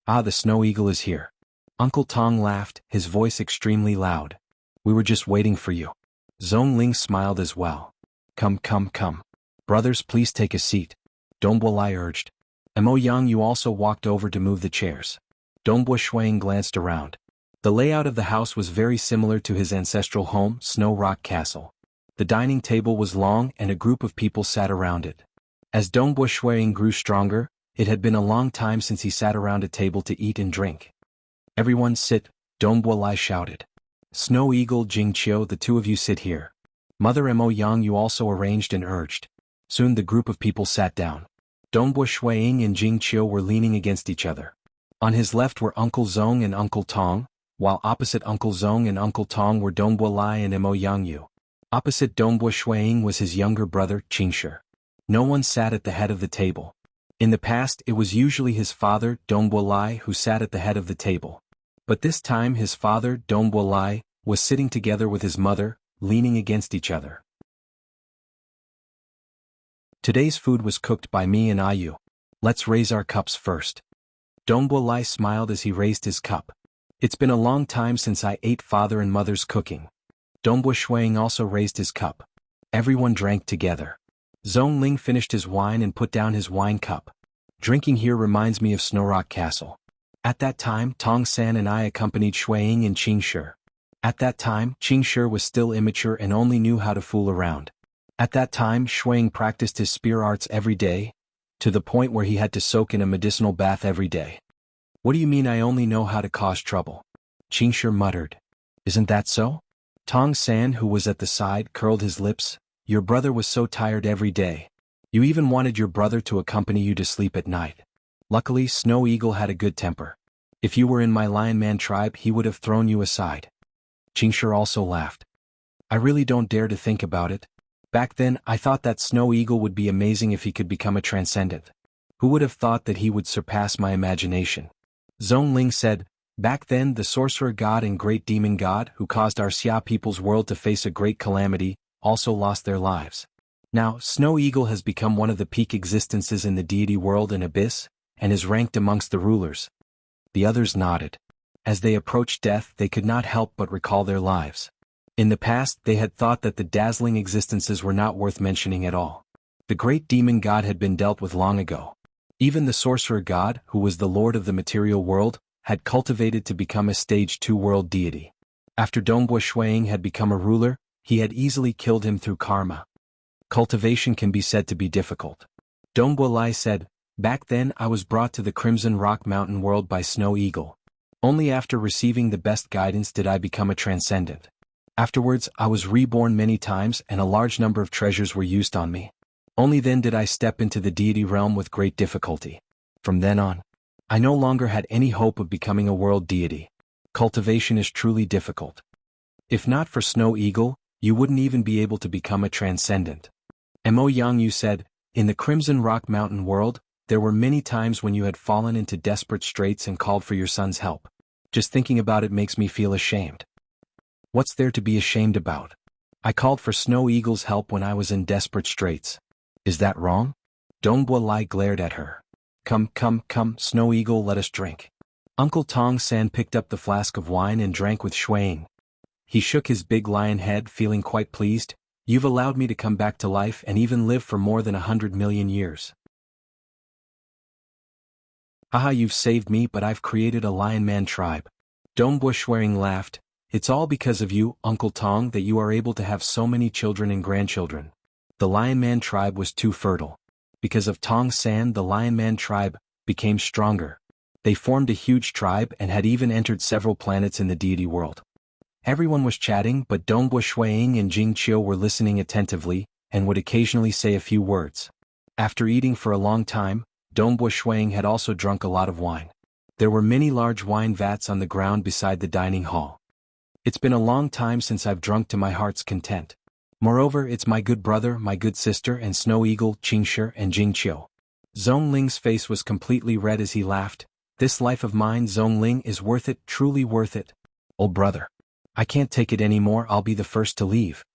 "Ah, the Snow Eagle is here." Uncle Tong laughed, his voice extremely loud. "We were just waiting for you." Zhong Ling smiled as well. Come. Brothers, please take a seat," Dongbu Lai urged. Mo Yangyu also walked over to move the chairs. Dongbu Shuiying glanced around. The layout of the house was very similar to his ancestral home, Snow Rock Castle. The dining table was long and a group of people sat around it. As Dongbu Shuiying grew stronger, it had been a long time since he sat around a table to eat and drink. "Everyone sit," Dongbu Lai shouted. "Snow Eagle, Jing Qiu, the two of you sit here." Mother Mo Yangyu also arranged and urged. Soon the group of people sat down. Dongbua Shuiying and Jing Qiu were leaning against each other. On his left were Uncle Zong and Uncle Tong, while opposite Uncle Zong and Uncle Tong were Dongbua Lai and Mo Yangyu. Opposite Dongbua Shuiying was his younger brother, Qingshi. No one sat at the head of the table. In the past it was usually his father, Dongbua Lai, who sat at the head of the table. But this time his father, Dongbua Lai, was sitting together with his mother, leaning against each other. Today's food was cooked by me and Ayu. Let's raise our cups first. Dongbua Lai smiled as he raised his cup. It's been a long time since I ate father and mother's cooking. Dongbua Shuiying also raised his cup. Everyone drank together. Zong Ling finished his wine and put down his wine cup. Drinking here reminds me of Snow Rock Castle. At that time, Tong San and I accompanied Shuiying and Qingshi. At that time, Qingshi was still immature and only knew how to fool around. At that time, Shuiying practiced his spear arts every day, to the point where he had to soak in a medicinal bath every day. What do you mean I only know how to cause trouble? Qingshi muttered. Isn't that so? Tong San, who was at the side, curled his lips. Your brother was so tired every day. You even wanted your brother to accompany you to sleep at night. Luckily, Snow Eagle had a good temper. If you were in my Lion Man tribe, he would have thrown you aside. Qingshi also laughed. I really don't dare to think about it. Back then, I thought that Snow Eagle would be amazing if he could become a transcendent. Who would have thought that he would surpass my imagination? Zong Ling said, back then the sorcerer god and great demon god who caused our Xia people's world to face a great calamity, also lost their lives. Now, Snow Eagle has become one of the peak existences in the deity world and abyss, and is ranked amongst the rulers. The others nodded. As they approached death, they could not help but recall their lives. In the past, they had thought that the dazzling existences were not worth mentioning at all. The great demon god had been dealt with long ago. Even the sorcerer god, who was the lord of the material world, had cultivated to become a stage 2 world deity. After Dongbua Shuiying had become a ruler, he had easily killed him through karma. Cultivation can be said to be difficult. Dongbua Lai said, back then I was brought to the Crimson Rock Mountain world by Snow Eagle. Only after receiving the best guidance did I become a transcendent. Afterwards, I was reborn many times and a large number of treasures were used on me. Only then did I step into the deity realm with great difficulty. From then on, I no longer had any hope of becoming a world deity. Cultivation is truly difficult. If not for Snow Eagle, you wouldn't even be able to become a transcendent. Mo Yangyu said, in the Crimson Rock Mountain world, there were many times when you had fallen into desperate straits and called for your son's help. Just thinking about it makes me feel ashamed. What's there to be ashamed about? I called for Snow Eagle's help when I was in desperate straits. Is that wrong? Dongbua Lai glared at her. Come, Snow Eagle, let us drink. Uncle Tong San picked up the flask of wine and drank with Shuiying. He shook his big lion head, feeling quite pleased. You've allowed me to come back to life and even live for more than 100 million years. Haha, you've saved me, but I've created a Lion Man tribe. Dongbua Shuiying laughed. It's all because of you, Uncle Tong, that you are able to have so many children and grandchildren. The Lion Man tribe was too fertile. Because of Tong San, the Lion Man tribe became stronger. They formed a huge tribe and had even entered several planets in the deity world. Everyone was chatting, but Dongbua Shuiying and Jing Qiu were listening attentively, and would occasionally say a few words. After eating for a long time, Dongbua Shuiying had also drunk a lot of wine. There were many large wine vats on the ground beside the dining hall. It's been a long time since I've drunk to my heart's content. Moreover, it's my good brother, my good sister, and Snow Eagle, Qingshi, and Jing Qiu. Zong Ling's face was completely red as he laughed. This life of mine, Zong Ling, is worth it, truly worth it. Old brother. I can't take it anymore, I'll be the first to leave.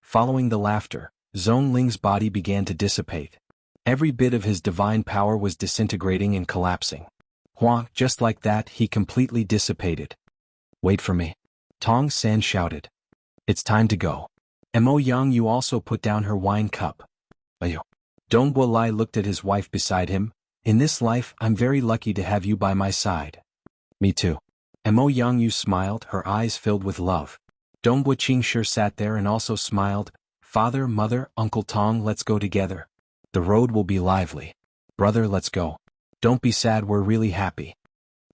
Following the laughter, Zong Ling's body began to dissipate. Every bit of his divine power was disintegrating and collapsing. Just like that, he completely dissipated. Wait for me. Tong San shouted. It's time to go. Mo Yangyu also put down her wine cup. Ayo. Dongbua Lai looked at his wife beside him. In this life, I'm very lucky to have you by my side. Me too. Mo Yangyu smiled, her eyes filled with love. Dongbua Qingshi sat there and also smiled. Father, mother, Uncle Tong, let's go together. The road will be lively. Brother, let's go. Don't be sad, we're really happy.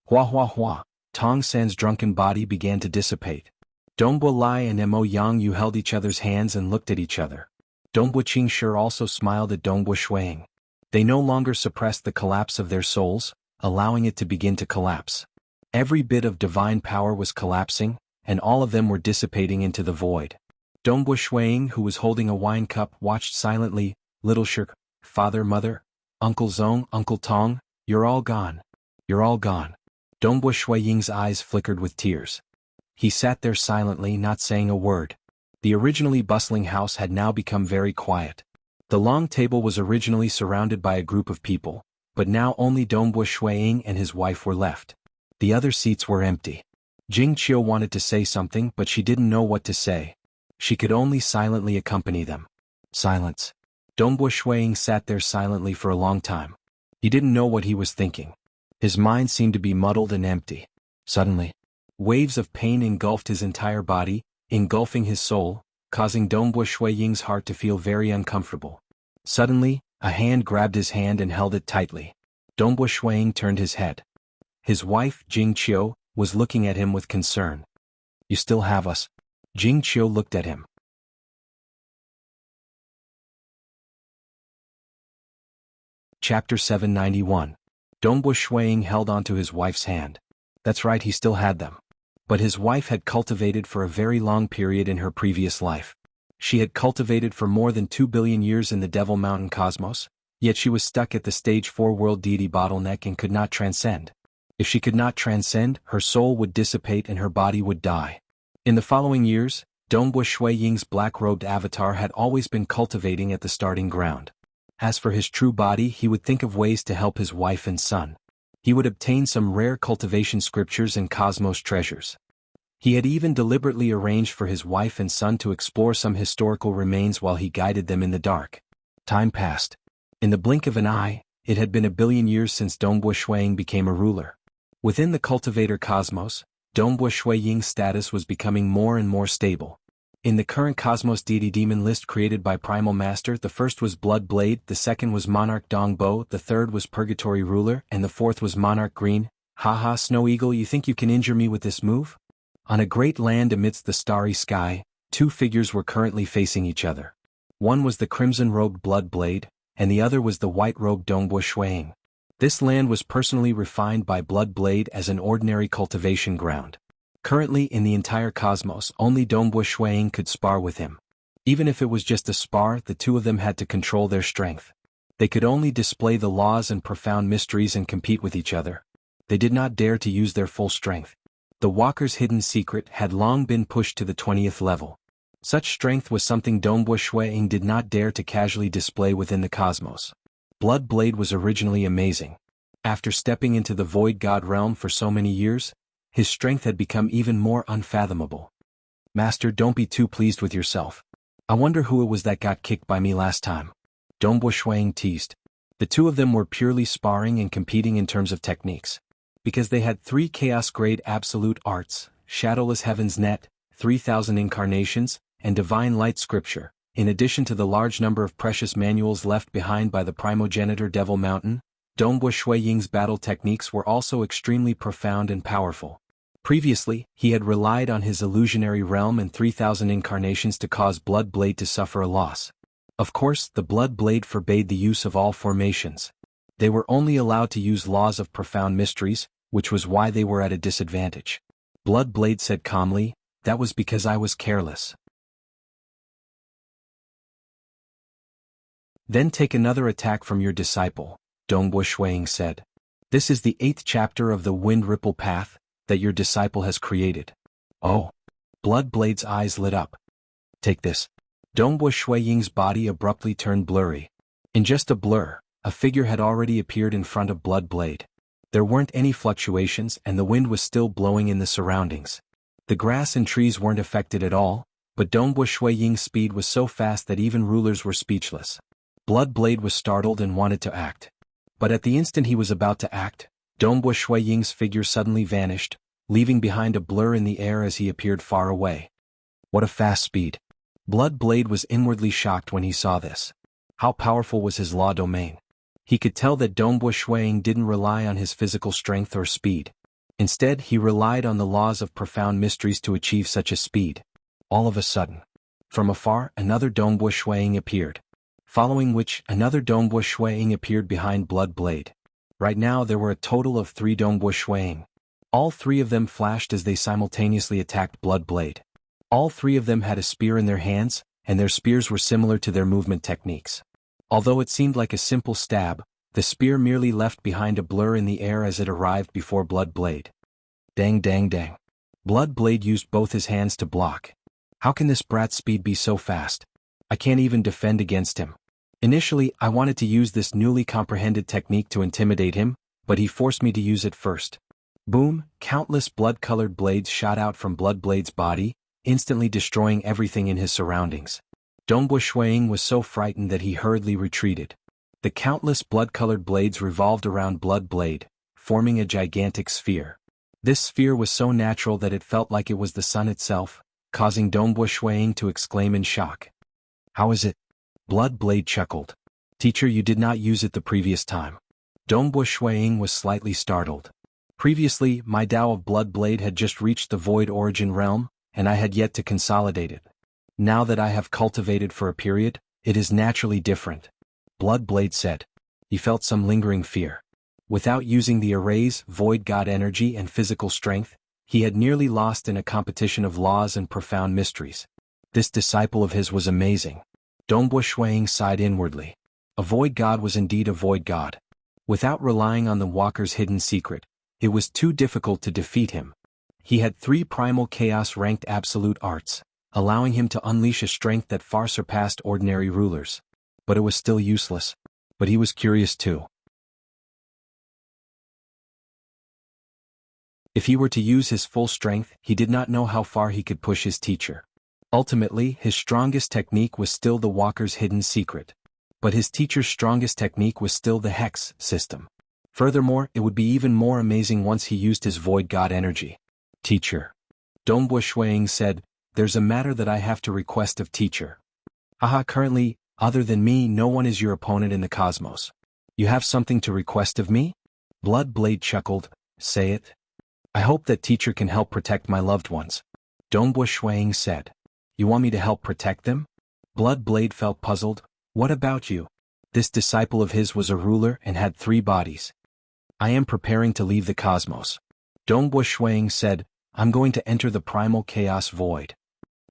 Hua. Tong San's drunken body began to dissipate. Dongbua Lai and Mo Yangyu held each other's hands and looked at each other. Dongbua Qingshi also smiled at Dongbua Shuiying. They no longer suppressed the collapse of their souls, allowing it to begin to collapse. Every bit of divine power was collapsing, and all of them were dissipating into the void. Dongbu Shuiying, who was holding a wine cup, watched silently. Little Shirk, Father, Mother, Uncle Zong, Uncle Tong, you're all gone. You're all gone. Dongbu Shuiying's eyes flickered with tears. He sat there silently, not saying a word. The originally bustling house had now become very quiet. The long table was originally surrounded by a group of people, but now only Dongbu Shuiying and his wife were left. The other seats were empty. Jing Qiu wanted to say something, but she didn't know what to say. She could only silently accompany them. Silence. Dongbu Shuiying sat there silently for a long time. He didn't know what he was thinking. His mind seemed to be muddled and empty. Suddenly, waves of pain engulfed his entire body, engulfing his soul, causing Dongbu Shuiying's heart to feel very uncomfortable. Suddenly, a hand grabbed his hand and held it tightly. Dongbu Shuiying turned his head. His wife, Jing Qiu, was looking at him with concern. You still have us? Jing Qiu looked at him. Chapter 791. Dongbu Shuiying held onto his wife's hand. That's right, he still had them. But his wife had cultivated for a very long period in her previous life. She had cultivated for more than 2 billion years in the Devil Mountain cosmos, yet she was stuck at the stage 4 world deity bottleneck and could not transcend. If she could not transcend, her soul would dissipate and her body would die. In the following years, Dongbu Shuiying's black-robed avatar had always been cultivating at the starting ground. As for his true body, he would think of ways to help his wife and son. He would obtain some rare cultivation scriptures and cosmos treasures. He had even deliberately arranged for his wife and son to explore some historical remains while he guided them in the dark. Time passed. In the blink of an eye, it had been 1 billion years since Dongbu Shuiying became a ruler. Within the cultivator cosmos, Dongbu Shuiying's status was becoming more and more stable. In the current Cosmos Deity Demon list created by Primal Master, the first was Blood Blade, the second was Monarch Dongbo, the third was Purgatory Ruler, and the fourth was Monarch Green. Haha, Snow Eagle, you think you can injure me with this move? On a great land amidst the starry sky, two figures were currently facing each other. One was the crimson-robed Blood Blade, and the other was the white-robed Dongbu Shuiying. This land was personally refined by Blood Blade as an ordinary cultivation ground. Currently in the entire cosmos, only Dongbu Shuiying could spar with him. Even if it was just a spar, the two of them had to control their strength. They could only display the laws and profound mysteries and compete with each other. They did not dare to use their full strength. The Walker's hidden secret had long been pushed to the 20th level. Such strength was something Dongbu Shuiying did not dare to casually display within the cosmos. Blood Blade was originally amazing. After stepping into the Void God realm for so many years, his strength had become even more unfathomable. Master, don't be too pleased with yourself. I wonder who it was that got kicked by me last time. Dongbu Shuiying teased. The two of them were purely sparring and competing in terms of techniques. Because they had 3 Chaos-grade absolute arts, Shadowless Heaven's Net, 3,000 Incarnations, and Divine Light Scripture, in addition to the large number of precious manuals left behind by the primogenitor Devil Mountain, Dongbu Shuiying's battle techniques were also extremely profound and powerful. Previously, he had relied on his illusionary realm and 3,000 incarnations to cause Blood Blade to suffer a loss. Of course, the Blood Blade forbade the use of all formations. They were only allowed to use laws of profound mysteries, which was why they were at a disadvantage. Blood Blade said calmly, "That was because I was careless." Then take another attack from your disciple, Dongbu Shuiying said. This is the 8th chapter of the Wind Ripple Path that your disciple has created. Oh. Blood Blade's eyes lit up. Take this. Dongbu Shuiying's body abruptly turned blurry. In just a blur, a figure had already appeared in front of Blood Blade. There weren't any fluctuations and the wind was still blowing in the surroundings. The grass and trees weren't affected at all, but Dongbu Shuiying's speed was so fast that even rulers were speechless. Blood Blade was startled and wanted to act. But at the instant he was about to act, Dongbu Shuiying's figure suddenly vanished, leaving behind a blur in the air as he appeared far away. What a fast speed. Blood Blade was inwardly shocked when he saw this. How powerful was his law domain? He could tell that Dongbu Shuiying didn't rely on his physical strength or speed. Instead, he relied on the laws of profound mysteries to achieve such a speed. All of a sudden, from afar, another Dongbu Shuiying appeared. following which another Dongbua Shuiying appeared behind Blood Blade. Right now there were a total of 3 Dongbua Shuiying. All 3 of them flashed as they simultaneously attacked Blood Blade. All 3 of them had a spear in their hands, and their spears were similar to their movement techniques. Although it seemed like a simple stab, the spear merely left behind a blur in the air as it arrived before Blood Blade. Dang dang dang. Blood Blade used both his hands to block. How can this brat's speed be so fast? I can't even defend against him. Initially, I wanted to use this newly comprehended technique to intimidate him, but he forced me to use it first. Boom, countless blood-colored blades shot out from Blood Blade's body, instantly destroying everything in his surroundings. Dongbua Shuiying was so frightened that he hurriedly retreated. The countless blood-colored blades revolved around Blood Blade, forming a gigantic sphere. This sphere was so natural that it felt like it was the sun itself, causing Dongbua Shuiying to exclaim in shock. How is it? Blood Blade chuckled. Teacher, you did not use it the previous time. Dongbua Shuiying was slightly startled. Previously, my Tao of Blood Blade had just reached the Void Origin realm, and I had yet to consolidate it. Now that I have cultivated for a period, it is naturally different. Blood Blade said. He felt some lingering fear. Without using the array's Void God energy and physical strength, he had nearly lost in a competition of laws and profound mysteries. This disciple of his was amazing. Dongbua Shuiying sighed inwardly. A Void God was indeed a Void God. Without relying on the Walker's hidden secret, it was too difficult to defeat him. He had 3 primal chaos-ranked absolute arts, allowing him to unleash a strength that far surpassed ordinary rulers. But it was still useless. But he was curious too. If he were to use his full strength, he did not know how far he could push his teacher. Ultimately, his strongest technique was still the Walker's hidden secret. But his teacher's strongest technique was still the Hex system. Furthermore, it would be even more amazing once he used his Void God energy. Teacher. Dongbua Shuiying said, there's a matter that I have to request of teacher. Haha, currently, other than me, no one is your opponent in the cosmos. You have something to request of me? Blood Blade chuckled, say it. I hope that teacher can help protect my loved ones. Dongbua Shuiying said. You want me to help protect them? Blood Blade felt puzzled. What about you? This disciple of his was a ruler and had 3 bodies. I am preparing to leave the cosmos. Dongbua Shuiying said, I'm going to enter the primal chaos void.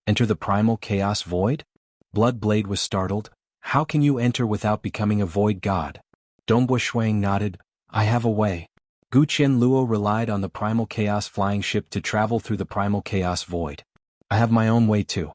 Enter the primal chaos void? Blood Blade was startled. How can you enter without becoming a void god? Dongbua Shuiying nodded. I have a way. Guqian Luo relied on the primal chaos flying ship to travel through the primal chaos void. I have my own way too.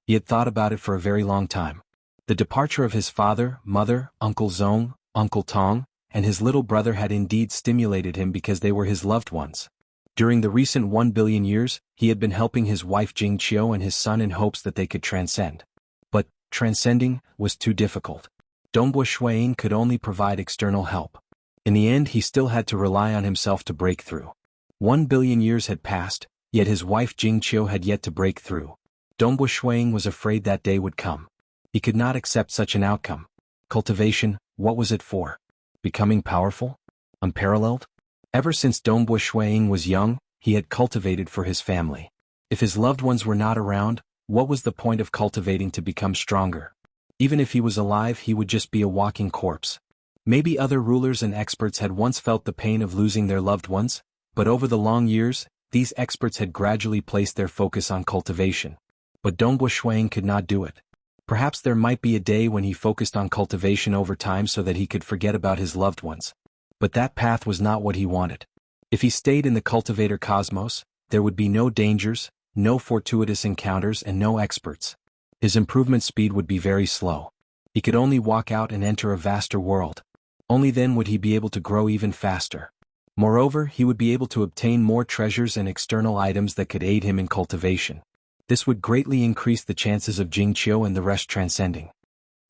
He had thought about it for a very long time. The departure of his father, mother, Uncle Zong, Uncle Tong, and his little brother had indeed stimulated him because they were his loved ones. During the recent 1 billion years, he had been helping his wife Jingqiu and his son in hopes that they could transcend. But, transcending, was too difficult. Dongbua Shuiying could only provide external help. In the end, he still had to rely on himself to break through. 1 billion years had passed, yet his wife Jingqiu had yet to break through. Dongbua Shuiying was afraid that day would come. He could not accept such an outcome. Cultivation, what was it for? Becoming powerful? Unparalleled? Ever since Dongbua Shuiying was young, he had cultivated for his family. If his loved ones were not around, what was the point of cultivating to become stronger? Even if he was alive, he would just be a walking corpse. Maybe other rulers and experts had once felt the pain of losing their loved ones, but over the long years, these experts had gradually placed their focus on cultivation. But Dongbua Shuiying could not do it. Perhaps there might be a day when he focused on cultivation over time so that he could forget about his loved ones. But that path was not what he wanted. If he stayed in the cultivator cosmos, there would be no dangers, no fortuitous encounters and no experts. His improvement speed would be very slow. He could only walk out and enter a vaster world. Only then would he be able to grow even faster. Moreover, he would be able to obtain more treasures and external items that could aid him in cultivation. This would greatly increase the chances of Jingqiu and the rest transcending.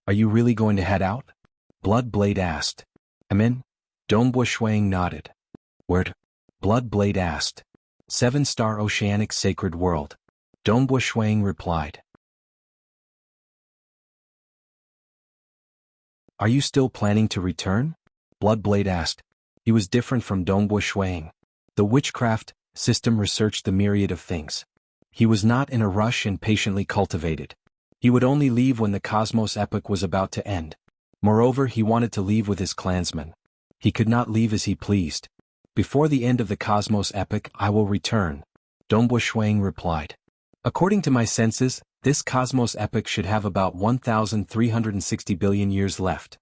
Are you really going to head out? Blood Blade asked. I'm in. Dongbua Shuiying nodded. Where to? Blood Blade asked. 7-star Oceanic Sacred World. Dongbua Shuiying replied. Are you still planning to return? Blood Blade asked. He was different from Dongbua Shuiying. The witchcraft system researched the myriad of things. He was not in a rush and patiently cultivated. He would only leave when the cosmos epoch was about to end. Moreover, he wanted to leave with his clansmen. He could not leave as he pleased. Before the end of the cosmos epoch, I will return, Dongbo Shuang replied. According to my senses, this cosmos epoch should have about 1,360 billion years left.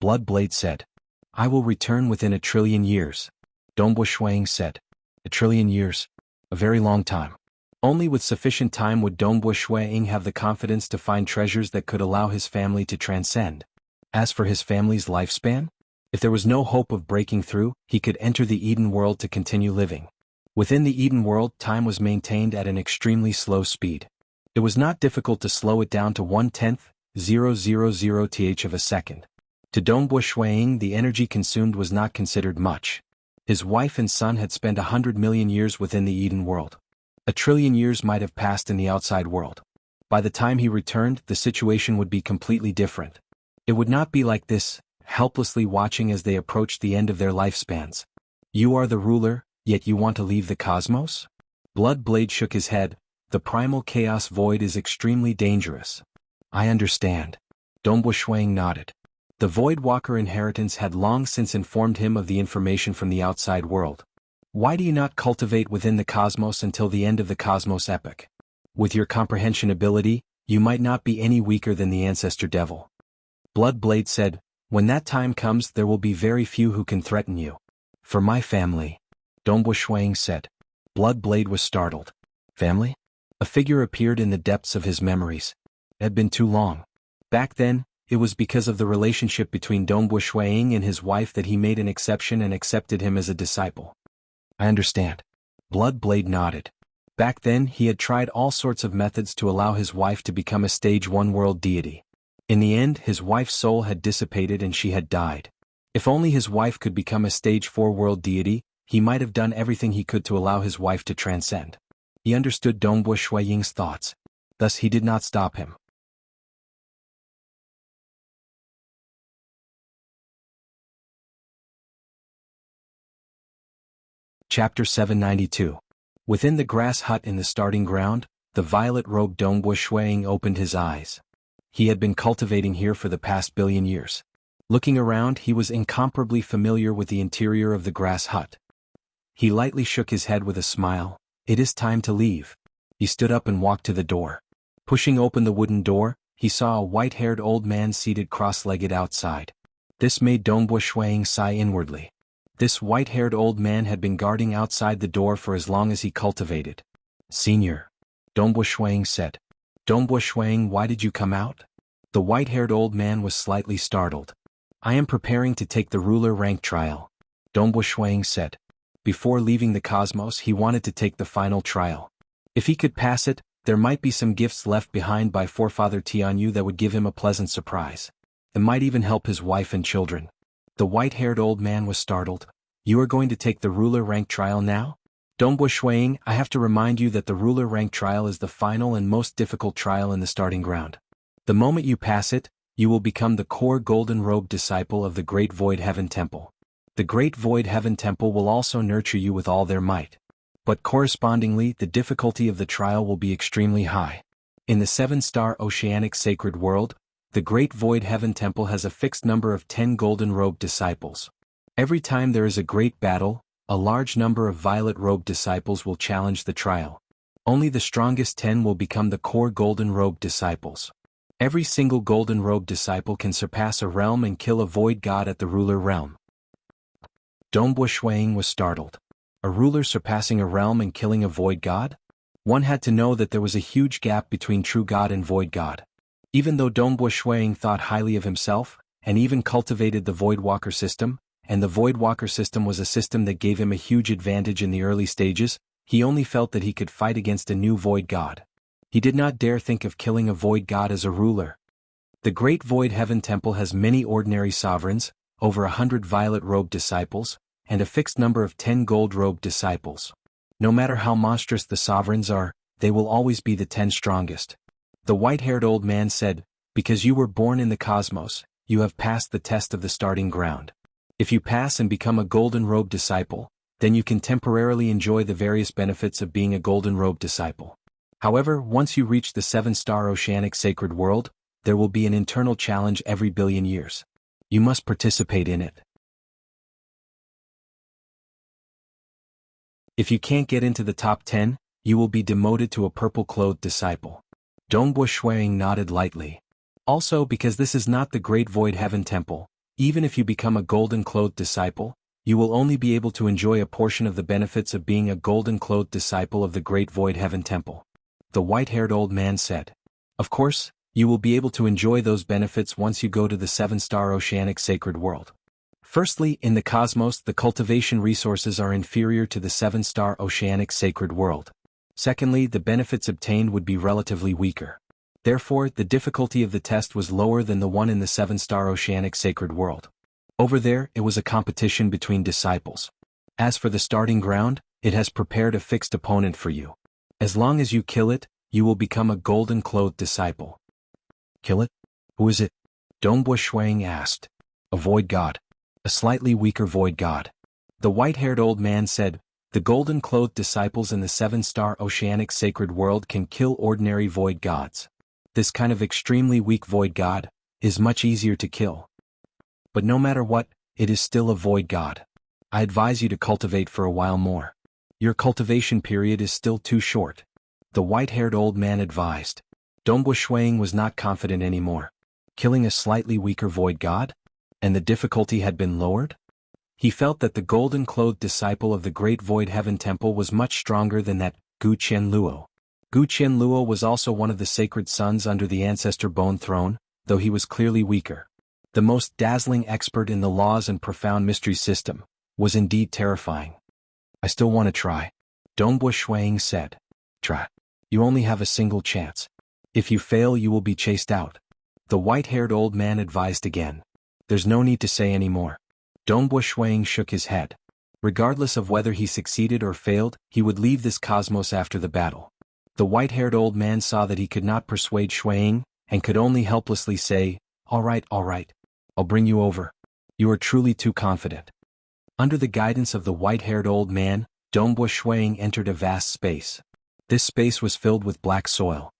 Bloodblade said. I will return within 1,000,000,000,000 years. Dongbo Shuang said. 1,000,000,000,000 years. A very long time. Only with sufficient time would Dongbo Shuang have the confidence to find treasures that could allow his family to transcend. As for his family's lifespan? If there was no hope of breaking through, he could enter the Eden world to continue living. Within the Eden world, time was maintained at an extremely slow speed. It was not difficult to slow it down to 1/10,000th of a second. To Dongbo Shuang, the energy consumed was not considered much. His wife and son had spent 100 million years within the Eden world. 1,000,000,000,000 years might have passed in the outside world. By the time he returned, the situation would be completely different. It would not be like this, helplessly watching as they approached the end of their lifespans. You are the ruler, yet you want to leave the cosmos? Bloodblade shook his head. The primal chaos void is extremely dangerous. I understand. Dongbo Shuang nodded. The Void Walker inheritance had long since informed him of the information from the outside world. Why do you not cultivate within the cosmos until the end of the cosmos epoch? With your comprehension ability, you might not be any weaker than the ancestor devil. Bloodblade said, when that time comes there will be very few who can threaten you. For my family. Dongbo Shuang said. Bloodblade was startled. Family? A figure appeared in the depths of his memories. It had been too long. Back then, it was because of the relationship between Dongbo Shuang and his wife that he made an exception and accepted him as a disciple. I understand. Bloodblade nodded. Back then he had tried all sorts of methods to allow his wife to become a stage 1 world deity. In the end, his wife's soul had dissipated and she had died. If only his wife could become a stage 4 world deity, he might have done everything he could to allow his wife to transcend. He understood Dongbo Shuang's thoughts. Thus he did not stop him. Chapter 792. Within the grass hut in the starting ground, the violet-robed Dongbo Shuang opened his eyes. He had been cultivating here for the past billion years. Looking around, he was incomparably familiar with the interior of the grass hut. He lightly shook his head with a smile. It is time to leave. He stood up and walked to the door. Pushing open the wooden door, he saw a white-haired old man seated cross-legged outside. This made Dongbo Shuang sigh inwardly. This white-haired old man had been guarding outside the door for as long as he cultivated. Senior. Dongbo Shuang said. Dongbo Shuang, why did you come out? The white-haired old man was slightly startled. I am preparing to take the ruler rank trial. Dongbo Shuang said. Before leaving the cosmos, he wanted to take the final trial. If he could pass it, there might be some gifts left behind by forefather Tianyu that would give him a pleasant surprise. It might even help his wife and children. The white-haired old man was startled. You are going to take the ruler rank trial now? Dongbo Shuang, I have to remind you that the ruler rank trial is the final and most difficult trial in the starting ground. The moment you pass it, you will become the core golden-robed disciple of the Great Void Heaven Temple. The Great Void Heaven Temple will also nurture you with all their might. But correspondingly, the difficulty of the trial will be extremely high. In the 7-star oceanic sacred world, the Great Void Heaven Temple has a fixed number of 10 golden-robed disciples. Every time there is a great battle, a large number of violet-robed disciples will challenge the trial. Only the strongest 10 will become the core golden-robed disciples. Every single golden-robed disciple can surpass a realm and kill a void god at the ruler realm. Dongbo Shuang was startled. A ruler surpassing a realm and killing a void god? One had to know that there was a huge gap between true god and void god. Even though Dongbo Shuang thought highly of himself, and even cultivated the Void Walker system, and the Void Walker system was a system that gave him a huge advantage in the early stages, he only felt that he could fight against a new void god. He did not dare think of killing a void god as a ruler. The Great Void Heaven Temple has many ordinary sovereigns, over 100 violet-robed disciples, and a fixed number of 10 gold-robed disciples. No matter how monstrous the sovereigns are, they will always be the 10 strongest. The white-haired old man said, because you were born in the cosmos, you have passed the test of the starting ground. If you pass and become a golden-robed disciple, then you can temporarily enjoy the various benefits of being a golden-robed disciple. However, once you reach the 7-star Oceanic Sacred World, there will be an internal challenge every billion years. You must participate in it. If you can't get into the top 10, you will be demoted to a purple-clothed disciple. Dongbo Shuang nodded lightly. Also, because this is not the Great Void Heaven Temple, even if you become a golden-clothed disciple, you will only be able to enjoy a portion of the benefits of being a golden-clothed disciple of the Great Void Heaven Temple. The white-haired old man said. Of course, you will be able to enjoy those benefits once you go to the 7-star Oceanic Sacred World. Firstly, in the cosmos, the cultivation resources are inferior to the 7-star Oceanic Sacred World. Secondly, the benefits obtained would be relatively weaker. Therefore, the difficulty of the test was lower than the one in the 7-star Oceanic Sacred World. Over there, it was a competition between disciples. As for the starting ground, it has prepared a fixed opponent for you. As long as you kill it, you will become a golden-clothed disciple. Kill it? Who is it? Dongbo Shuang asked. A void god. A slightly weaker void god. The white-haired old man said, the golden-clothed disciples in the 7-star Oceanic Sacred World can kill ordinary void gods. This kind of extremely weak void god is much easier to kill. But no matter what, it is still a void god. I advise you to cultivate for a while more. Your cultivation period is still too short. The white-haired old man advised. Dongbo Shuang was not confident anymore. Killing a slightly weaker void god? And the difficulty had been lowered? He felt that the golden-clothed disciple of the Great Void Heaven Temple was much stronger than that Gu Qianluo. Gu Qianluo was also one of the sacred sons under the Ancestor Bone Throne, though he was clearly weaker. The most dazzling expert in the laws and profound mystery system was indeed terrifying. I still want to try. Dongbo Shuang said. Try. You only have a single chance. If you fail, you will be chased out. The white-haired old man advised again. There's no need to say any more. Dongbo Shuang shook his head. Regardless of whether he succeeded or failed, he would leave this cosmos after the battle. The white-haired old man saw that he could not persuade Shuang, and could only helplessly say, all right, I'll bring you over. You are truly too confident. Under the guidance of the white-haired old man, Dongbo Shuang entered a vast space. This space was filled with black soil.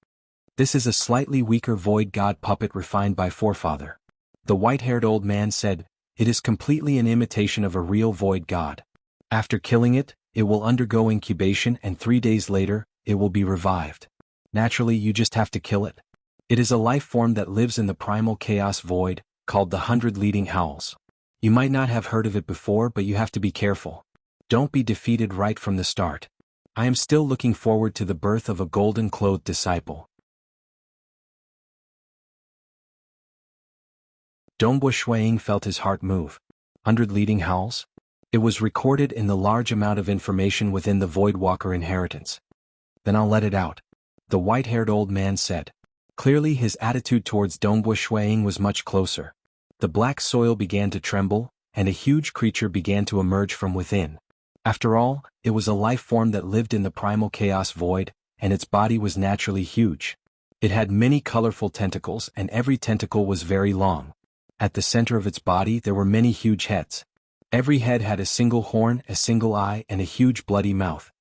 This is a slightly weaker void god puppet refined by Forefather. The white-haired old man said, it is completely an imitation of a real void god. After killing it, it will undergo incubation and 3 days later, it will be revived. Naturally, you just have to kill it. It is a life form that lives in the primal chaos void, called the 100 Leading Howls. You might not have heard of it before, but you have to be careful. Don't be defeated right from the start. I am still looking forward to the birth of a golden-clothed disciple. Dongbo Shuang felt his heart move. 100 Leading Howls? It was recorded in the large amount of information within the Voidwalker inheritance. Then I'll let it out. The white-haired old man said. Clearly his attitude towards Dongbo Shuang was much closer. The black soil began to tremble, and a huge creature began to emerge from within. After all, it was a life form that lived in the primal chaos void, and its body was naturally huge. It had many colorful tentacles, and every tentacle was very long. At the center of its body there were many huge heads. Every head had a single horn, a single eye, and a huge bloody mouth.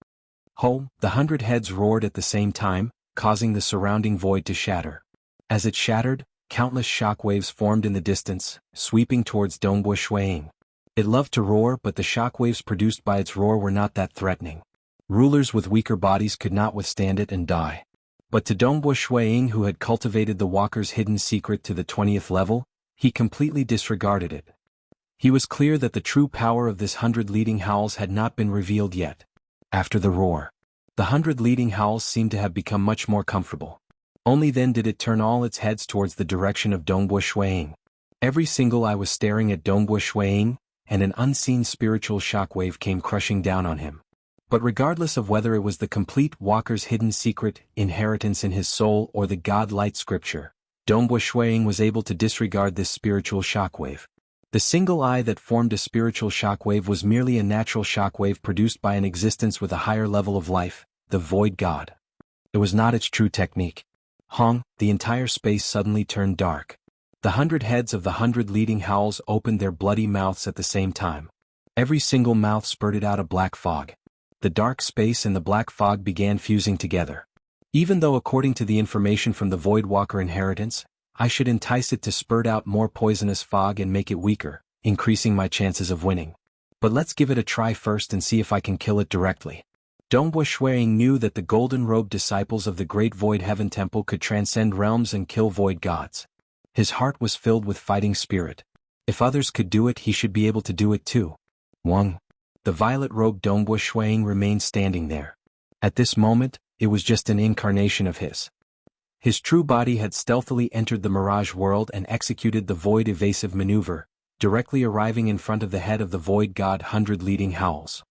Ho! The 100 heads roared at the same time, causing the surrounding void to shatter. As it shattered, countless shockwaves formed in the distance, sweeping towards Dongbo Shuang. It loved to roar, but the shockwaves produced by its roar were not that threatening. Rulers with weaker bodies could not withstand it and die. But to Dongbo Shuang, who had cultivated the Walker's hidden secret to the 20th level, he completely disregarded it. He was clear that the true power of this 100 Leading Howls had not been revealed yet. After the roar, the 100 Leading Howls seemed to have become much more comfortable. Only then did it turn all its heads towards the direction of Dongbo Shuang. Every single eye was staring at Dongbo Shuang, and an unseen spiritual shockwave came crushing down on him. But regardless of whether it was the complete Walker's hidden secret, inheritance in his soul, or the God-light scripture, Dongbo Shuang was able to disregard this spiritual shockwave. The single eye that formed a spiritual shockwave was merely a natural shockwave produced by an existence with a higher level of life, the Void God. It was not its true technique. Hong, the entire space suddenly turned dark. The 100 heads of the 100 Leading Howls opened their bloody mouths at the same time. Every single mouth spurted out a black fog. The dark space and the black fog began fusing together. Even though according to the information from the Voidwalker inheritance, I should entice it to spurt out more poisonous fog and make it weaker, increasing my chances of winning. But let's give it a try first and see if I can kill it directly. Dongbui Shuiying knew that the golden-robed disciples of the Great Void Heaven Temple could transcend realms and kill void gods. His heart was filled with fighting spirit. If others could do it, he should be able to do it too. Wang. The violet-robed Dongbui Shuiying remained standing there. At this moment, it was just an incarnation of his. His true body had stealthily entered the mirage world and executed the void evasive maneuver, directly arriving in front of the head of the void god 100 leading howls.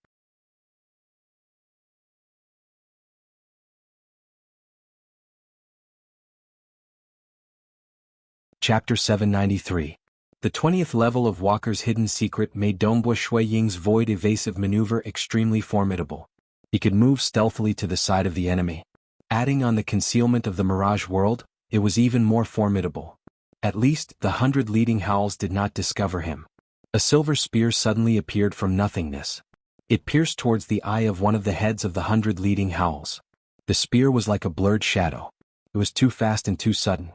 Chapter 793. The 20th level of Walker's hidden secret made Dongbui Shuiying's void evasive maneuver extremely formidable. He could move stealthily to the side of the enemy. Adding on the concealment of the mirage world, it was even more formidable. At least, the 100 leading howls did not discover him. A silver spear suddenly appeared from nothingness. It pierced towards the eye of one of the heads of the 100 leading howls. The spear was like a blurred shadow. It was too fast and too sudden.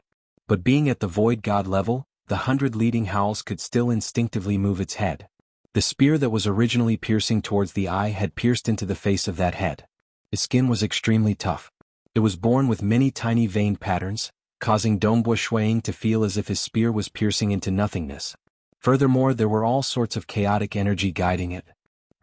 But being at the void god level, the 100 leading howls could still instinctively move its head. The spear that was originally piercing towards the eye had pierced into the face of that head. Its skin was extremely tough. It was born with many tiny veined patterns, causing Dongbui Shuiying to feel as if his spear was piercing into nothingness. Furthermore, there were all sorts of chaotic energy guiding it.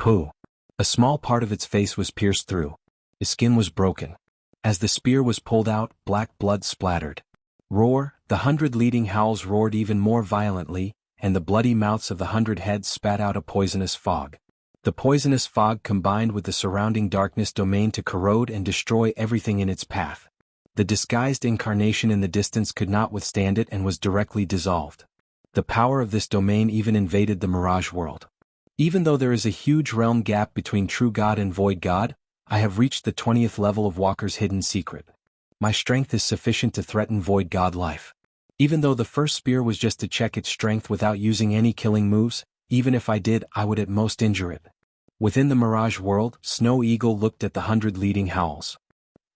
Pooh! A small part of its face was pierced through. Its skin was broken. As the spear was pulled out, black blood splattered. Roar! The 100 leading howls roared even more violently, and the bloody mouths of the 100 heads spat out a poisonous fog. The poisonous fog combined with the surrounding darkness domain to corrode and destroy everything in its path. The disguised incarnation in the distance could not withstand it and was directly dissolved. The power of this domain even invaded the mirage world. Even though there is a huge realm gap between true God and void God, I have reached the 20th level of Walker's hidden secret. My strength is sufficient to threaten void god life. Even though the first spear was just to check its strength without using any killing moves, even if I did, I would at most injure it. Within the mirage world, Snow Eagle looked at the 100 leading howls.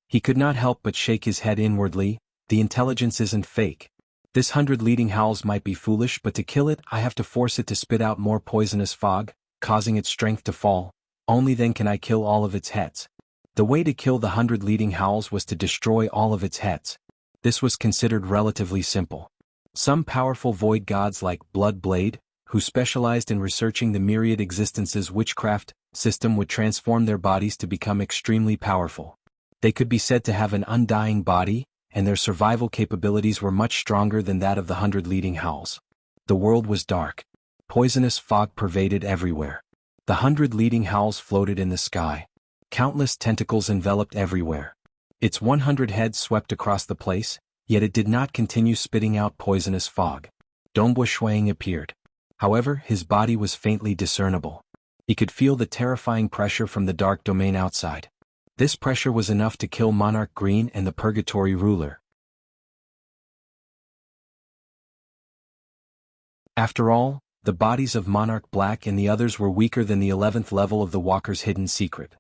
He could not help but shake his head inwardly. The intelligence isn't fake. This 100 leading howls might be foolish, but to kill it, I have to force it to spit out more poisonous fog, causing its strength to fall. Only then can I kill all of its heads. The way to kill the 100 leading howls was to destroy all of its heads. This was considered relatively simple. Some powerful void gods like Blood Blade, who specialized in researching the myriad existences witchcraft system, would transform their bodies to become extremely powerful. They could be said to have an undying body, and their survival capabilities were much stronger than that of the 100 leading howls. The world was dark. Poisonous fog pervaded everywhere. The 100 leading howls floated in the sky. Countless tentacles enveloped everywhere. Its 100 heads swept across the place, yet it did not continue spitting out poisonous fog. Dongbui Shuiying appeared. However, his body was faintly discernible. He could feel the terrifying pressure from the dark domain outside. This pressure was enough to kill Monarch Green and the Purgatory ruler. After all, the bodies of Monarch Black and the others were weaker than the 11th level of the Walker's hidden secret.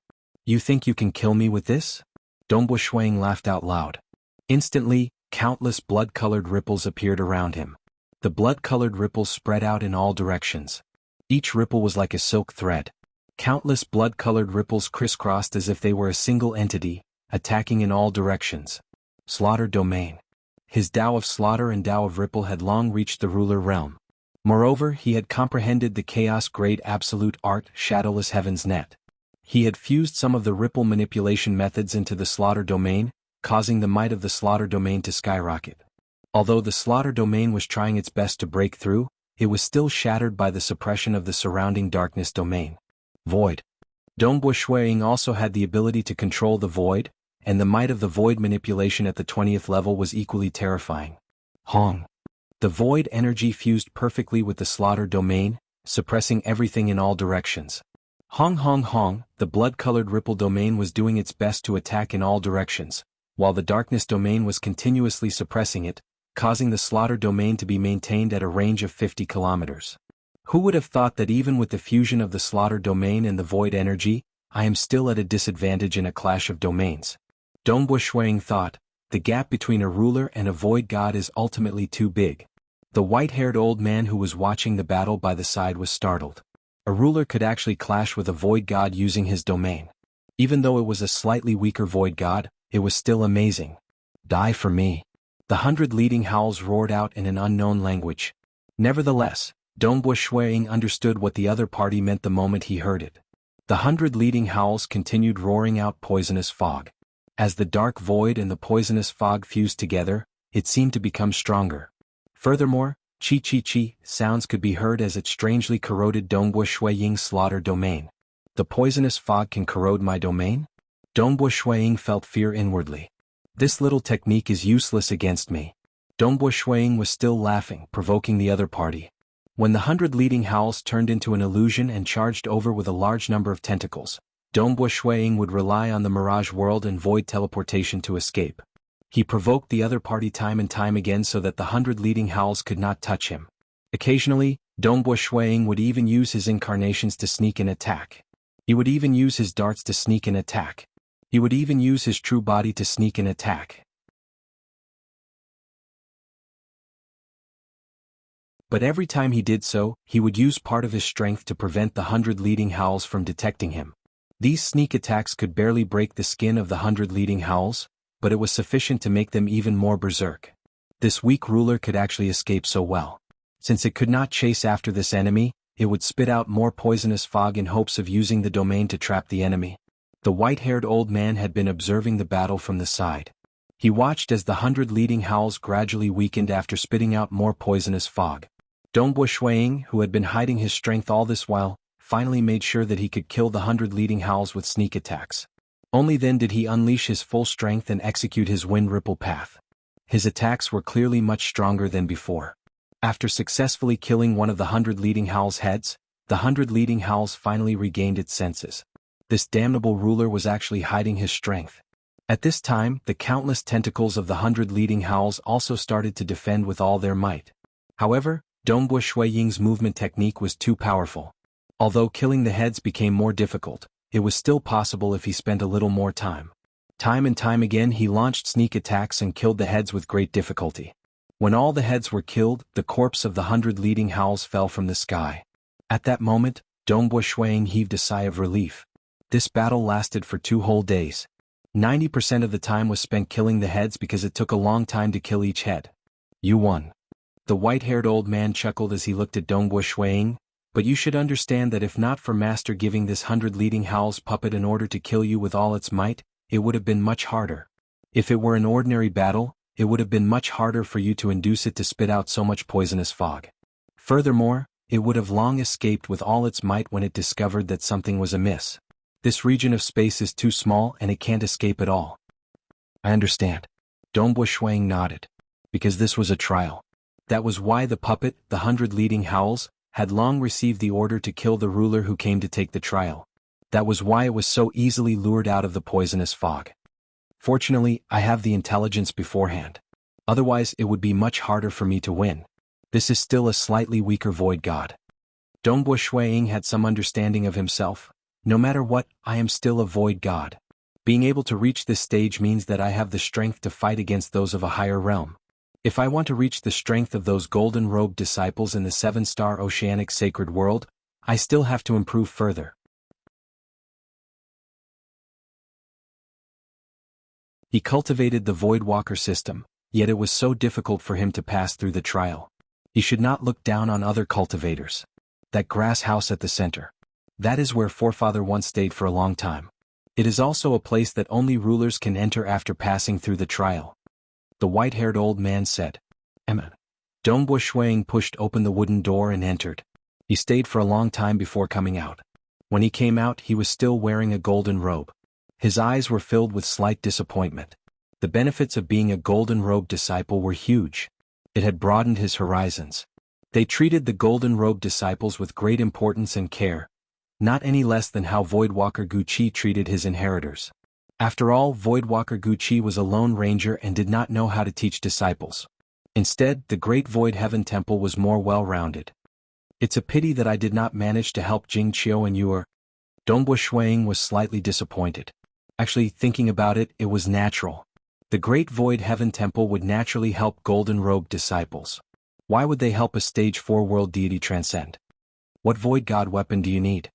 You think you can kill me with this? Dongbui Shuiying laughed out loud. Instantly, countless blood-colored ripples appeared around him. The blood-colored ripples spread out in all directions. Each ripple was like a silk thread. Countless blood-colored ripples crisscrossed as if they were a single entity, attacking in all directions. Slaughter Domain. His Tao of Slaughter and Tao of Ripple had long reached the ruler realm. Moreover, he had comprehended the chaos-grade absolute art Shadowless Heaven's Net. He had fused some of the ripple manipulation methods into the Slaughter Domain, causing the might of the Slaughter Domain to skyrocket. Although the Slaughter Domain was trying its best to break through, it was still shattered by the suppression of the surrounding darkness domain. Void. Dongbui Shuiying also had the ability to control the void, and the might of the void manipulation at the 20th level was equally terrifying. Hong. The void energy fused perfectly with the Slaughter Domain, suppressing everything in all directions. Hong Hong Hong, the blood-colored ripple domain was doing its best to attack in all directions, while the darkness domain was continuously suppressing it, causing the Slaughter Domain to be maintained at a range of 50 kilometers. Who would have thought that even with the fusion of the Slaughter Domain and the void energy, I am still at a disadvantage in a clash of domains? Dongbu Shuang thought, the gap between a ruler and a void god is ultimately too big. The white-haired old man who was watching the battle by the side was startled. A ruler could actually clash with a void god using his domain. Even though it was a slightly weaker void god, it was still amazing. Die for me. The 100 leading howls roared out in an unknown language. Nevertheless, Dongbu Shuang understood what the other party meant the moment he heard it. The 100 leading howls continued roaring out poisonous fog. As the dark void and the poisonous fog fused together, it seemed to become stronger. Furthermore, chi-chi-chi sounds could be heard as it strangely corroded Dongbu Shuang's slaughter domain. The poisonous fog can corrode my domain? Dongbu Shuang felt fear inwardly. This little technique is useless against me. Dongbu Shuang was still laughing, provoking the other party. When the 100 leading howls turned into an illusion and charged over with a large number of tentacles, Dongbu Shuang would rely on the mirage world and void teleportation to escape. He provoked the other party time and time again so that the 100 leading howls could not touch him. Occasionally, Dongbu Shuang would even use his incarnations to sneak and attack. He would even use his darts to sneak and attack. He would even use his true body to sneak and attack. But every time he did so, he would use part of his strength to prevent the 100 leading howls from detecting him. These sneak attacks could barely break the skin of the 100 leading howls, but it was sufficient to make them even more berserk. This weak ruler could actually escape so well. Since it could not chase after this enemy, it would spit out more poisonous fog in hopes of using the domain to trap the enemy. The white-haired old man had been observing the battle from the side. He watched as the 100 leading howls gradually weakened after spitting out more poisonous fog. Dongbu Shuang, who had been hiding his strength all this while, finally made sure that he could kill the 100 leading howls with sneak attacks. Only then did he unleash his full strength and execute his wind ripple path. His attacks were clearly much stronger than before. After successfully killing one of the 100 leading howls' heads, the 100 leading howls finally regained its senses. This damnable ruler was actually hiding his strength. At this time, the countless tentacles of the 100 leading howls also started to defend with all their might. However, Dongbu Shuang's movement technique was too powerful. Although killing the heads became more difficult, it was still possible if he spent a little more time. Time and time again he launched sneak attacks and killed the heads with great difficulty. When all the heads were killed, the corpse of the 100 leading howls fell from the sky. At that moment, Dongbu Shuang heaved a sigh of relief. This battle lasted for 2 whole days. 90% of the time was spent killing the heads because it took a long time to kill each head. You won. The white-haired old man chuckled as he looked at Dongbu Shuang, but you should understand that if not for Master giving this 100 leading howls puppet an order to kill you with all its might, it would have been much harder. If it were an ordinary battle, it would have been much harder for you to induce it to spit out so much poisonous fog. Furthermore, it would have long escaped with all its might when it discovered that something was amiss. This region of space is too small and it can't escape at all. I understand. Dongbu Shuang nodded. Because this was a trial. That was why the puppet, the 100 leading howls, had long received the order to kill the ruler who came to take the trial. That was why it was so easily lured out of the poisonous fog. Fortunately, I have the intelligence beforehand. Otherwise it would be much harder for me to win. This is still a slightly weaker void god. Dongbu Shuang had some understanding of himself. No matter what, I am still a void god. Being able to reach this stage means that I have the strength to fight against those of a higher realm. If I want to reach the strength of those golden-robed disciples in the 7-star oceanic sacred world, I still have to improve further. He cultivated the Voidwalker system, yet it was so difficult for him to pass through the trial. He should not look down on other cultivators. That grass house at the center. That is where Forefather once stayed for a long time. It is also a place that only rulers can enter after passing through the trial. The white-haired old man said. Emma. Dongbu Shuang pushed open the wooden door and entered. He stayed for a long time before coming out. When he came out, he was still wearing a golden robe. His eyes were filled with slight disappointment. The benefits of being a golden-robed disciple were huge. It had broadened his horizons. They treated the golden-robed disciples with great importance and care, not any less than how Voidwalker Guqi treated his inheritors. After all, Voidwalker Guqi was a lone ranger and did not know how to teach disciples. Instead, the Great Void Heaven Temple was more well-rounded. It's a pity that I did not manage to help Jing Qiu and Yuer. Dongbu Shuang was slightly disappointed. Actually, thinking about it, it was natural. The Great Void Heaven Temple would naturally help golden-robed disciples. Why would they help a stage 4 world deity transcend? What void god weapon do you need?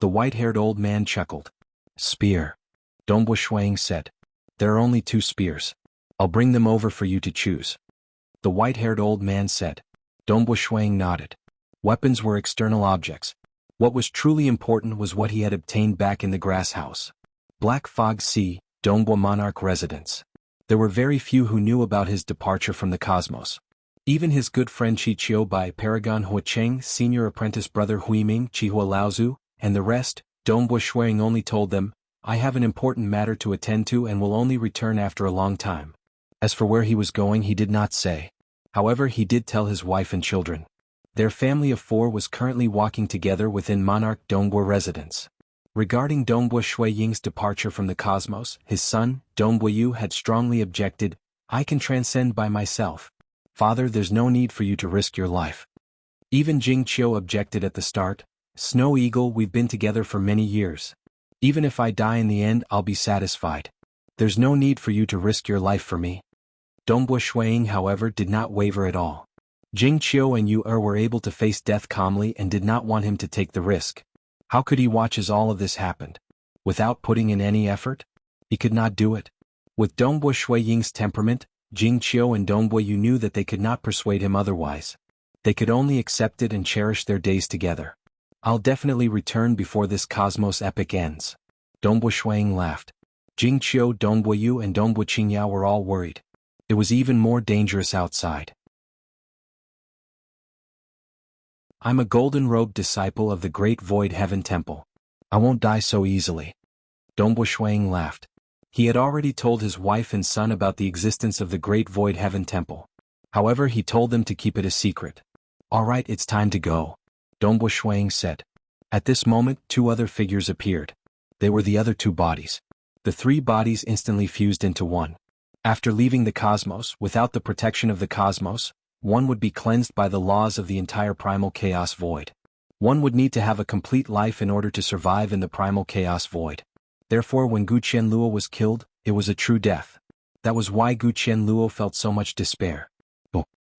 The white-haired old man chuckled. Spear. Dongbua Shuang said. There are only 2 spears. I'll bring them over for you to choose. The white-haired old man said. Dongbua Shuang nodded. Weapons were external objects. What was truly important was what he had obtained back in the grass house. Black Fog Sea, Dongbua Monarch residence. There were very few who knew about his departure from the cosmos. Even his good friend Chi Chiu Bai, Paragon Hua Cheng, senior apprentice brother Hui Ming, Chi Hua Laozu, and the rest, Dongbua Shuang only told them, I have an important matter to attend to and will only return after a long time. As for where he was going, he did not say. However, he did tell his wife and children. Their family of 4 was currently walking together within Monarch Dongbua residence. Regarding Dongbua Shui Ying's departure from the cosmos, his son, Dongbua Yu, had strongly objected, I can transcend by myself. Father, there's no need for you to risk your life. Even Jing Qiu objected at the start, Snow Eagle, we've been together for many years. Even if I die in the end, I'll be satisfied. There's no need for you to risk your life for me. Dongbua Shuang, however, did not waver at all. Jing Qiu and Yu were able to face death calmly and did not want him to take the risk. How could he watch as all of this happened? Without putting in any effort? He could not do it. With Dongbua Shui Ying's temperament, Jing Qiu and Dongbua Yu knew that they could not persuade him otherwise. They could only accept it and cherish their days together. I'll definitely return before this cosmos epic ends. Dongbua Shuang laughed. Jing Qiu, Dongbua Yu and Dongbua Qingyao were all worried. It was even more dangerous outside. I'm a golden-robed disciple of the Great Void Heaven Temple. I won't die so easily. Dongbua Shuang laughed. He had already told his wife and son about the existence of the Great Void Heaven Temple. However, he told them to keep it a secret. All right, it's time to go, Dongbua Shuang said. At this moment, 2 other figures appeared. They were the other 2 bodies. The 3 bodies instantly fused into one. After leaving the cosmos, without the protection of the cosmos, one would be cleansed by the laws of the entire primal chaos void. One would need to have a complete life in order to survive in the primal chaos void. Therefore, when Gu Qianluo was killed, it was a true death. That was why Gu Qianluo felt so much despair.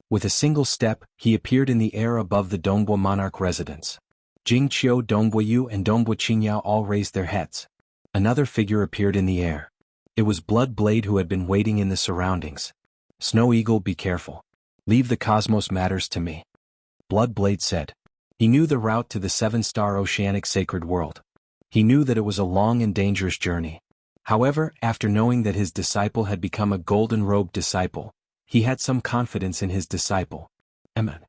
With a single step, he appeared in the air above the Dongbua Monarch residence. Jing Qiu, Dongbua Yu and Dongbua Qingyao all raised their heads. Another figure appeared in the air. It was Blood Blade, who had been waiting in the surroundings. Snow Eagle, be careful. Leave the cosmos matters to me. Blood Blade said. He knew the route to the 7-star oceanic sacred world. He knew that it was a long and dangerous journey. However, after knowing that his disciple had become a golden-robed disciple, he had some confidence in his disciple. Amen.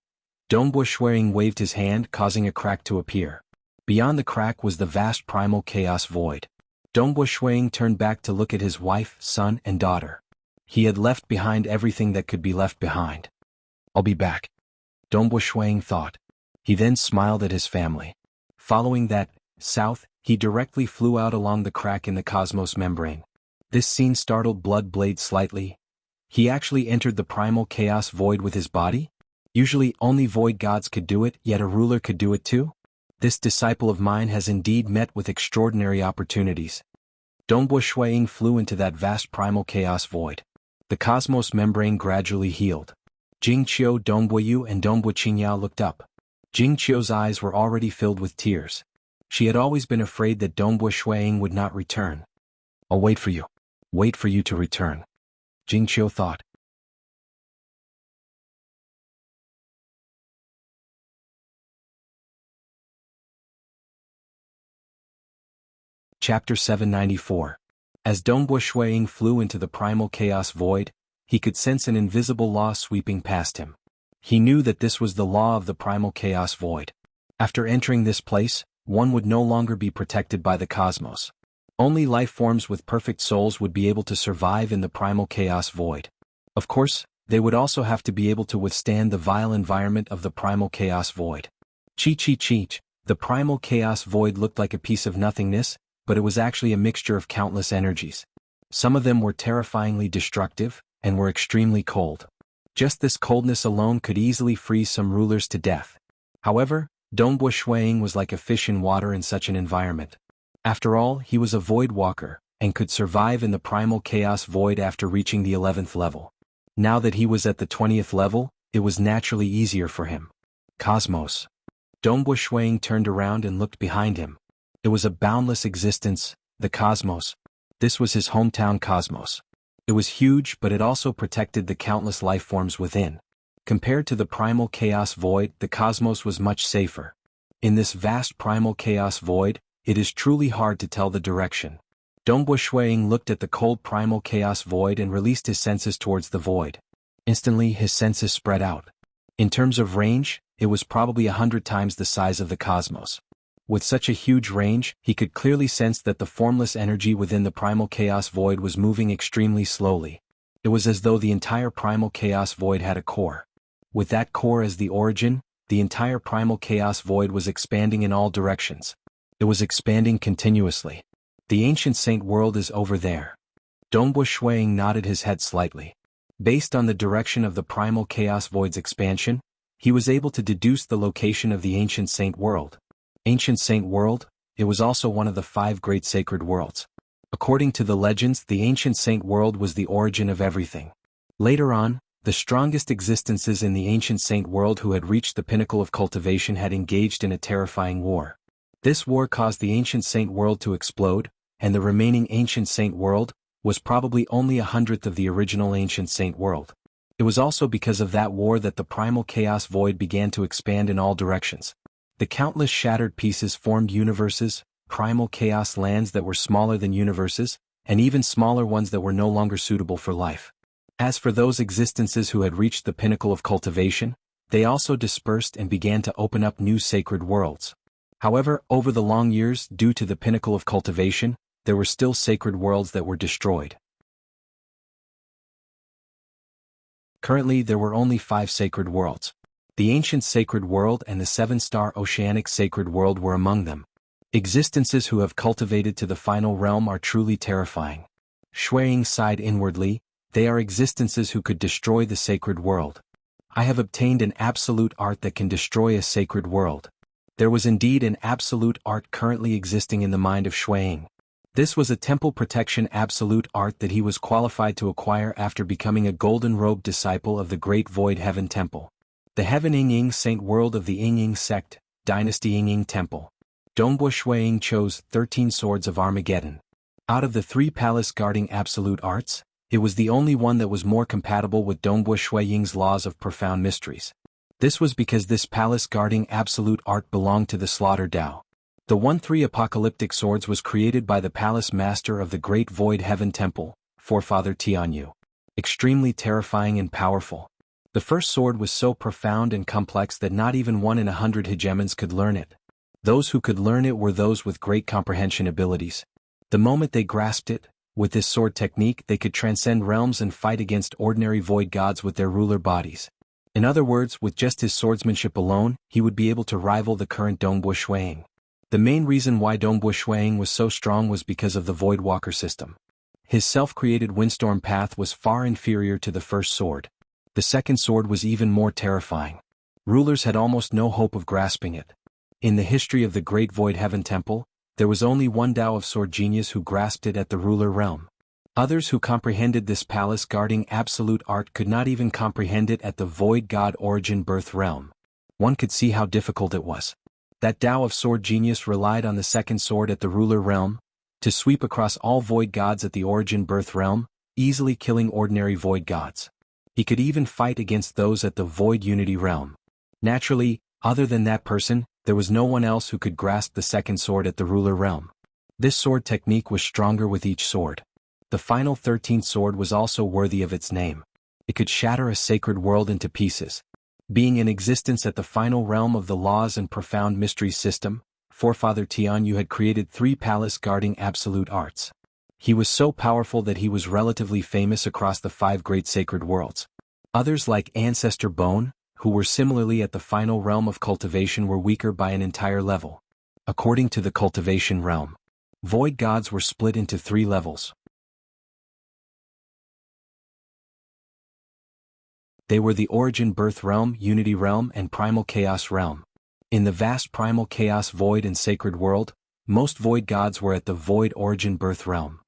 Dongbua Shuang waved his hand, causing a crack to appear. Beyond the crack was the vast primal chaos void. Dongbua Shuang turned back to look at his wife, son, and daughter. He had left behind everything that could be left behind. I'll be back, Dongbua Shuang thought. He then smiled at his family. Following that, south, he directly flew out along the crack in the cosmos membrane. This scene startled Blood Blade slightly. He actually entered the primal chaos void with his body? Usually only void gods could do it, yet a ruler could do it too? This disciple of mine has indeed met with extraordinary opportunities. Dongbua Shuang flew into that vast primal chaos void. The cosmos membrane gradually healed. Jing Qiu, Dongbua Yu and Dongbua Qingyao looked up. Jing Qiu's eyes were already filled with tears. She had always been afraid that Dongbua Shuang would not return. I'll wait for you. Wait for you to return, Jing Qiu thought. Chapter 794. As Dongbua Shuang flew into the primal chaos void, he could sense an invisible law sweeping past him. He knew that this was the law of the primal chaos void. After entering this place, one would no longer be protected by the cosmos. Only life forms with perfect souls would be able to survive in the primal chaos void. Of course, they would also have to be able to withstand the vile environment of the primal chaos void. Chi. The primal chaos void looked like a piece of nothingness, but it was actually a mixture of countless energies. Some of them were terrifyingly destructive, and were extremely cold. Just this coldness alone could easily freeze some rulers to death. However, Dongbua Shuang was like a fish in water in such an environment. After all, he was a void walker, and could survive in the primal chaos void after reaching the 11th level. Now that he was at the 20th level, it was naturally easier for him. Cosmos. Dongbu Shuang turned around and looked behind him. It was a boundless existence, the cosmos. This was his hometown cosmos. It was huge, but it also protected the countless life forms within. Compared to the primal chaos void, the cosmos was much safer. In this vast primal chaos void, it is truly hard to tell the direction. Dongbu Shuang looked at the cold primal chaos void and released his senses towards the void. Instantly his senses spread out. In terms of range, it was probably 100 times the size of the cosmos. With such a huge range, he could clearly sense that the formless energy within the primal chaos void was moving extremely slowly. It was as though the entire primal chaos void had a core. With that core as the origin, the entire primal chaos void was expanding in all directions. It was expanding continuously. The ancient saint world is over there. Dongbu Shuang nodded his head slightly. Based on the direction of the primal chaos void's expansion, he was able to deduce the location of the ancient saint world. Ancient saint world, it was also one of the 5 great sacred worlds. According to the legends, the ancient saint world was the origin of everything. Later on, the strongest existences in the ancient saint world who had reached the pinnacle of cultivation had engaged in a terrifying war. This war caused the ancient saint world to explode, and the remaining ancient saint world was probably only 1/100th of the original ancient saint world. It was also because of that war that the primal chaos void began to expand in all directions. The countless shattered pieces formed universes, primal chaos lands that were smaller than universes, and even smaller ones that were no longer suitable for life. As for those existences who had reached the pinnacle of cultivation, they also dispersed and began to open up new sacred worlds. However, over the long years, due to the pinnacle of cultivation, there were still sacred worlds that were destroyed. Currently there were only 5 sacred worlds. The ancient sacred world and the 7-star oceanic sacred world were among them. Existences who have cultivated to the final realm are truly terrifying. Shuang sighed inwardly. They are existences who could destroy the sacred world. I have obtained an absolute art that can destroy a sacred world. There was indeed an absolute art currently existing in the mind of Shuang. This was a temple protection absolute art that he was qualified to acquire after becoming a golden-robed disciple of the Great Void Heaven Temple. The Heaven Ying Saint World of the Ying Sect, Dynasty Ying Temple. Dongbu Shuang chose 13 Swords of Armageddon. Out of the 3 palace-guarding absolute arts, it was the only one that was more compatible with Dongbu Shuang's laws of profound mysteries. This was because this palace-guarding absolute art belonged to the Slaughter Dao. The 1-3 apocalyptic swords was created by the palace master of the Great Void Heaven Temple, Forefather Tianyu. Extremely terrifying and powerful. The first sword was so profound and complex that not even 1 in 100 hegemons could learn it. Those who could learn it were those with great comprehension abilities. The moment they grasped it, with this sword technique they could transcend realms and fight against ordinary void gods with their ruler bodies. In other words, with just his swordsmanship alone, he would be able to rival the current Dongbu Shuang. The main reason why Dongbu Shuang was so strong was because of the Voidwalker system. His self-created windstorm path was far inferior to the first sword. The second sword was even more terrifying. Rulers had almost no hope of grasping it. In the history of the Great Void Heaven Temple, there was only one Tao of sword genius who grasped it at the ruler realm. Others who comprehended this palace-guarding absolute art could not even comprehend it at the void god origin birth realm. One could see how difficult it was. That Tao of sword genius relied on the second sword at the ruler realm to sweep across all void gods at the origin birth realm, easily killing ordinary void gods. He could even fight against those at the void unity realm. Naturally, other than that person, there was no one else who could grasp the second sword at the ruler realm. This sword technique was stronger with each sword. The final 13th sword was also worthy of its name. It could shatter a sacred world into pieces. Being in existence at the final realm of the laws and profound mysteries system, Forefather Tianyu had created 3 palace-guarding absolute arts. He was so powerful that he was relatively famous across the 5 great sacred worlds. Others like Ancestor Bone, who were similarly at the final realm of cultivation, were weaker by an entire level. According to the cultivation realm, void gods were split into 3 levels. They were the Origin Birth Realm, Unity Realm, and Primal Chaos Realm. In the vast Primal Chaos Void and Sacred World, most void gods were at the Void Origin Birth Realm.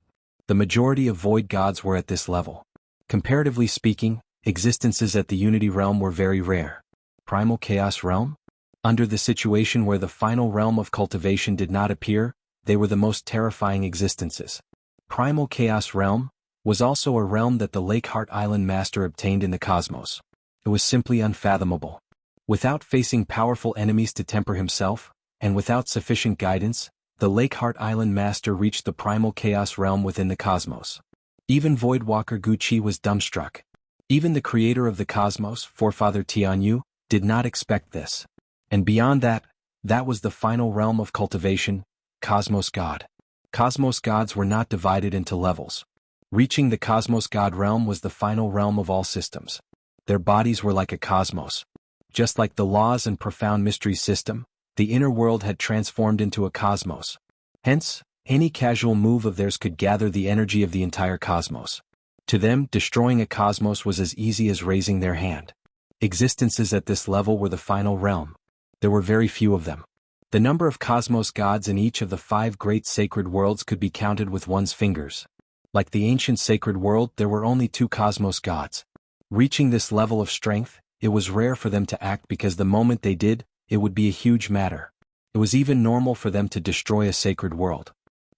The majority of void gods were at this level. Comparatively speaking, existences at the Unity Realm were very rare. Primal Chaos Realm? Under the situation where the final realm of cultivation did not appear, they were the most terrifying existences. Primal Chaos Realm was also a realm that the Lake Heart Island Master obtained in the cosmos. It was simply unfathomable. Without facing powerful enemies to temper himself, and without sufficient guidance, the Lake Heart Island Master reached the Primal Chaos Realm within the cosmos. Even Voidwalker Guqi was dumbstruck. Even the creator of the cosmos, Forefather Tianyu, did not expect this. And beyond that, that was the final realm of cultivation, Cosmos God. Cosmos gods were not divided into levels. Reaching the Cosmos God realm was the final realm of all systems. Their bodies were like a cosmos. Just like the laws and profound mysteries system, the inner world had transformed into a cosmos. Hence, any casual move of theirs could gather the energy of the entire cosmos. To them, destroying a cosmos was as easy as raising their hand. Existences at this level were the final realm. There were very few of them. The number of cosmos gods in each of the 5 great sacred worlds could be counted with one's fingers. Like the ancient sacred world, there were only 2 cosmos gods. Reaching this level of strength, it was rare for them to act because the moment they did, it would be a huge matter. It was even normal for them to destroy a sacred world.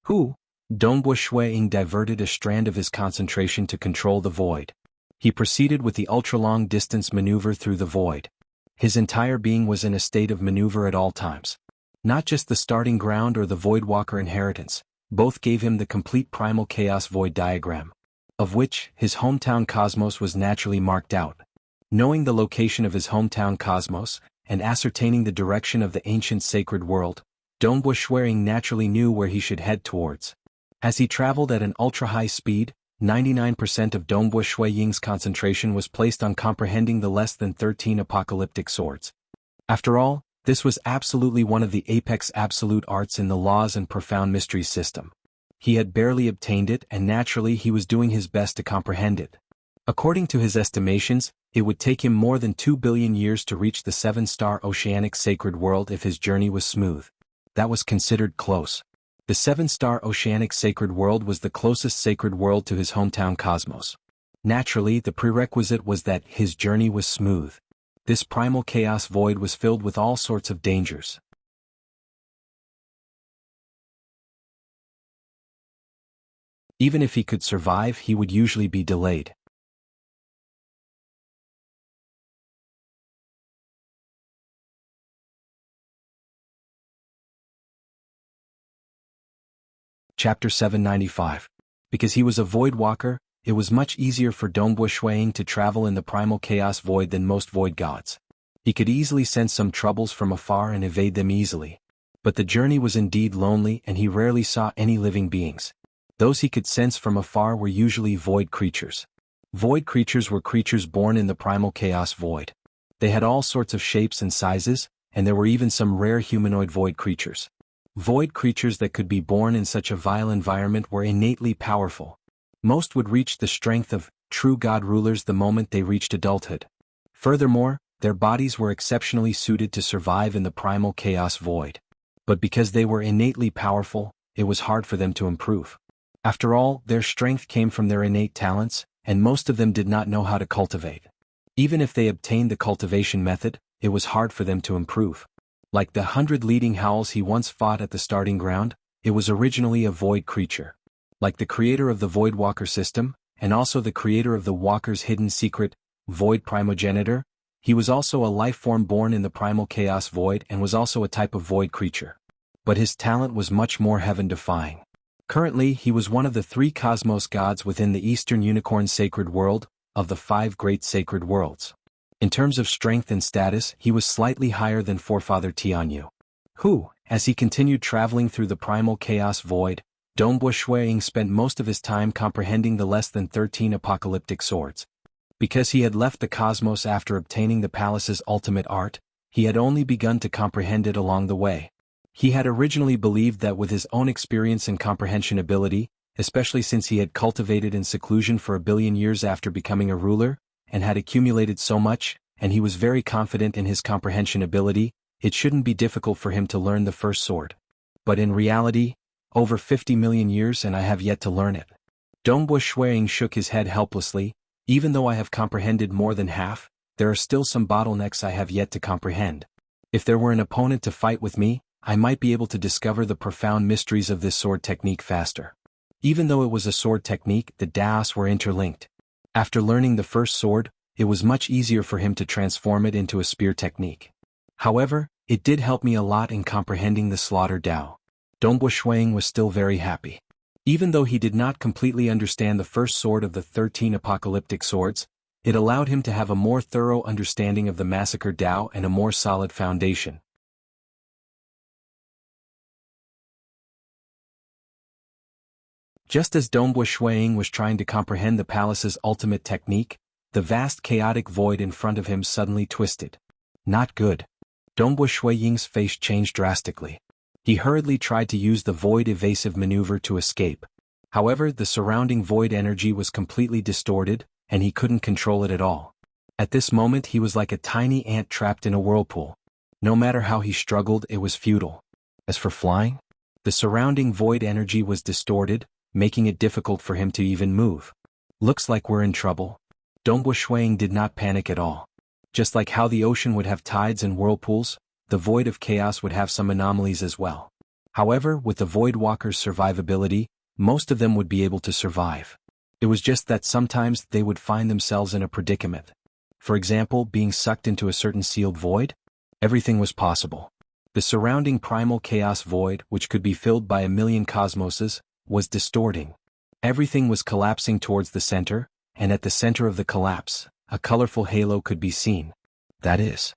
Dongbo Shuiying diverted a strand of his concentration to control the void. He proceeded with the ultra-long distance maneuver through the void. His entire being was in a state of maneuver at all times. Not just the starting ground or the Voidwalker inheritance, both gave him the complete primal chaos void diagram, of which his hometown cosmos was naturally marked out. Knowing the location of his hometown cosmos, and ascertaining the direction of the ancient sacred world, Dongbo Shuiying naturally knew where he should head towards. As he traveled at an ultra-high speed, 99% of Dongbo Shuiying's concentration was placed on comprehending the less than 13 apocalyptic swords. After all, this was absolutely one of the apex absolute arts in the laws and profound mysteries system. He had barely obtained it and naturally he was doing his best to comprehend it. According to his estimations, it would take him more than 2 billion years to reach the 7-star oceanic sacred world if his journey was smooth. That was considered close. The 7-star oceanic sacred world was the closest sacred world to his hometown cosmos. Naturally, the prerequisite was that his journey was smooth. This primal chaos void was filled with all sorts of dangers. Even if he could survive, he would usually be delayed. Chapter 795. Because he was a void walker, it was much easier for Dongbo Shuiying to travel in the primal chaos void than most void gods. He could easily sense some troubles from afar and evade them easily. But the journey was indeed lonely and he rarely saw any living beings. Those he could sense from afar were usually void creatures. Void creatures were creatures born in the primal chaos void. They had all sorts of shapes and sizes, and there were even some rare humanoid void creatures. Void creatures that could be born in such a vile environment were innately powerful. Most would reach the strength of true god rulers the moment they reached adulthood. Furthermore, their bodies were exceptionally suited to survive in the primal chaos void. But because they were innately powerful, it was hard for them to improve. After all, their strength came from their innate talents, and most of them did not know how to cultivate. Even if they obtained the cultivation method, it was hard for them to improve. Like the 100 leading howls he once fought at the starting ground, it was originally a void creature. Like the creator of the Voidwalker system, and also the creator of the Walker's hidden secret, Void Primogenitor, he was also a life form born in the primal chaos void and was also a type of void creature. But his talent was much more heaven-defying. Currently, he was one of the 3 cosmos gods within the Eastern Unicorn sacred world, of the 5 great sacred worlds. In terms of strength and status, he was slightly higher than Forefather Tianyu, who, as he continued traveling through the primal chaos void, Dongbo Shuiying spent most of his time comprehending the less than 13 apocalyptic swords. Because he had left the cosmos after obtaining the palace's ultimate art, he had only begun to comprehend it along the way. He had originally believed that with his own experience and comprehension ability, especially since he had cultivated in seclusion for 1 billion years after becoming a ruler, and had accumulated so much, and he was very confident in his comprehension ability, it shouldn't be difficult for him to learn the first sword. But in reality, over 50 million years and I have yet to learn it. Dongbo Shuang shook his head helplessly. Even though I have comprehended more than half, there are still some bottlenecks I have yet to comprehend. If there were an opponent to fight with me, I might be able to discover the profound mysteries of this sword technique faster. Even though it was a sword technique, the Daos were interlinked. After learning the first sword, it was much easier for him to transform it into a spear technique. However, it did help me a lot in comprehending the Slaughter Dao. Dongbo Shuang was still very happy. Even though he did not completely understand the first sword of the 13 apocalyptic swords, it allowed him to have a more thorough understanding of the Massacre Dao and a more solid foundation. Just as Dongbo Shuang was trying to comprehend the palace's ultimate technique, the vast chaotic void in front of him suddenly twisted. Not good. Dongbo Shuang's face changed drastically. He hurriedly tried to use the void evasive maneuver to escape. However, the surrounding void energy was completely distorted, and he couldn't control it at all. At this moment he was like a tiny ant trapped in a whirlpool. No matter how he struggled, it was futile. As for flying, the surrounding void energy was distorted, making it difficult for him to even move. Looks like we're in trouble. Dongbo Shuang did not panic at all. Just like how the ocean would have tides and whirlpools, the void of chaos would have some anomalies as well. However, with the void walker's survivability, most of them would be able to survive. It was just that sometimes they would find themselves in a predicament. For example, being sucked into a certain sealed void? Everything was possible. The surrounding primal chaos void, which could be filled by 1,000,000 cosmoses, was distorting. Everything was collapsing towards the center, and at the center of the collapse, a colorful halo could be seen. That is,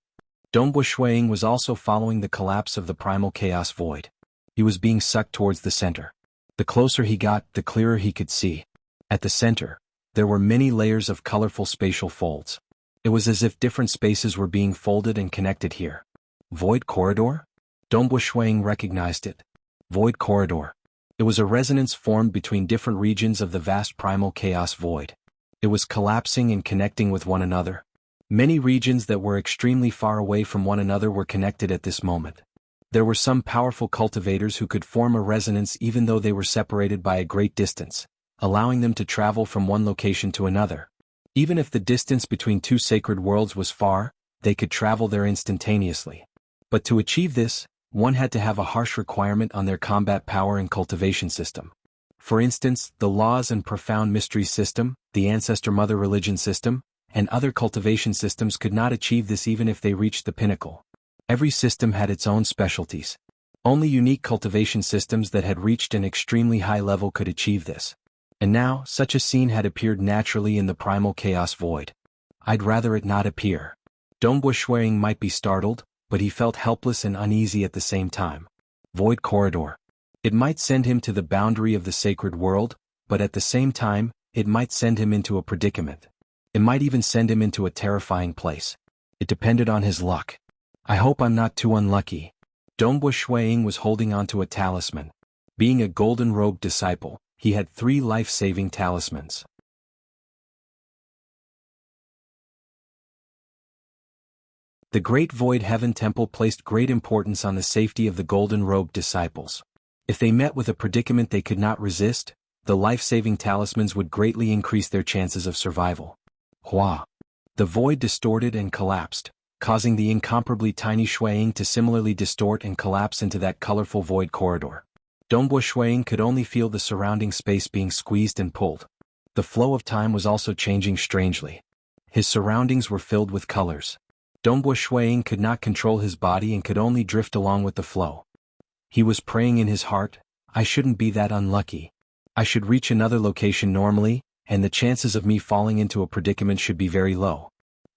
Dongbo Shuang was also following the collapse of the primal chaos void. He was being sucked towards the center. The closer he got, the clearer he could see. At the center, there were many layers of colorful spatial folds. It was as if different spaces were being folded and connected here. Void corridor? Dongbo Shuang recognized it. Void corridor. It was a resonance formed between different regions of the vast primal chaos void. It was collapsing and connecting with one another. Many regions that were extremely far away from one another were connected at this moment. There were some powerful cultivators who could form a resonance even though they were separated by a great distance, allowing them to travel from one location to another. Even if the distance between two sacred worlds was far, they could travel there instantaneously. But to achieve this, one had to have a harsh requirement on their combat power and cultivation system. For instance, the laws and profound mystery system, the ancestor mother religion system, and other cultivation systems could not achieve this even if they reached the pinnacle. Every system had its own specialties. Only unique cultivation systems that had reached an extremely high level could achieve this. And now, such a scene had appeared naturally in the primal chaos void. I'd rather it not appear. Dongbo Shuang might be startled, but he felt helpless and uneasy at the same time. Void corridor. It might send him to the boundary of the sacred world, but at the same time, it might send him into a predicament. It might even send him into a terrifying place. It depended on his luck. I hope I'm not too unlucky. Dongbo Shuang was holding onto a talisman. Being a golden-robed disciple, he had 3 life-saving talismans. The Great Void Heaven Temple placed great importance on the safety of the golden-robed disciples. If they met with a predicament they could not resist, the life-saving talismans would greatly increase their chances of survival. Hua! The void distorted and collapsed, causing the incomparably tiny Shuang to similarly distort and collapse into that colorful void corridor. Dongbo Shuang could only feel the surrounding space being squeezed and pulled. The flow of time was also changing strangely. His surroundings were filled with colors. Dongbo Shuang could not control his body and could only drift along with the flow. He was praying in his heart, I shouldn't be that unlucky. I should reach another location normally, and the chances of me falling into a predicament should be very low.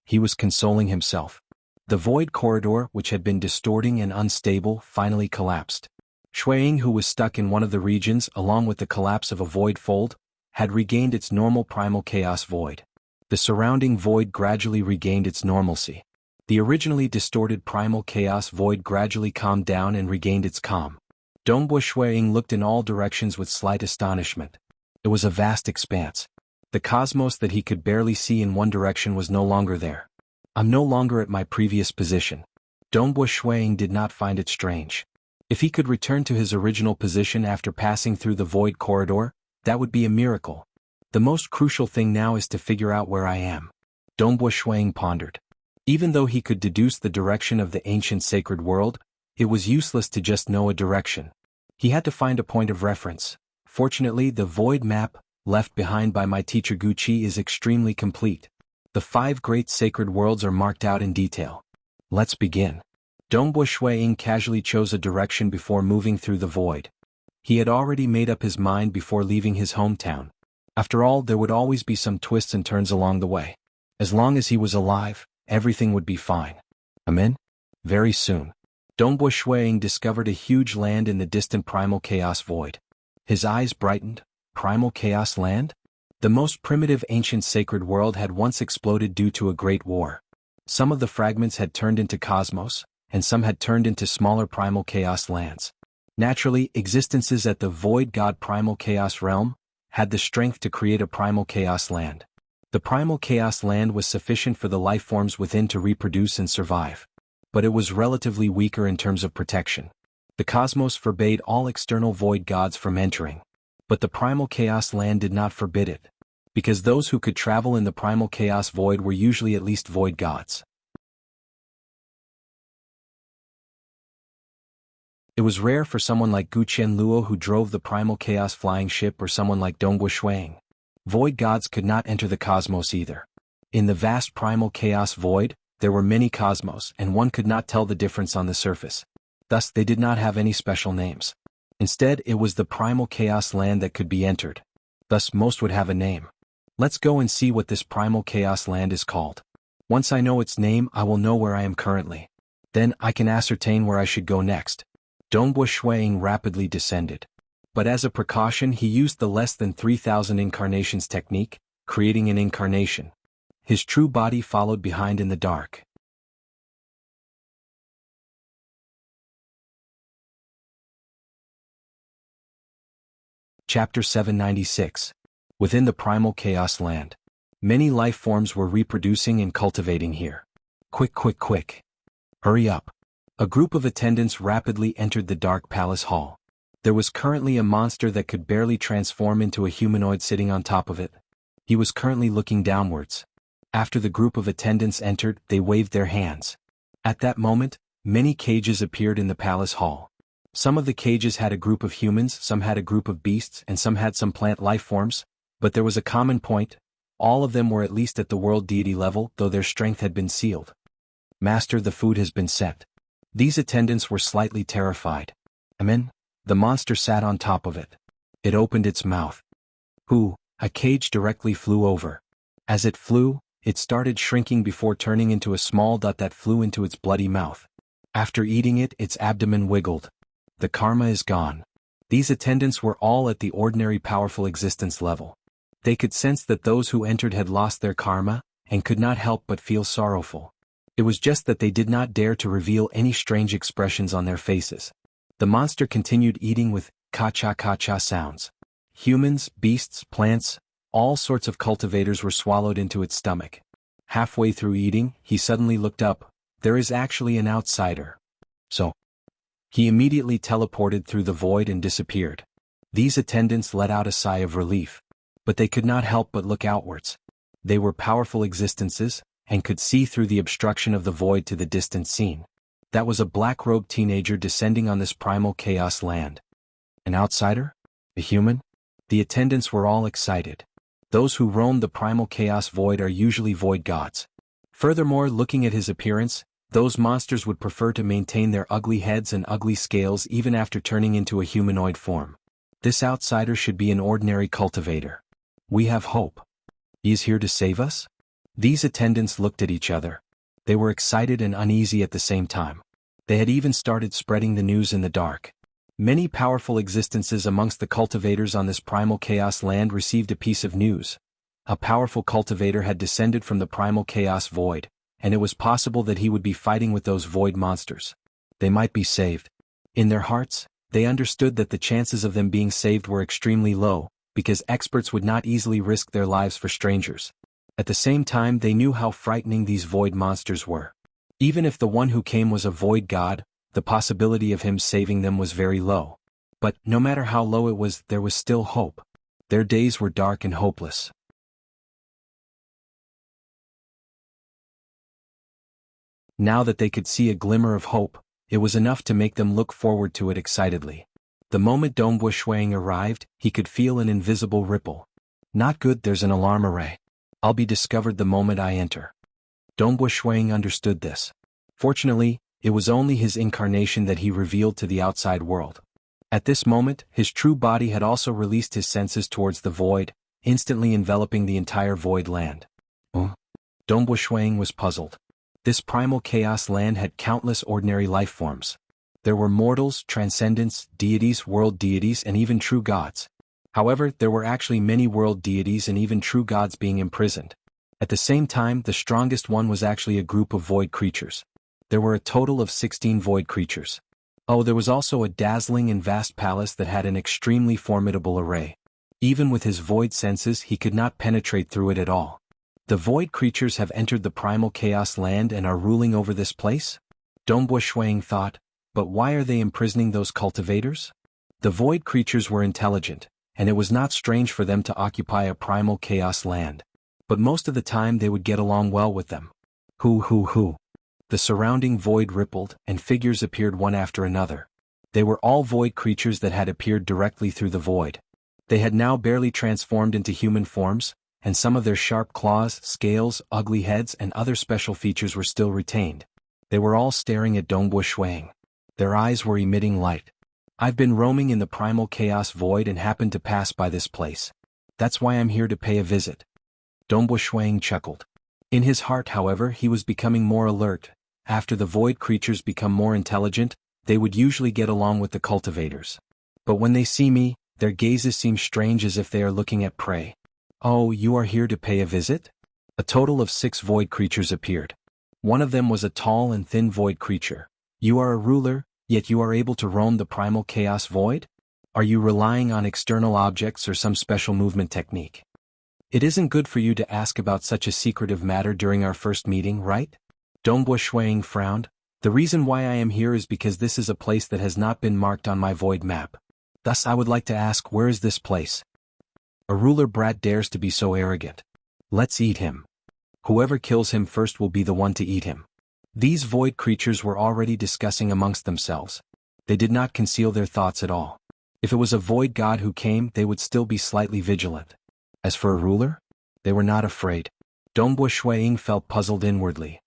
He was consoling himself. The void corridor, which had been distorting and unstable, finally collapsed. Shuang, who was stuck in one of the regions along with the collapse of a void fold, had regained its normal primal chaos void. The surrounding void gradually regained its normalcy. The originally distorted primal chaos void gradually calmed down and regained its calm. Dongbo Shuang looked in all directions with slight astonishment. It was a vast expanse. The cosmos that he could barely see in one direction was no longer there. I'm no longer at my previous position. Dongbo Shuang did not find it strange. If he could return to his original position after passing through the void corridor, that would be a miracle. The most crucial thing now is to figure out where I am. Dongbo Shuang pondered. Even though he could deduce the direction of the ancient sacred world, it was useless to just know a direction. He had to find a point of reference. Fortunately, the void map, left behind by my teacher Guqi, is extremely complete. The 5 great sacred worlds are marked out in detail. Let's begin. Dongbo Shuang casually chose a direction before moving through the void. He had already made up his mind before leaving his hometown. After all, there would always be some twists and turns along the way. As long as he was alive, everything would be fine. Amen? Very soon, Dongbo Shuang discovered a huge land in the distant primal chaos void. His eyes brightened. Primal chaos land? The most primitive ancient sacred world had once exploded due to a great war. Some of the fragments had turned into cosmos, and some had turned into smaller primal chaos lands. Naturally, existences at the void god primal chaos realm had the strength to create a primal chaos land. The primal chaos land was sufficient for the life forms within to reproduce and survive. But it was relatively weaker in terms of protection. The cosmos forbade all external void gods from entering. But the primal chaos land did not forbid it. Because those who could travel in the primal chaos void were usually at least void gods. It was rare for someone like Gu Qianluo who drove the primal chaos flying ship, or someone like Dongbo Shuang. Void gods could not enter the cosmos either. In the vast primal chaos void, there were many cosmos, and one could not tell the difference on the surface. Thus, they did not have any special names. Instead, it was the primal chaos land that could be entered. Thus, most would have a name. Let's go and see what this primal chaos land is called. Once I know its name, I will know where I am currently. Then, I can ascertain where I should go next. Dongbo Shuang rapidly descended. But as a precaution, he used the less than 3,000 incarnations technique, creating an incarnation. His true body followed behind in the dark. Chapter 796. Within the primal chaos land. Many life forms were reproducing and cultivating here. Quick. Hurry up. A group of attendants rapidly entered the dark palace hall. There was currently a monster that could barely transform into a humanoid sitting on top of it. He was currently looking downwards. After the group of attendants entered, they waved their hands. At that moment, many cages appeared in the palace hall. Some of the cages had a group of humans, some had a group of beasts, and some had some plant life forms, but there was a common point. All of them were at least at the world deity level, though their strength had been sealed. Master, the food has been set. These attendants were slightly terrified. Amen? The monster sat on top of it. It opened its mouth. A cage directly flew over. As it flew, it started shrinking before turning into a small dot that flew into its bloody mouth. After eating it, its abdomen wiggled. The karma is gone. These attendants were all at the ordinary powerful existence level. They could sense that those who entered had lost their karma, and could not help but feel sorrowful. It was just that they did not dare to reveal any strange expressions on their faces. The monster continued eating with ka-cha sounds. Humans, beasts, plants, all sorts of cultivators were swallowed into its stomach. Halfway through eating, he suddenly looked up. There is actually an outsider. So, he immediately teleported through the void and disappeared. These attendants let out a sigh of relief. But they could not help but look outwards. They were powerful existences, and could see through the obstruction of the void to the distant scene. That was a black-robed teenager descending on this primal chaos land. An outsider? A human? The attendants were all excited. Those who roam the primal chaos void are usually void gods. Furthermore, looking at his appearance, those monsters would prefer to maintain their ugly heads and ugly scales even after turning into a humanoid form. This outsider should be an ordinary cultivator. We have hope. He is here to save us? These attendants looked at each other. They were excited and uneasy at the same time. They had even started spreading the news in the dark. Many powerful existences amongst the cultivators on this primal chaos land received a piece of news. A powerful cultivator had descended from the primal chaos void, and it was possible that he would be fighting with those void monsters. They might be saved. In their hearts, they understood that the chances of them being saved were extremely low, because experts would not easily risk their lives for strangers. At the same time, they knew how frightening these void monsters were. Even if the one who came was a void god, the possibility of him saving them was very low. But, no matter how low it was, there was still hope. Their days were dark and hopeless. Now that they could see a glimmer of hope, it was enough to make them look forward to it excitedly. The moment Dong Buishuang arrived, he could feel an invisible ripple. Not good, there's an alarm array. I'll be discovered the moment I enter. Dong Buishuang understood this. Fortunately, it was only his incarnation that he revealed to the outside world. At this moment, his true body had also released his senses towards the void, instantly enveloping the entire void land. Dong Buishuang was puzzled. This primal chaos land had countless ordinary life forms. There were mortals, transcendents, deities, world deities, and even true gods. However, there were actually many world deities and even true gods being imprisoned. At the same time, the strongest one was actually a group of void creatures. There were a total of 16 void creatures. There was also a dazzling and vast palace that had an extremely formidable array. Even with his void senses, he could not penetrate through it at all. The void creatures have entered the primal chaos land and are ruling over this place? Dong Buishuang thought, but why are they imprisoning those cultivators? The void creatures were intelligent, and it was not strange for them to occupy a primal chaos land. But most of the time they would get along well with them. Hoo. The surrounding void rippled, and figures appeared one after another. They were all void creatures that had appeared directly through the void. They had now barely transformed into human forms, and some of their sharp claws, scales, ugly heads, and other special features were still retained. They were all staring at Dong Buishuang. Their eyes were emitting light. I've been roaming in the primal chaos void and happened to pass by this place. That's why I'm here to pay a visit. Dong Buishuang chuckled. In his heart, however, he was becoming more alert. After the void creatures become more intelligent, they would usually get along with the cultivators. But when they see me, their gazes seem strange, as if they are looking at prey. Oh, you are here to pay a visit? A total of 6 void creatures appeared. One of them was a tall and thin void creature. You are a ruler, yet you are able to roam the primal chaos void? Are you relying on external objects or some special movement technique? It isn't good for you to ask about such a secretive matter during our first meeting, right? Dong Buishuang frowned. The reason why I am here is because this is a place that has not been marked on my void map. Thus I would like to ask, where is this place? A ruler brat dares to be so arrogant. Let's eat him. Whoever kills him first will be the one to eat him. These void creatures were already discussing amongst themselves. They did not conceal their thoughts at all. If it was a void god who came, they would still be slightly vigilant. As for a ruler, they were not afraid. Dong Buishuang felt puzzled inwardly.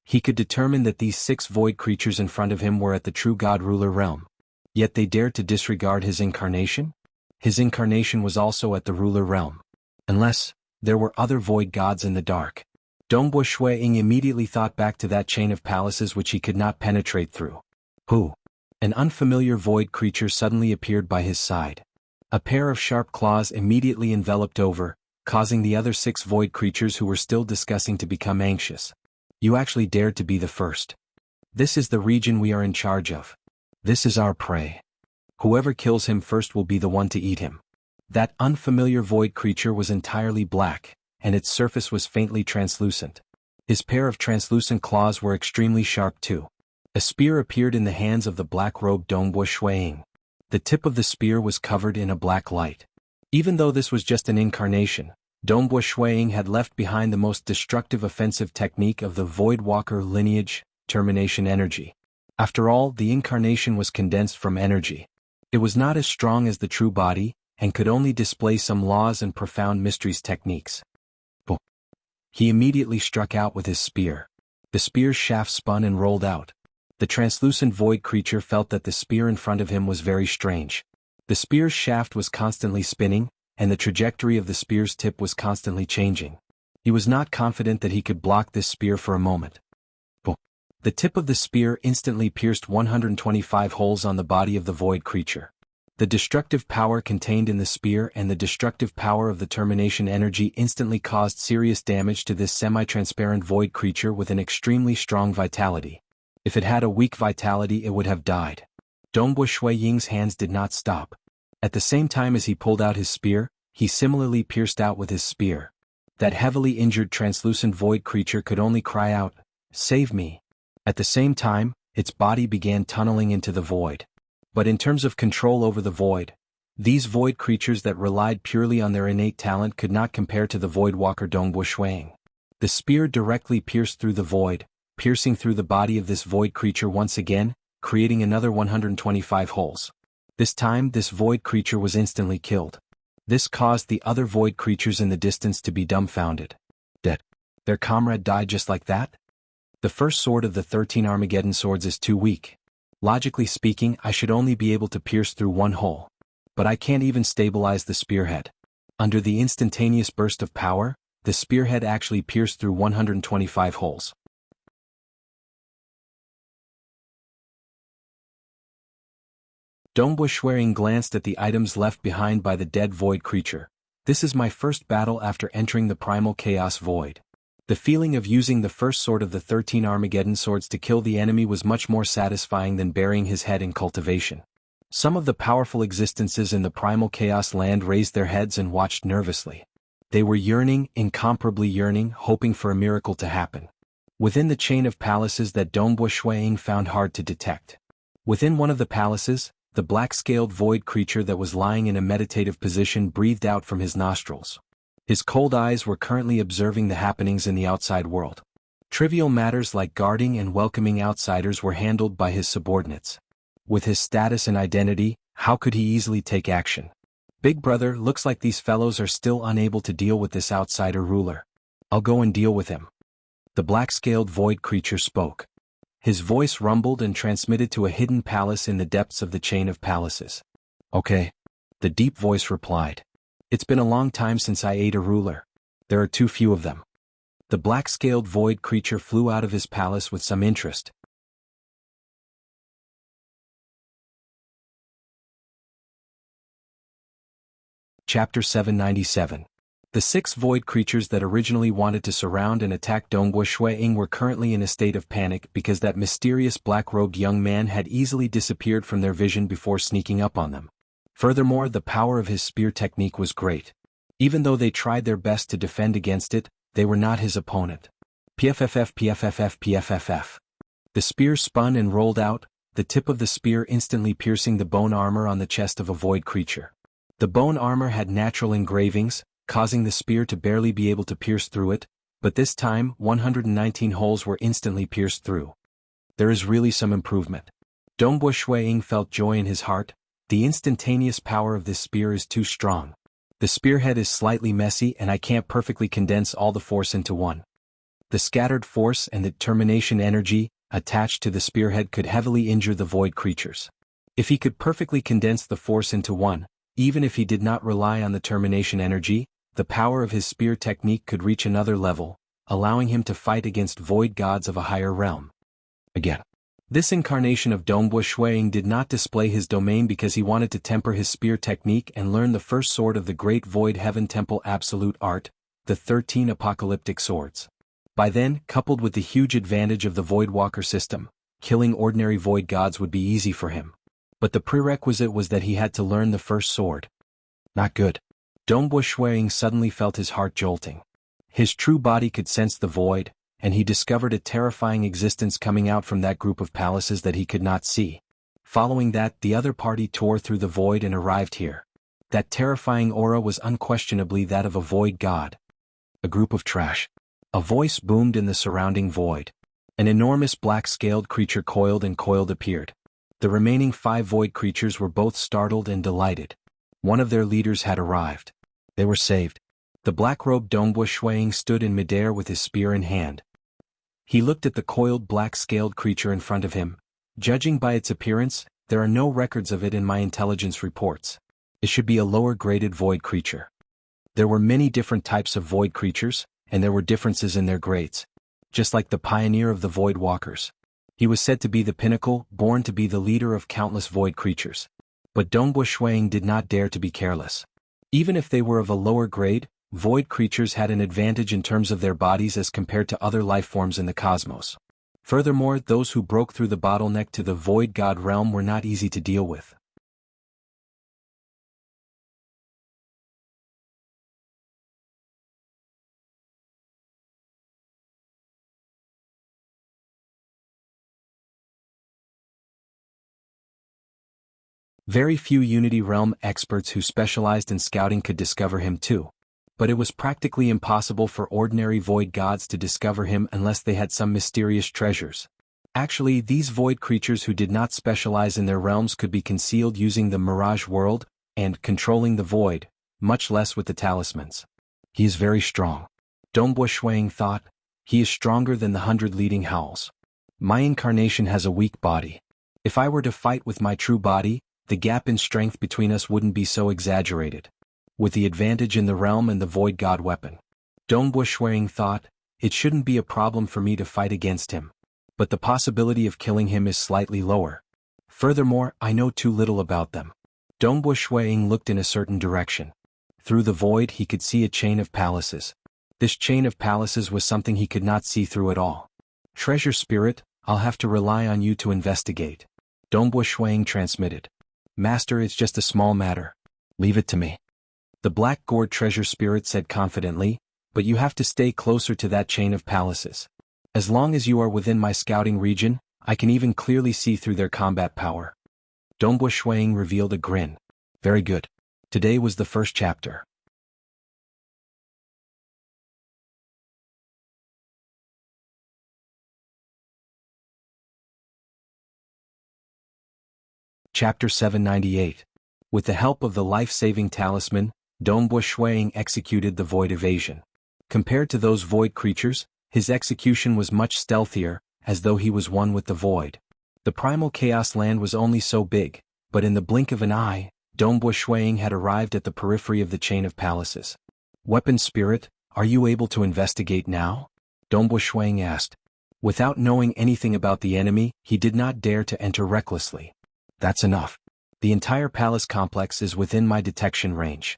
He could determine that these 6 void creatures in front of him were at the true god ruler realm. Yet they dared to disregard his incarnation? His incarnation was also at the ruler realm. Unless there were other void gods in the dark. Dong Buishuang immediately thought back to that chain of palaces which he could not penetrate through. Who? An unfamiliar void creature suddenly appeared by his side. A pair of sharp claws immediately enveloped over, causing the other 6 void creatures who were still discussing to become anxious. You actually dared to be the first. This is the region we are in charge of. This is our prey. Whoever kills him first will be the one to eat him. That unfamiliar void creature was entirely black, and its surface was faintly translucent. His pair of translucent claws were extremely sharp too. A spear appeared in the hands of the black-robed Dong Buishuang. The tip of the spear was covered in a black light. Even though this was just an incarnation, Dong Buishuang had left behind the most destructive offensive technique of the Voidwalker lineage, termination energy. After all, the incarnation was condensed from energy. It was not as strong as the true body, and could only display some laws and profound mysteries techniques. He immediately struck out with his spear. The spear's shaft spun and rolled out. The translucent void creature felt that the spear in front of him was very strange. The spear's shaft was constantly spinning, and the trajectory of the spear's tip was constantly changing. He was not confident that he could block this spear for a moment. The tip of the spear instantly pierced 125 holes on the body of the void creature. The destructive power contained in the spear and the destructive power of the termination energy instantly caused serious damage to this semi-transparent void creature with an extremely strong vitality. If it had a weak vitality, it would have died. Dong Buishuang's hands did not stop. At the same time as he pulled out his spear, he similarly pierced out with his spear. That heavily injured translucent void creature could only cry out, "Save me." At the same time, its body began tunneling into the void. But in terms of control over the void, these void creatures that relied purely on their innate talent could not compare to the void walker Dongbo Shuang. The spear directly pierced through the void, piercing through the body of this void creature once again, creating another 125 holes. This time, this void creature was instantly killed. This caused the other void creatures in the distance to be dumbfounded. Dead. Their comrade died just like that? The first sword of the 13 Armageddon swords is too weak. Logically speaking, I should only be able to pierce through one hole. But I can't even stabilize the spearhead. Under the instantaneous burst of power, the spearhead actually pierced through 125 holes. Dongbo Shuang glanced at the items left behind by the dead void creature. This is my first battle after entering the primal chaos void. The feeling of using the first sword of the 13 Armageddon swords to kill the enemy was much more satisfying than burying his head in cultivation. Some of the powerful existences in the primal chaos land raised their heads and watched nervously. They were yearning, incomparably yearning, hoping for a miracle to happen. Within the chain of palaces that Dongbo Shuang found hard to detect. Within one of the palaces, the black-scaled void creature that was lying in a meditative position breathed out from his nostrils. His cold eyes were currently observing the happenings in the outside world. Trivial matters like guarding and welcoming outsiders were handled by his subordinates. With his status and identity, how could he easily take action? Big brother, looks like these fellows are still unable to deal with this outsider ruler. I'll go and deal with him. The black-scaled void creature spoke. His voice rumbled and transmitted to a hidden palace in the depths of the chain of palaces. Okay. The deep voice replied. It's been a long time since I ate a ruler. There are too few of them. The black-scaled void creature flew out of his palace with some interest. Chapter 797. The 6 void creatures that originally wanted to surround and attack Dongbo Shuang were currently in a state of panic because that mysterious black-robed young man had easily disappeared from their vision before sneaking up on them. Furthermore, the power of his spear technique was great. Even though they tried their best to defend against it, they were not his opponent. PFFF PFFF PFFF. The spear spun and rolled out, the tip of the spear instantly piercing the bone armor on the chest of a void creature. The bone armor had natural engravings, causing the spear to barely be able to pierce through it, but this time 119 holes were instantly pierced through. There is really some improvement. Dongbo Shuang felt joy in his heart. The instantaneous power of this spear is too strong. The spearhead is slightly messy and I can't perfectly condense all the force into one. The scattered force and the termination energy attached to the spearhead could heavily injure the void creatures. If he could perfectly condense the force into one, even if he did not rely on the termination energy, the power of his spear technique could reach another level, allowing him to fight against void gods of a higher realm. Again. This incarnation of Dongbo Shuang did not display his domain because he wanted to temper his spear technique and learn the first sword of the Great Void Heaven Temple Absolute Art, the 13 Apocalyptic Swords. By then, coupled with the huge advantage of the Void Walker system, killing ordinary void gods would be easy for him. But the prerequisite was that he had to learn the first sword. Not good. Dongbo Shuang suddenly felt his heart jolting. His true body could sense the void, and he discovered a terrifying existence coming out from that group of palaces that he could not see. Following that, the other party tore through the void and arrived here. That terrifying aura was unquestionably that of a void god. A group of trash. A voice boomed in the surrounding void. An enormous black-scaled creature coiled and coiled appeared. The remaining 5 void creatures were both startled and delighted. One of their leaders had arrived. They were saved. The black-robed Dongbo Shuang stood in midair with his spear in hand. He looked at the coiled black-scaled creature in front of him. Judging by its appearance, there are no records of it in my intelligence reports. It should be a lower-graded void creature. There were many different types of void creatures, and there were differences in their grades. Just like the pioneer of the void walkers. He was said to be the pinnacle, born to be the leader of countless void creatures. But Dongbo Shuang did not dare to be careless. Even if they were of a lower grade, void creatures had an advantage in terms of their bodies as compared to other life forms in the cosmos. Furthermore, those who broke through the bottleneck to the void god realm were not easy to deal with. Very few Unity Realm experts who specialized in scouting could discover him too. But it was practically impossible for ordinary void gods to discover him unless they had some mysterious treasures. Actually, these void creatures who did not specialize in their realms could be concealed using the Mirage World and controlling the void, much less with the talismans. He is very strong. Dongbua Shuang thought. He is stronger than the 100 leading howls. My incarnation has a weak body. If I were to fight with my true body, the gap in strength between us wouldn't be so exaggerated. With the advantage in the realm and the void god weapon. Dongbua Shuang thought, it shouldn't be a problem for me to fight against him. But the possibility of killing him is slightly lower. Furthermore, I know too little about them. Dongbua Shuang looked in a certain direction. Through the void he could see a chain of palaces. This chain of palaces was something he could not see through at all. Treasure Spirit, I'll have to rely on you to investigate. Dongbua Shuang transmitted. Master, it's just a small matter. Leave it to me. The Black Gourd Treasure Spirit said confidently, but you have to stay closer to that chain of palaces. As long as you are within my scouting region, I can even clearly see through their combat power. Dongbua Shuang revealed a grin. Very good. Today was the first chapter. Chapter 798. With the help of the life-saving talisman, Dongbua Shuang executed the void evasion. Compared to those void creatures, his execution was much stealthier, as though he was one with the void. The primal chaos land was only so big, but in the blink of an eye, Dongbua Shuang had arrived at the periphery of the chain of palaces. Weapon Spirit, are you able to investigate now? Dongbua Shuang asked. Without knowing anything about the enemy, he did not dare to enter recklessly. That's enough. The entire palace complex is within my detection range.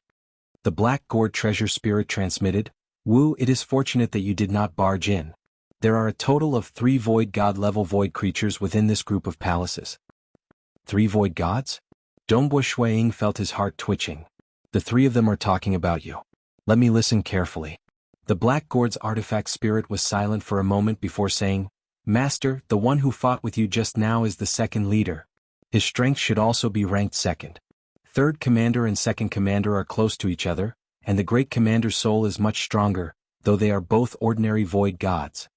The Black Gourd Treasure Spirit transmitted. Wu, it is fortunate that you did not barge in. There are a total of 3 void god level void creatures within this group of palaces. 3 void gods? Dongbua Shuang felt his heart twitching. The 3 of them are talking about you. Let me listen carefully. The Black Gourd's artifact spirit was silent for a moment before saying, Master, the one who fought with you just now is the second leader. His strength should also be ranked second. Third commander and second commander are close to each other, and the great commander's soul is much stronger, though they are both ordinary void gods.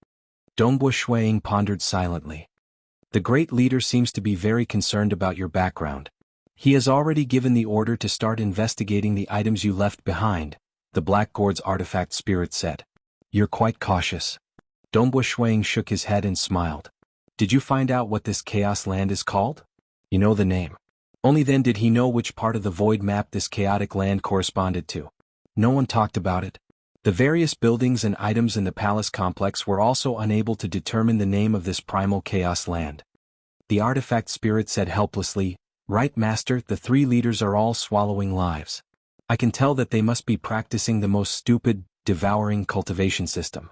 Dongbua Shuang pondered silently. The great leader seems to be very concerned about your background. He has already given the order to start investigating the items you left behind, the Black Gourd's artifact spirit said. You're quite cautious. Dongbua Shuang shook his head and smiled. Did you find out what this chaos land is called? You know the name. Only then did he know which part of the void map this chaotic land corresponded to. No one talked about it. The various buildings and items in the palace complex were also unable to determine the name of this primal chaos land. The artifact spirit said helplessly, Right, Master, the 3 leaders are all swallowing lives. I can tell that they must be practicing the most stupid, devouring cultivation system.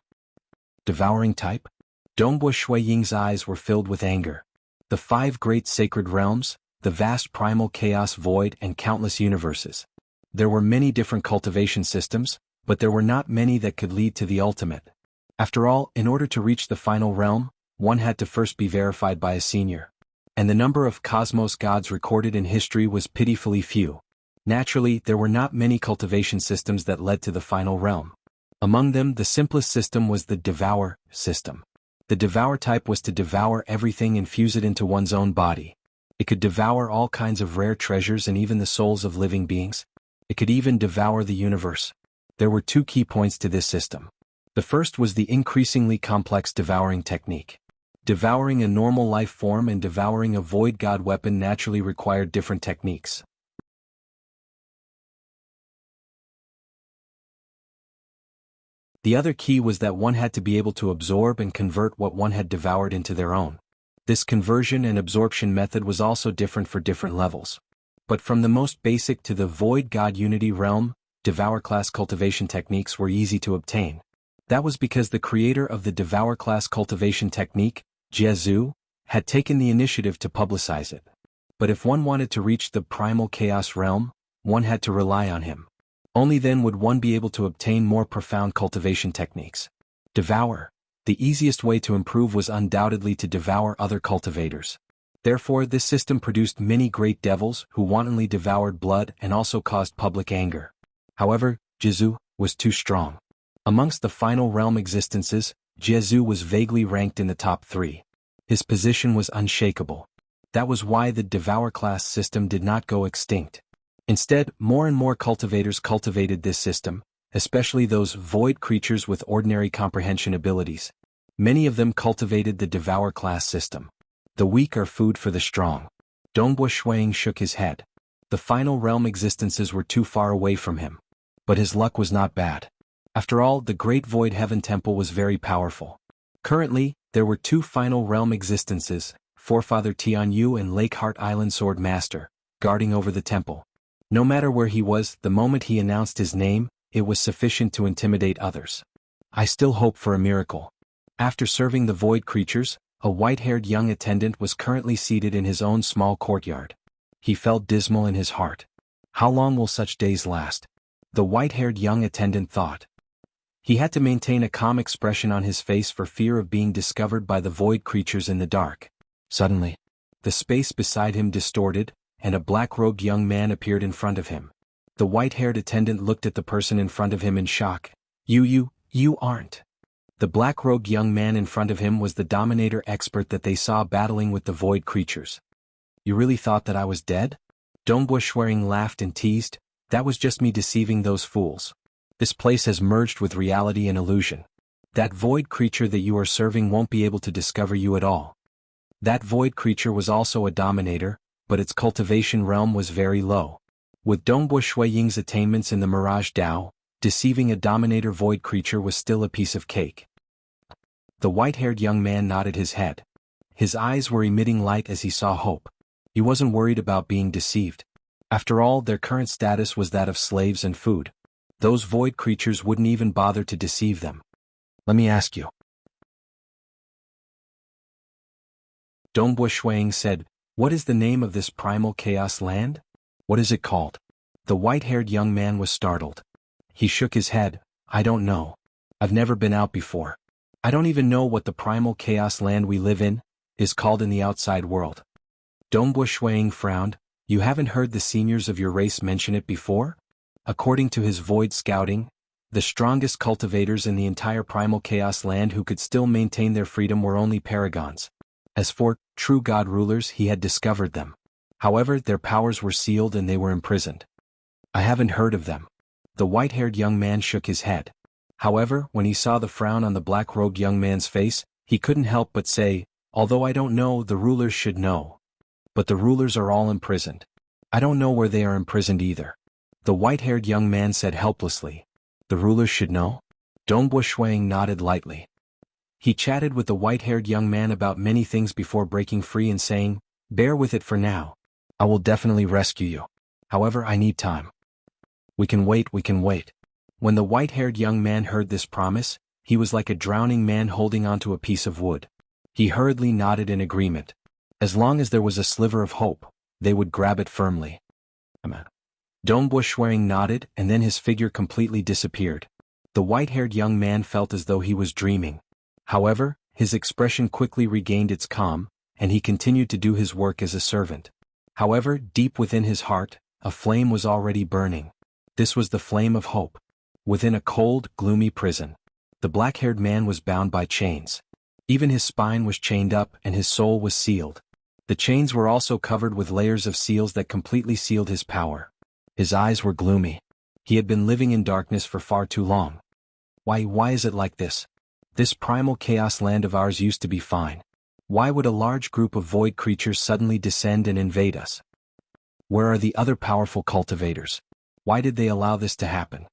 Devouring type? Dongbua Shuang's eyes were filled with anger. The 5 great sacred realms, the vast primal chaos void and countless universes. There were many different cultivation systems, but there were not many that could lead to the ultimate. After all, in order to reach the final realm, one had to first be verified by a senior. And the number of cosmos gods recorded in history was pitifully few. Naturally, there were not many cultivation systems that led to the final realm. Among them, the simplest system was the Devour system. The Devour type was to devour everything and fuse it into one's own body. It could devour all kinds of rare treasures and even the souls of living beings. It could even devour the universe. There were 2 key points to this system. The first was the increasingly complex devouring technique. Devouring a normal life form and devouring a void god weapon naturally required different techniques. The other key was that one had to be able to absorb and convert what one had devoured into their own. This conversion and absorption method was also different for different levels. But from the most basic to the void god unity realm, Devour class cultivation techniques were easy to obtain. That was because the creator of the Devour class cultivation technique, Jianghu, had taken the initiative to publicize it. But if one wanted to reach the primal chaos realm, one had to rely on him. Only then would one be able to obtain more profound cultivation techniques. Devour. The easiest way to improve was undoubtedly to devour other cultivators. Therefore this system produced many great devils who wantonly devoured blood and also caused public anger. However, Jianghu was too strong. Amongst the final realm existences, Jianghu was vaguely ranked in the top 3. His position was unshakable. That was why the Devour class system did not go extinct. Instead, more and more cultivators cultivated this system, especially those void creatures with ordinary comprehension abilities. Many of them cultivated the Devour class system. The weak are food for the strong. Dongbua Shuang shook his head. The final realm existences were too far away from him. But his luck was not bad. After all, the Great Void Heaven Temple was very powerful. Currently, there were 2 final realm existences, Forefather Tianyu and Lake Heart Island Sword Master, guarding over the temple. No matter where he was, the moment he announced his name, it was sufficient to intimidate others. I still hope for a miracle. After serving the void creatures, a white-haired young attendant was currently seated in his own small courtyard. He felt dismal in his heart. How long will such days last? The white-haired young attendant thought. He had to maintain a calm expression on his face for fear of being discovered by the void creatures in the dark. Suddenly, the space beside him distorted, and a black-robed young man appeared in front of him. The white-haired attendant looked at the person in front of him in shock. You aren't. The black-robed young man in front of him was the dominator expert that they saw battling with the void creatures. You really thought that I was dead? Dongbua Shuang laughed and teased. That was just me deceiving those fools. This place has merged with reality and illusion. That void creature that you are serving won't be able to discover you at all. That void creature was also a dominator, but its cultivation realm was very low. With Dongbua Shuang's attainments in the Mirage Dao, deceiving a dominator void creature was still a piece of cake. The white-haired young man nodded his head. His eyes were emitting light as he saw hope. He wasn't worried about being deceived. After all, their current status was that of slaves and food. Those void creatures wouldn't even bother to deceive them. Let me ask you. Dongbua Shuang said, what is the name of this primal chaos land? What is it called? The white-haired young man was startled. He shook his head. I don't know. I've never been out before. I don't even know what the primal chaos land we live in is called in the outside world. Dongbua Shuang frowned. You haven't heard the seniors of your race mention it before? According to his void scouting, the strongest cultivators in the entire primal chaos land who could still maintain their freedom were only paragons. As for true god rulers, he had discovered them. However, their powers were sealed and they were imprisoned. I haven't heard of them. The white-haired young man shook his head. However, when he saw the frown on the black-robed young man's face, he couldn't help but say, although I don't know, the rulers should know. But the rulers are all imprisoned. I don't know where they are imprisoned either. The white-haired young man said helplessly. The rulers should know? Dongbua Shuang nodded lightly. He chatted with the white-haired young man about many things before breaking free and saying, bear with it for now. I will definitely rescue you. However, I need time. We can wait. When the white-haired young man heard this promise, he was like a drowning man holding onto a piece of wood. He hurriedly nodded in agreement. As long as there was a sliver of hope, they would grab it firmly. Dongbua Shuang nodded, and then his figure completely disappeared. The white-haired young man felt as though he was dreaming. However, his expression quickly regained its calm, and he continued to do his work as a servant. However, deep within his heart, a flame was already burning. This was the flame of hope. Within a cold, gloomy prison, the black-haired man was bound by chains. Even his spine was chained up and his soul was sealed. The chains were also covered with layers of seals that completely sealed his power. His eyes were gloomy. He had been living in darkness for far too long. Why is it like this? This primal chaos land of ours used to be fine. Why would a large group of void creatures suddenly descend and invade us? Where are the other powerful cultivators? Why did they allow this to happen?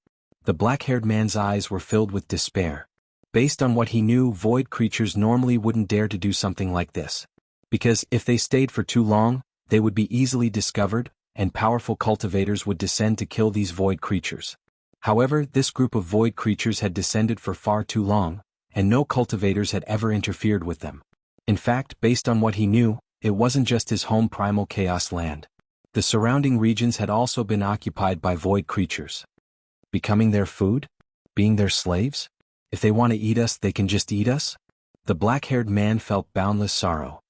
The black-haired man's eyes were filled with despair. Based on what he knew, void creatures normally wouldn't dare to do something like this. Because if they stayed for too long, they would be easily discovered, and powerful cultivators would descend to kill these void creatures. However, this group of void creatures had descended for far too long, and no cultivators had ever interfered with them. In fact, based on what he knew, it wasn't just his home primal chaos land. The surrounding regions had also been occupied by void creatures. Becoming their food? Being their slaves? If they want to eat us, they can just eat us? The black-haired man felt boundless sorrow.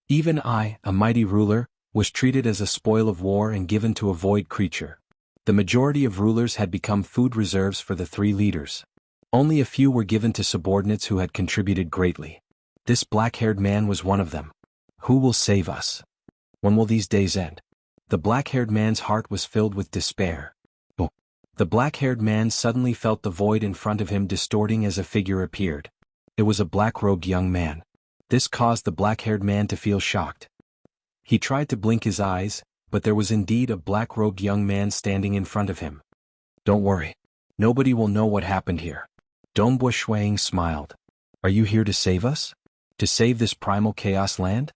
Even I, a mighty ruler, was treated as a spoil of war and given to a void creature. The majority of rulers had become food reserves for the three leaders. Only a few were given to subordinates who had contributed greatly. This black-haired man was one of them. Who will save us? When will these days end? The black-haired man's heart was filled with despair. Oh. The black-haired man suddenly felt the void in front of him distorting as a figure appeared. It was a black-robed young man. This caused the black-haired man to feel shocked. He tried to blink his eyes, but there was indeed a black-robed young man standing in front of him. Don't worry. Nobody will know what happened here. Dongbua Shuang smiled. Are you here to save us? To save this primal chaos land?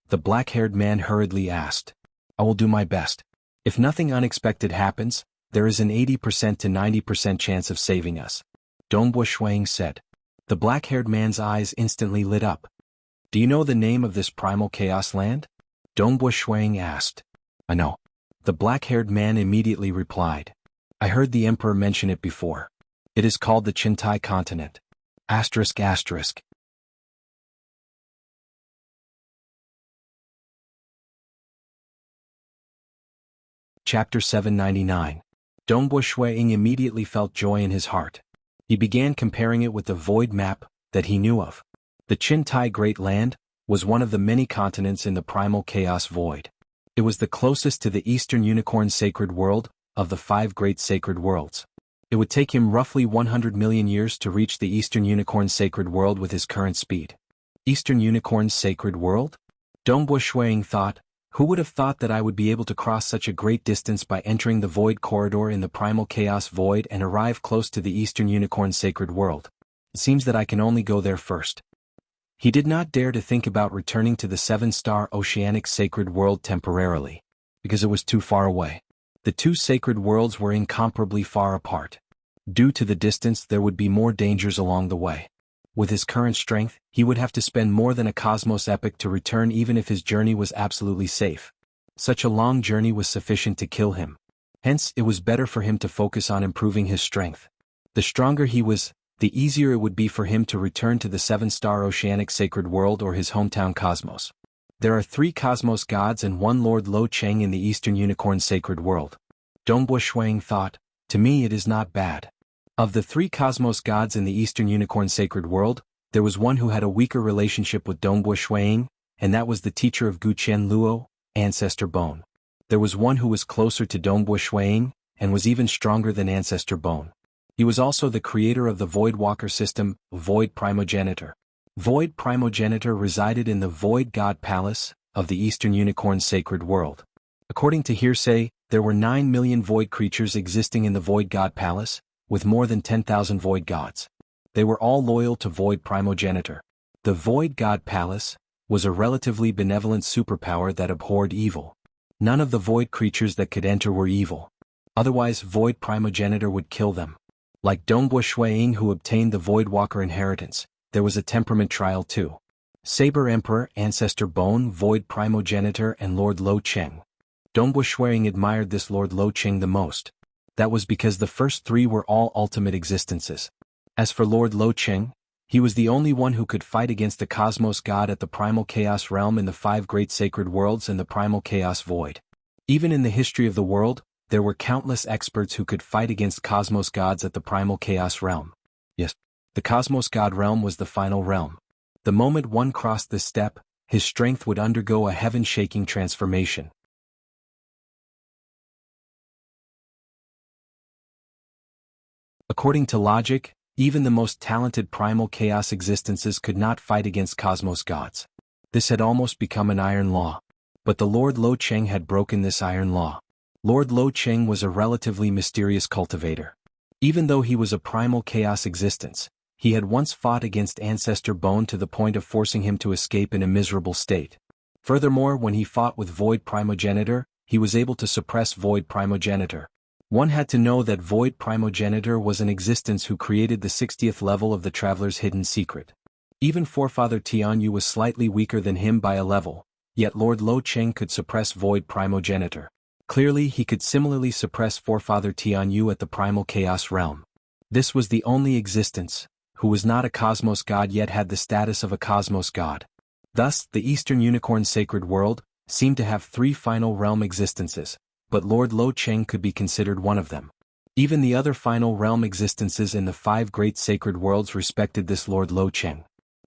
The black-haired man hurriedly asked. I will do my best. If nothing unexpected happens, there is an 80% to 90% chance of saving us. Dongbua Shuang said. The black-haired man's eyes instantly lit up. Do you know the name of this primal chaos land? Dongbua Shuang asked. I know. The black-haired man immediately replied. I heard the emperor mention it before. It is called the Chintai continent. Asterisk asterisk. Chapter 799. Dongbua Shuang immediately felt joy in his heart. He began comparing it with the void map that he knew of. The Chintai Great Land was one of the many continents in the primal chaos void. It was the closest to the Eastern Unicorn Sacred World of the 5 great sacred worlds. It would take him roughly 100 million years to reach the Eastern Unicorn Sacred World with his current speed. Eastern Unicorn Sacred World? Dongbua Shuang thought, who would have thought that I would be able to cross such a great distance by entering the void corridor in the primal chaos void and arrive close to the Eastern Unicorn Sacred World? It seems that I can only go there first. He did not dare to think about returning to the 7-star Oceanic Sacred World temporarily, because it was too far away. The two sacred worlds were incomparably far apart. Due to the distance, there would be more dangers along the way. With his current strength, he would have to spend more than a cosmos epoch to return even if his journey was absolutely safe. Such a long journey was sufficient to kill him. Hence, it was better for him to focus on improving his strength. The stronger he was, the easier it would be for him to return to the 7-star Oceanic Sacred World or his hometown cosmos. There are 3 cosmos gods and 1 Lord Lo Cheng in the Eastern Unicorn Sacred World. Dongbua Shuang thought, to me it is not bad. Of the 3 cosmos gods in the Eastern Unicorn Sacred World, there was one who had a weaker relationship with Dongbua Shuang, and that was the teacher of Guqian Luo, Ancestor Bone. There was one who was closer to Dongbua Shuang, and was even stronger than Ancestor Bone. He was also the creator of the Void Walker system, Void Primogenitor. Void Primogenitor resided in the Void God Palace of the Eastern Unicorn Sacred World. According to hearsay, there were 9 million void creatures existing in the Void God Palace, with more than 10,000 void gods. They were all loyal to Void Primogenitor. The Void God Palace was a relatively benevolent superpower that abhorred evil. None of the void creatures that could enter were evil. Otherwise, Void Primogenitor would kill them. Like Dongbua Shuang, who obtained the Void Walker inheritance, there was a temperament trial too. Saber Emperor, Ancestor Bone, Void Primogenitor, and Lord Lo Cheng. Dongbua Shuang admired this Lord Lo Cheng the most. That was because the first 3 were all ultimate existences. As for Lord Lo Cheng, he was the only one who could fight against the Cosmos God at the Primal Chaos Realm in the 5 great sacred worlds and the Primal Chaos Void. Even in the history of the world, there were countless experts who could fight against Cosmos Gods at the Primal Chaos Realm. Yes, the Cosmos God Realm was the final realm. The moment one crossed this step, his strength would undergo a heaven-shaking transformation. According to logic, even the most talented primal chaos existences could not fight against cosmos gods. This had almost become an iron law. But the Lord Lo Cheng had broken this iron law. Lord Lo Cheng was a relatively mysterious cultivator. Even though he was a primal chaos existence, he had once fought against Ancestor Bone to the point of forcing him to escape in a miserable state. Furthermore, when he fought with Void Primogenitor, he was able to suppress Void Primogenitor. One had to know that Void Primogenitor was an existence who created the 60th level of the Traveler's hidden secret. Even Forefather Tianyu was slightly weaker than him by a level, yet Lord Lo Cheng could suppress Void Primogenitor. Clearly, he could similarly suppress Forefather Tianyu at the Primal Chaos Realm. This was the only existence who was not a Cosmos God yet had the status of a Cosmos God. Thus, the Eastern Unicorn Sacred World seemed to have 3 final realm existences, but Lord Lo Cheng could be considered one of them. Even the other final realm existences in the 5 great sacred worlds respected this Lord Lo Cheng.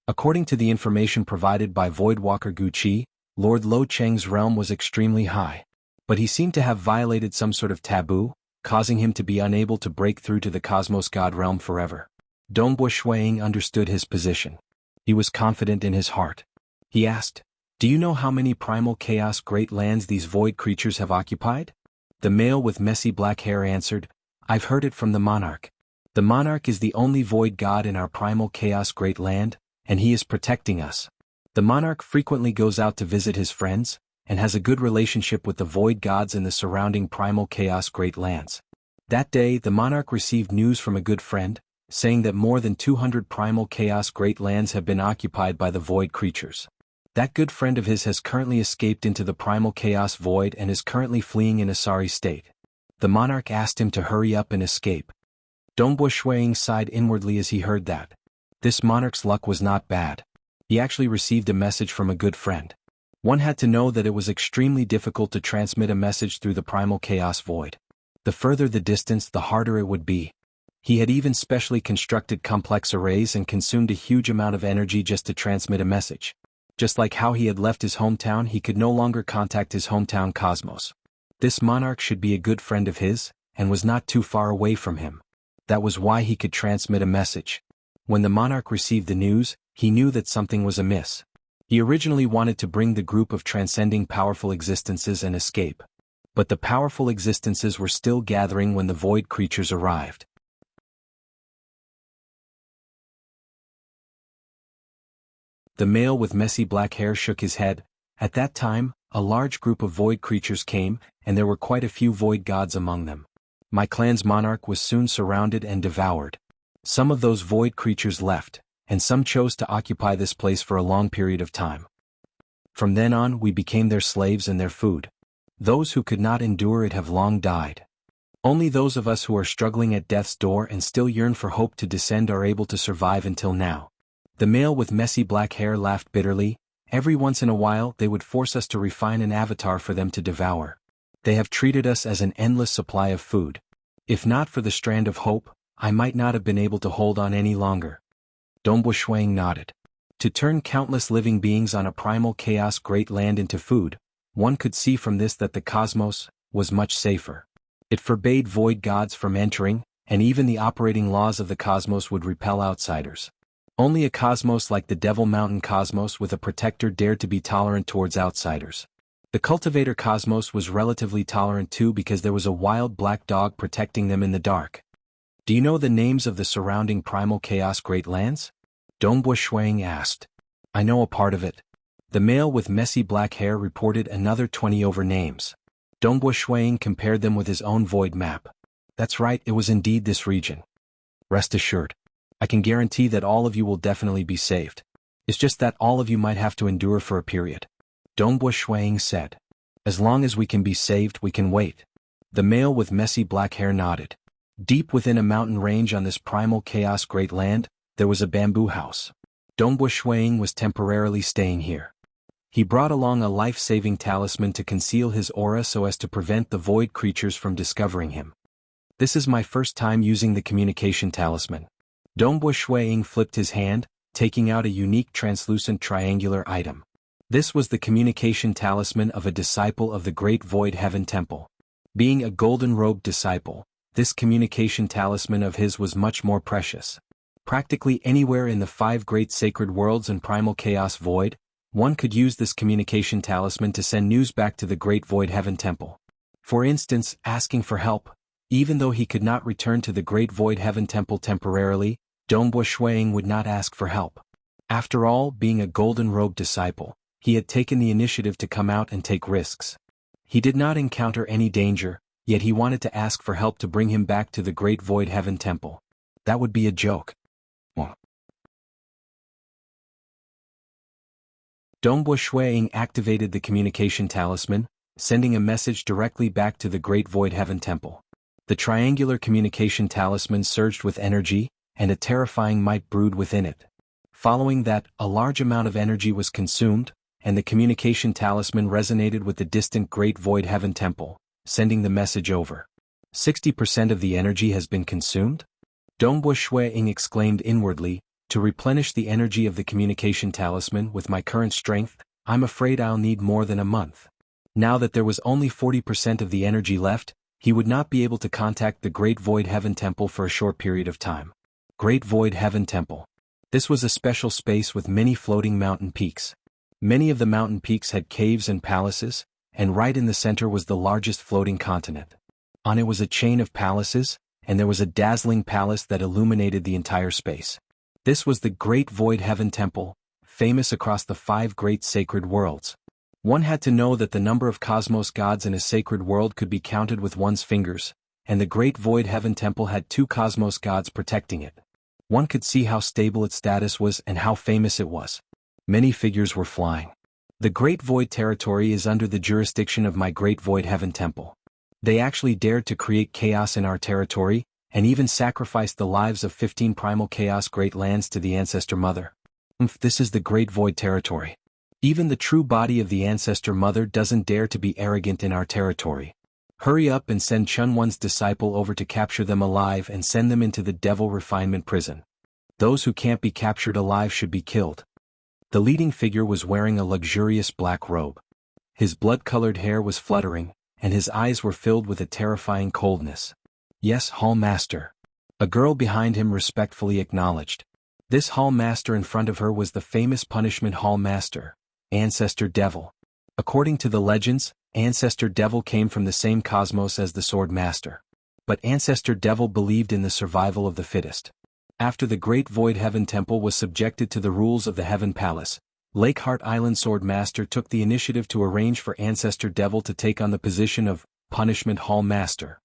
According to the information provided by Voidwalker Gu Qi, Lord Lo Cheng's realm was extremely high. But he seemed to have violated some sort of taboo, causing him to be unable to break through to the Cosmos God realm forever. Dongbo Shuiying understood his position. He was confident in his heart. He asked, "Do you know how many primal chaos great lands these void creatures have occupied?" The male with messy black hair answered, "I've heard it from the monarch. The monarch is the only void god in our primal chaos great land, and he is protecting us. The monarch frequently goes out to visit his friends, and has a good relationship with the void gods in the surrounding primal chaos great lands. That day the monarch received news from a good friend, saying that more than 200 primal chaos great lands have been occupied by the void creatures. That good friend of his has currently escaped into the primal chaos void and is currently fleeing in a sorry state. The monarch asked him to hurry up and escape." Dongbo Shuiying sighed inwardly as he heard that. This monarch's luck was not bad. He actually received a message from a good friend. One had to know that it was extremely difficult to transmit a message through the primal chaos void. The further the distance, the harder it would be. He had even specially constructed complex arrays and consumed a huge amount of energy just to transmit a message. Just like how he had left his hometown, he could no longer contact his hometown cosmos. This monarch should be a good friend of his, and was not too far away from him. That was why he could transmit a message. When the monarch received the news, he knew that something was amiss. He originally wanted to bring the group of transcending powerful existences and escape. But the powerful existences were still gathering when the void creatures arrived. The male with messy black hair shook his head. At that time, a large group of void creatures came, and there were quite a few void gods among them. My clan's monarch was soon surrounded and devoured. Some of those void creatures left, and some chose to occupy this place for a long period of time. From then on we became their slaves and their food. Those who could not endure it have long died. Only those of us who are struggling at death's door and still yearn for hope to descend are able to survive until now." The male with messy black hair laughed bitterly. "Every once in a while they would force us to refine an avatar for them to devour. They have treated us as an endless supply of food. If not for the strand of hope, I might not have been able to hold on any longer." Dongbo Shuiying nodded. To turn countless living beings on a primal chaos great land into food, one could see from this that the cosmos was much safer. It forbade void gods from entering, and even the operating laws of the cosmos would repel outsiders. Only a cosmos like the Devil Mountain Cosmos with a protector dared to be tolerant towards outsiders. The Cultivator Cosmos was relatively tolerant too because there was a wild black dog protecting them in the dark. "Do you know the names of the surrounding primal chaos great lands?" Dongbo Shuiying asked. "I know a part of it." The male with messy black hair reported another 20 over names. Dongbo Shuiying compared them with his own void map. "That's right, it was indeed this region. Rest assured. I can guarantee that all of you will definitely be saved. It's just that all of you might have to endure for a period." Dongbo Shuiying said. "As long as we can be saved, we can wait." The male with messy black hair nodded. Deep within a mountain range on this primal chaos great land, there was a bamboo house. Dongbo Shuiying was temporarily staying here. He brought along a life-saving talisman to conceal his aura so as to prevent the void creatures from discovering him. "This is my first time using the communication talisman." Dongbo Shuiying flipped his hand, taking out a unique translucent triangular item. This was the communication talisman of a disciple of the Great Void Heaven Temple. Being a golden-robed disciple, this communication talisman of his was much more precious. Practically anywhere in the 5 great sacred worlds and primal chaos void, one could use this communication talisman to send news back to the Great Void Heaven Temple. For instance, asking for help. Even though he could not return to the Great Void Heaven Temple temporarily, Dongbo Shuiying would not ask for help. After all, being a golden-robed disciple, he had taken the initiative to come out and take risks. He did not encounter any danger, yet he wanted to ask for help to bring him back to the Great Void Heaven Temple. That would be a joke. Dongbo Shuiying activated the communication talisman, sending a message directly back to the Great Void Heaven Temple. The triangular communication talisman surged with energy, and a terrifying might brewed within it. Following that, a large amount of energy was consumed, and the communication talisman resonated with the distant Great Void Heaven Temple, sending the message over. 60% of the energy has been consumed? Dongbo Shui-ing exclaimed inwardly, to replenish the energy of the communication talisman with my current strength, I'm afraid I'll need more than a month. Now that there was only 40% of the energy left, he would not be able to contact the Great Void Heaven Temple for a short period of time. Great Void Heaven Temple. This was a special space with many floating mountain peaks. Many of the mountain peaks had caves and palaces, and right in the center was the largest floating continent. On it was a chain of palaces, and there was a dazzling palace that illuminated the entire space. This was the Great Void Heaven Temple, famous across the 5 great sacred worlds. One had to know that the number of cosmos gods in a sacred world could be counted with one's fingers, and the Great Void Heaven Temple had 2 cosmos gods protecting it. One could see how stable its status was and how famous it was. Many figures were flying. The Great Void territory is under the jurisdiction of my Great Void Heaven Temple. They actually dared to create chaos in our territory, and even sacrificed the lives of 15 primal chaos great lands to the Ancestor Mother. This is the Great Void territory. Even the true body of the Ancestor Mother doesn't dare to be arrogant in our territory. Hurry up and send Chunwan's disciple over to capture them alive and send them into the Devil Refinement Prison. Those who can't be captured alive should be killed. The leading figure was wearing a luxurious black robe. His blood-colored hair was fluttering, and his eyes were filled with a terrifying coldness. Yes, Hall Master. A girl behind him respectfully acknowledged. This Hall Master in front of her was the famous Punishment Hall Master, Ancestor Devil. According to the legends, Ancestor Devil came from the same cosmos as the Sword Master. But Ancestor Devil believed in the survival of the fittest. After the Great Void Heaven Temple was subjected to the rules of the Heaven Palace, Lakeheart Island Sword Master took the initiative to arrange for Ancestor Devil to take on the position of Punishment Hall Master.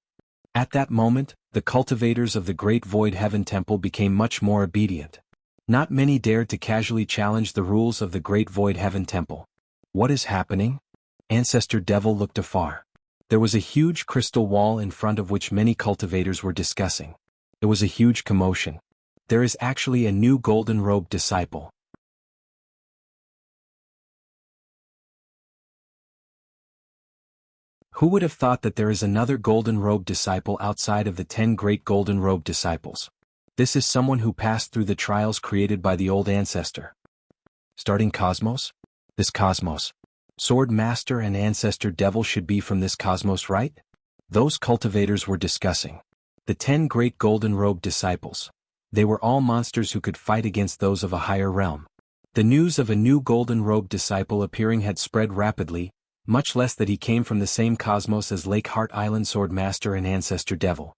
At that moment, the cultivators of the Great Void Heaven Temple became much more obedient. Not many dared to casually challenge the rules of the Great Void Heaven Temple. What is happening? Ancestor Devil looked afar. There was a huge crystal wall in front of which many cultivators were discussing. It was a huge commotion. There is actually a new golden-robed disciple. Who would have thought that there is another golden-robed disciple outside of the 10 great golden-robed disciples? This is someone who passed through the trials created by the old ancestor. Starting cosmos? This cosmos. Sword Master and Ancestor Devil should be from this cosmos, right? Those cultivators were discussing. The 10 great golden-robed disciples. They were all monsters who could fight against those of a higher realm. The news of a new golden-robed disciple appearing had spread rapidly, much less that he came from the same cosmos as Lakeheart Island Sword Master and Ancestor Devil.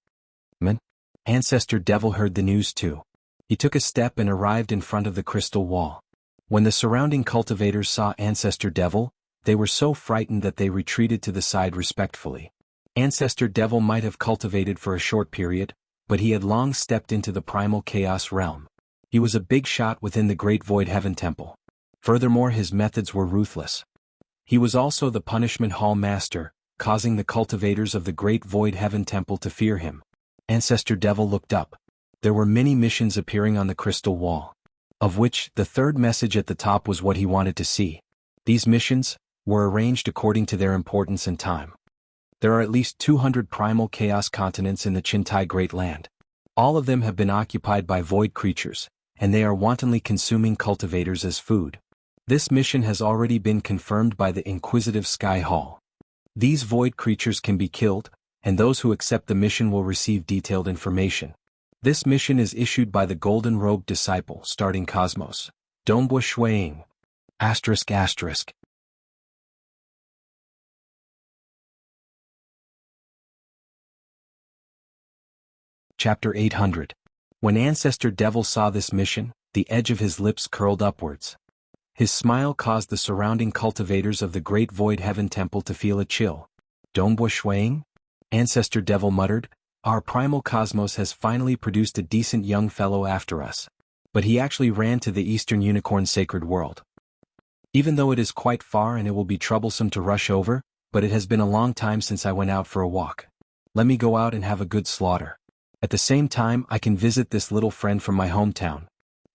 Ancestor Devil heard the news too. He took a step and arrived in front of the crystal wall. When the surrounding cultivators saw Ancestor Devil, they were so frightened that they retreated to the side respectfully. Ancestor Devil might have cultivated for a short period, but he had long stepped into the primal chaos realm. He was a big shot within the Great Void Heaven Temple. Furthermore, his methods were ruthless. He was also the Punishment Hall Master, causing the cultivators of the Great Void Heaven Temple to fear him. Ancestor Devil looked up. There were many missions appearing on the crystal wall, of which the third message at the top was what he wanted to see. These missions were arranged according to their importance and time. There are at least 200 primal chaos continents in the Chintai Great Land. All of them have been occupied by void creatures, and they are wantonly consuming cultivators as food. This mission has already been confirmed by the Inquisitive Sky Hall. These void creatures can be killed, and those who accept the mission will receive detailed information. This mission is issued by the Golden Robed Disciple starting Cosmos. Dongbo Shuiying. ***. Chapter 800. When Ancestor Devil saw this mission, the edge of his lips curled upwards. His smile caused the surrounding cultivators of the Great Void Heaven Temple to feel a chill. Dongbo Shuiying? Ancestor Devil muttered, our primal cosmos has finally produced a decent young fellow after us. But he actually ran to the Eastern Unicorn Sacred World. Even though it is quite far and it will be troublesome to rush over, but it has been a long time since I went out for a walk. Let me go out and have a good slaughter. At the same time I can visit this little friend from my hometown.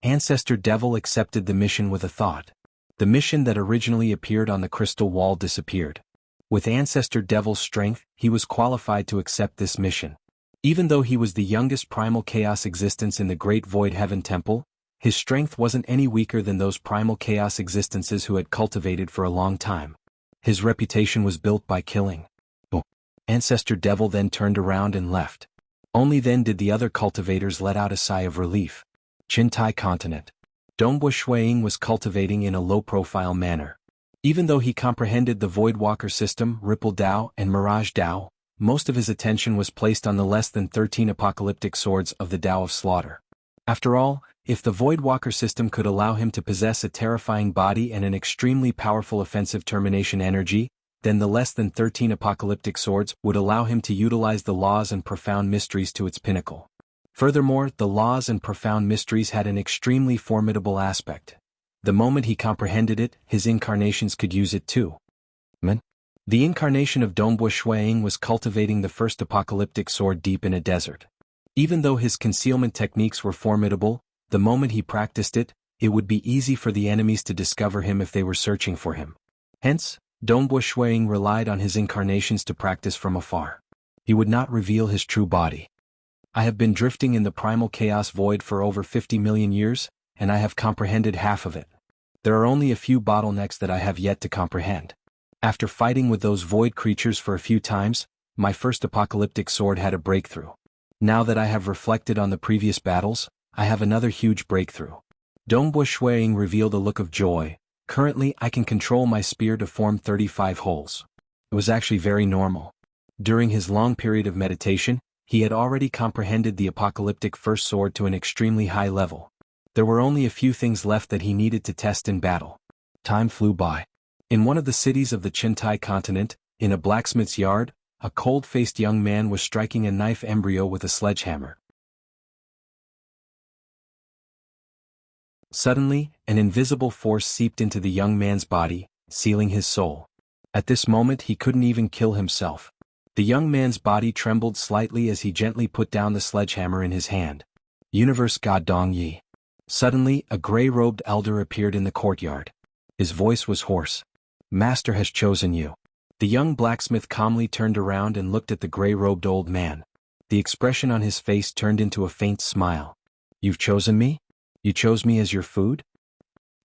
Ancestor Devil accepted the mission with a thought. The mission that originally appeared on the crystal wall disappeared. With Ancestor Devil's strength, he was qualified to accept this mission. Even though he was the youngest primal chaos existence in the Great Void Heaven Temple, his strength wasn't any weaker than those primal chaos existences who had cultivated for a long time. His reputation was built by killing. Ancestor Devil then turned around and left. Only then did the other cultivators let out a sigh of relief. Qintai Continent. Dongbua Shuiying was cultivating in a low-profile manner. Even though he comprehended the Voidwalker system, Ripple Dao, and Mirage Dao, most of his attention was placed on the less than 13 apocalyptic swords of the Dao of Slaughter. After all, if the Voidwalker system could allow him to possess a terrifying body and an extremely powerful offensive termination energy, then the less than 13 apocalyptic swords would allow him to utilize the laws and profound mysteries to its pinnacle. Furthermore, the laws and profound mysteries had an extremely formidable aspect. The moment he comprehended it, his incarnations could use it too. The incarnation of Dongbua Shuiying was cultivating the first apocalyptic sword deep in a desert. Even though his concealment techniques were formidable, the moment he practiced it, it would be easy for the enemies to discover him if they were searching for him. Hence, Dongbua Shuiying relied on his incarnations to practice from afar. He would not reveal his true body. I have been drifting in the primal chaos void for over 50 million years, and I have comprehended half of it. There are only a few bottlenecks that I have yet to comprehend. After fighting with those void creatures for a few times, my first apocalyptic sword had a breakthrough. Now that I have reflected on the previous battles, I have another huge breakthrough. Dongbua Shuiying revealed a look of joy. Currently, I can control my spear to form 35 holes. It was actually very normal. During his long period of meditation, he had already comprehended the apocalyptic first sword to an extremely high level. There were only a few things left that he needed to test in battle. Time flew by. In one of the cities of the Qintai Continent, in a blacksmith's yard, a cold-faced young man was striking a knife embryo with a sledgehammer. Suddenly, an invisible force seeped into the young man's body, sealing his soul. At this moment he couldn't even kill himself. The young man's body trembled slightly as he gently put down the sledgehammer in his hand. Universe God Dong Yi. Suddenly, a gray-robed elder appeared in the courtyard. His voice was hoarse. Master has chosen you. The young blacksmith calmly turned around and looked at the gray-robed old man. The expression on his face turned into a faint smile. You've chosen me? You chose me as your food?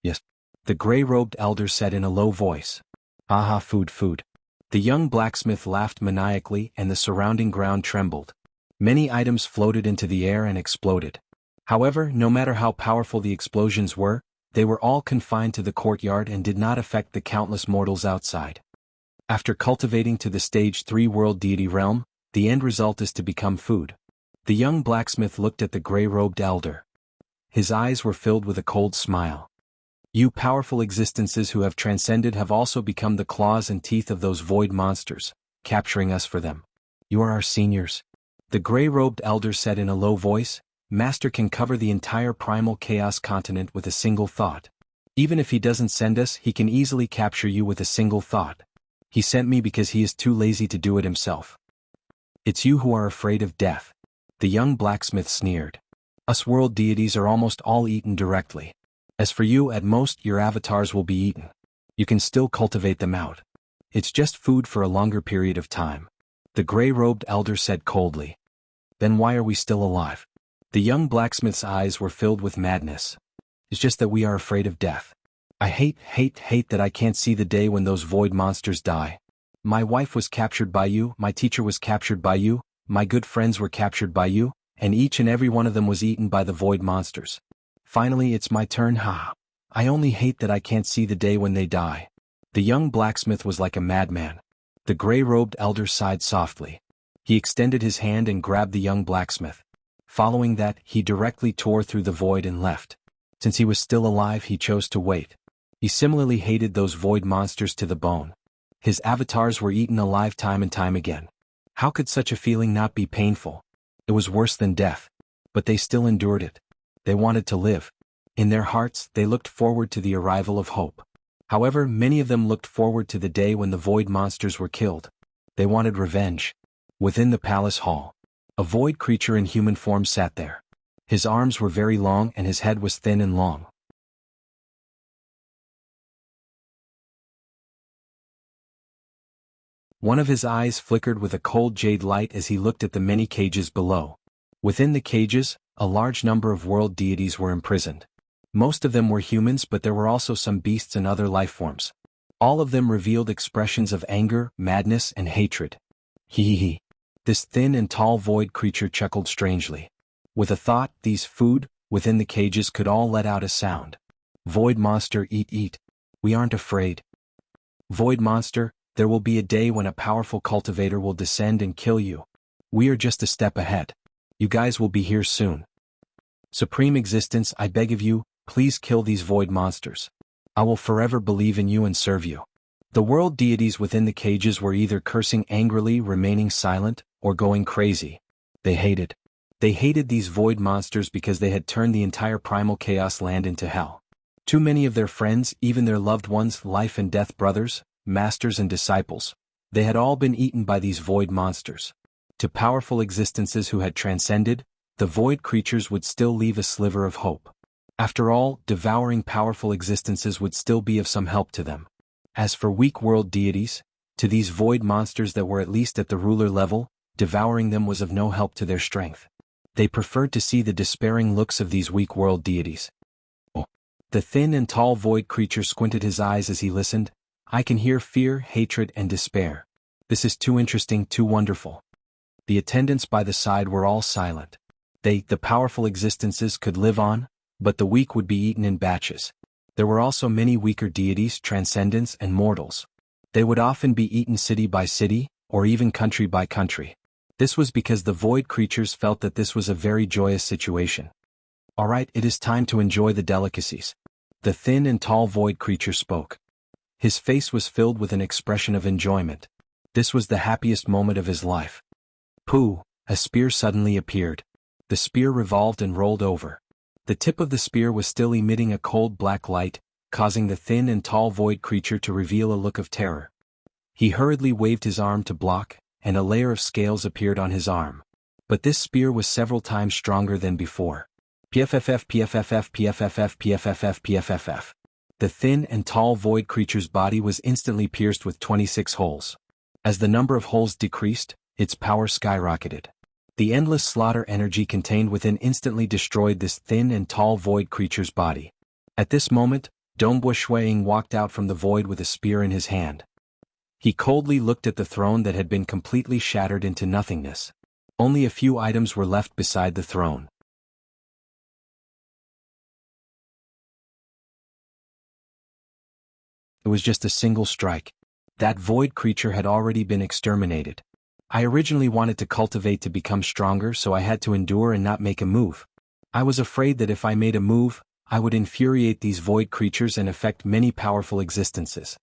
Yes. The gray-robed elder said in a low voice. Aha, food. The young blacksmith laughed maniacally and the surrounding ground trembled. Many items floated into the air and exploded. However, no matter how powerful the explosions were, they were all confined to the courtyard and did not affect the countless mortals outside. After cultivating to the stage 3 world deity realm, the end result is to become food. The young blacksmith looked at the gray-robed elder. His eyes were filled with a cold smile. You powerful existences who have transcended have also become the claws and teeth of those void monsters, capturing us for them. You are our seniors. The gray-robed elder said in a low voice. Master can cover the entire primal chaos continent with a single thought. Even if he doesn't send us, he can easily capture you with a single thought. He sent me because he is too lazy to do it himself. It's you who are afraid of death. The young blacksmith sneered. Us world deities are almost all eaten directly. As for you, at most your avatars will be eaten. You can still cultivate them out. It's just food for a longer period of time. The gray-robed elder said coldly. Then why are we still alive? The young blacksmith's eyes were filled with madness. It's just that we are afraid of death. I hate that I can't see the day when those void monsters die. My wife was captured by you, my teacher was captured by you, my good friends were captured by you, and each and every one of them was eaten by the void monsters. Finally it's my turn, I only hate that I can't see the day when they die. The young blacksmith was like a madman. The gray-robed elder sighed softly. He extended his hand and grabbed the young blacksmith. Following that, he directly tore through the void and left. Since he was still alive, he chose to wait. He similarly hated those void monsters to the bone. His avatars were eaten alive time and time again. How could such a feeling not be painful? It was worse than death. But they still endured it. They wanted to live. In their hearts, they looked forward to the arrival of hope. However, many of them looked forward to the day when the void monsters were killed. They wanted revenge. Within the palace hall, a void creature in human form sat there. His arms were very long and his head was thin and long. One of his eyes flickered with a cold jade light as he looked at the many cages below. Within the cages, a large number of world deities were imprisoned. Most of them were humans, but there were also some beasts and other life forms. All of them revealed expressions of anger, madness, and hatred. Hee. This thin and tall void creature chuckled strangely. With a thought, these food within the cages could all let out a sound. Void monster, eat. We aren't afraid. Void monster, there will be a day when a powerful cultivator will descend and kill you. We are just a step ahead. You guys will be here soon. Supreme Existence, I beg of you, please kill these void monsters. I will forever believe in you and serve you. The world deities within the cages were either cursing angrily, remaining silent, or going crazy. They hated these void monsters because they had turned the entire primal chaos land into hell. Too many of their friends, even their loved ones, life and death brothers, masters and disciples, they had all been eaten by these void monsters. To powerful existences who had transcended, the void creatures would still leave a sliver of hope. After all, devouring powerful existences would still be of some help to them. As for weak world deities, to these void monsters that were at least at the ruler level, devouring them was of no help to their strength. They preferred to see the despairing looks of these weak world deities. The thin and tall void creature squinted his eyes as he listened. I can hear fear, hatred, and despair. This is too interesting, too wonderful. The attendants by the side were all silent. The powerful existences could live on, but the weak would be eaten in batches. There were also many weaker deities, transcendents, and mortals. They would often be eaten city by city, or even country by country. This was because the void creatures felt that this was a very joyous situation. Alright, it is time to enjoy the delicacies. The thin and tall void creature spoke. His face was filled with an expression of enjoyment. This was the happiest moment of his life. Pooh! A spear suddenly appeared. The spear revolved and rolled over. The tip of the spear was still emitting a cold black light, causing the thin and tall void creature to reveal a look of terror. He hurriedly waved his arm to block, and a layer of scales appeared on his arm. But this spear was several times stronger than before. PFFF. The thin and tall void creature's body was instantly pierced with 26 holes. As the number of holes decreased, its power skyrocketed. The endless slaughter energy contained within instantly destroyed this thin and tall void creature's body. At this moment, Ying walked out from the void with a spear in his hand. He coldly looked at the throne that had been completely shattered into nothingness. Only a few items were left beside the throne. It was just a single strike. That void creature had already been exterminated. I originally wanted to cultivate to become stronger, so I had to endure and not make a move. I was afraid that if I made a move, I would infuriate these void creatures and affect many powerful existences.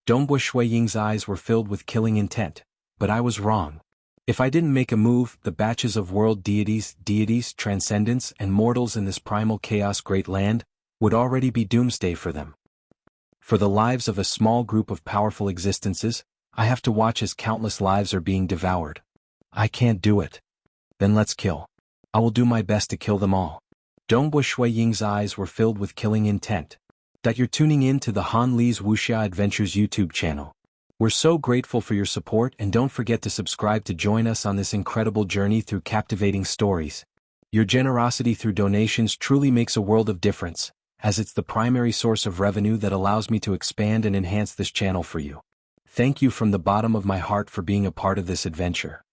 Ying's eyes were filled with killing intent, but I was wrong. If I didn't make a move, the batches of world deities, transcendents, and mortals in this primal chaos great land would already be doomsday for them. For the lives of a small group of powerful existences, I have to watch as countless lives are being devoured. I can't do it. Then let's kill. I will do my best to kill them all. Ying's eyes were filled with killing intent. That you're tuning in to the Han Li's Wuxia Adventures YouTube channel. We're so grateful for your support, and don't forget to subscribe to join us on this incredible journey through captivating stories. Your generosity through donations truly makes a world of difference, as it's the primary source of revenue that allows me to expand and enhance this channel for you. Thank you from the bottom of my heart for being a part of this adventure.